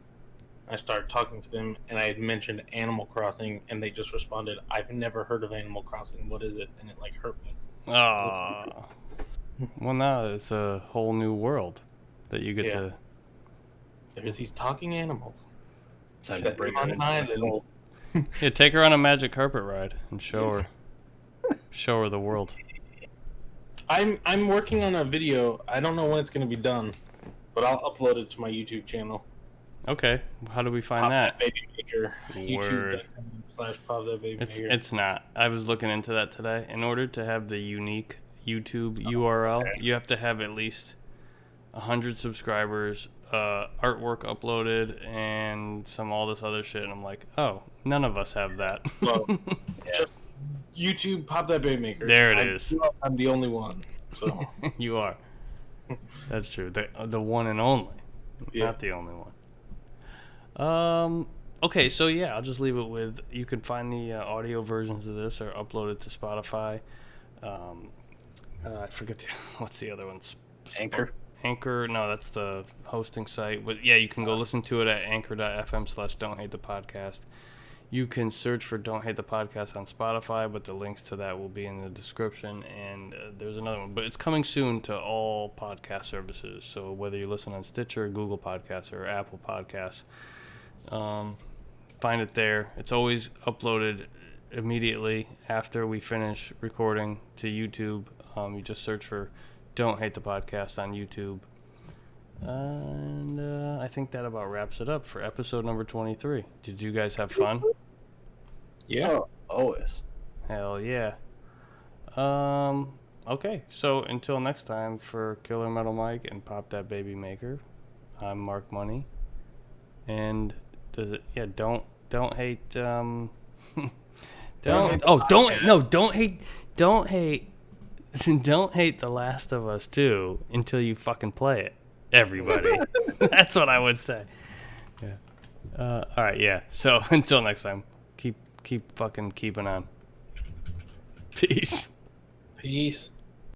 I started talking to them, and I had mentioned Animal Crossing, and they just responded, "I've never heard of Animal Crossing. What is it?" And it like hurt me.
Ah. Well, now it's a whole new world that you get
Yeah.
to.
There's these talking animals.
Time to bring her
On
into
an
the
island.
fold.
Yeah, take her on a magic carpet ride and show her the world.
I'm working on a video. I don't know when it's going to be done, but I'll upload it to my YouTube channel.
Okay, how do we find
Pop
that?
Baby Maker.
Word.
YouTube.com/Pop That Baby Maker.
It's not. I was looking into that today. In order to have the unique YouTube URL, you have to have at least 100 subscribers, artwork uploaded, and all this other shit. And I'm like, oh, none of us have that.
Well, just YouTube Pop That Baby Maker.
There it
I
is.
feel like I'm the only one. So
You are. That's true. The one and only,
Yeah.
not the only one. Okay, so yeah, I'll just leave it with you can find the audio versions of this are uploaded to Spotify. I forget what's the other one?
Anchor.
Anchor. No, that's the hosting site. But yeah, you can go listen to it at anchor.fm/Don't Hate the Podcast. You can search for Don't Hate the Podcast on Spotify, but the links to that will be in the description. And there's another one, but it's coming soon to all podcast services. So whether you listen on Stitcher, Google Podcasts, or Apple Podcasts, find it there. It's always uploaded immediately after we finish recording to YouTube. You just search for Don't Hate the Podcast on YouTube. And I think that about wraps it up for episode number 23. Did you guys have fun?
yeah.
Oh, always.
Hell yeah. Okay, so until next time, for Killer Metal Mike and Pop That Baby Maker, I'm Mark Money. And does it? Yeah, don't hate. Don't hate The Last of Us 2 until you fucking play it. Everybody. That's what I would say. Yeah. All right. Yeah. So until next time, keep fucking keeping on. Peace.
Peace.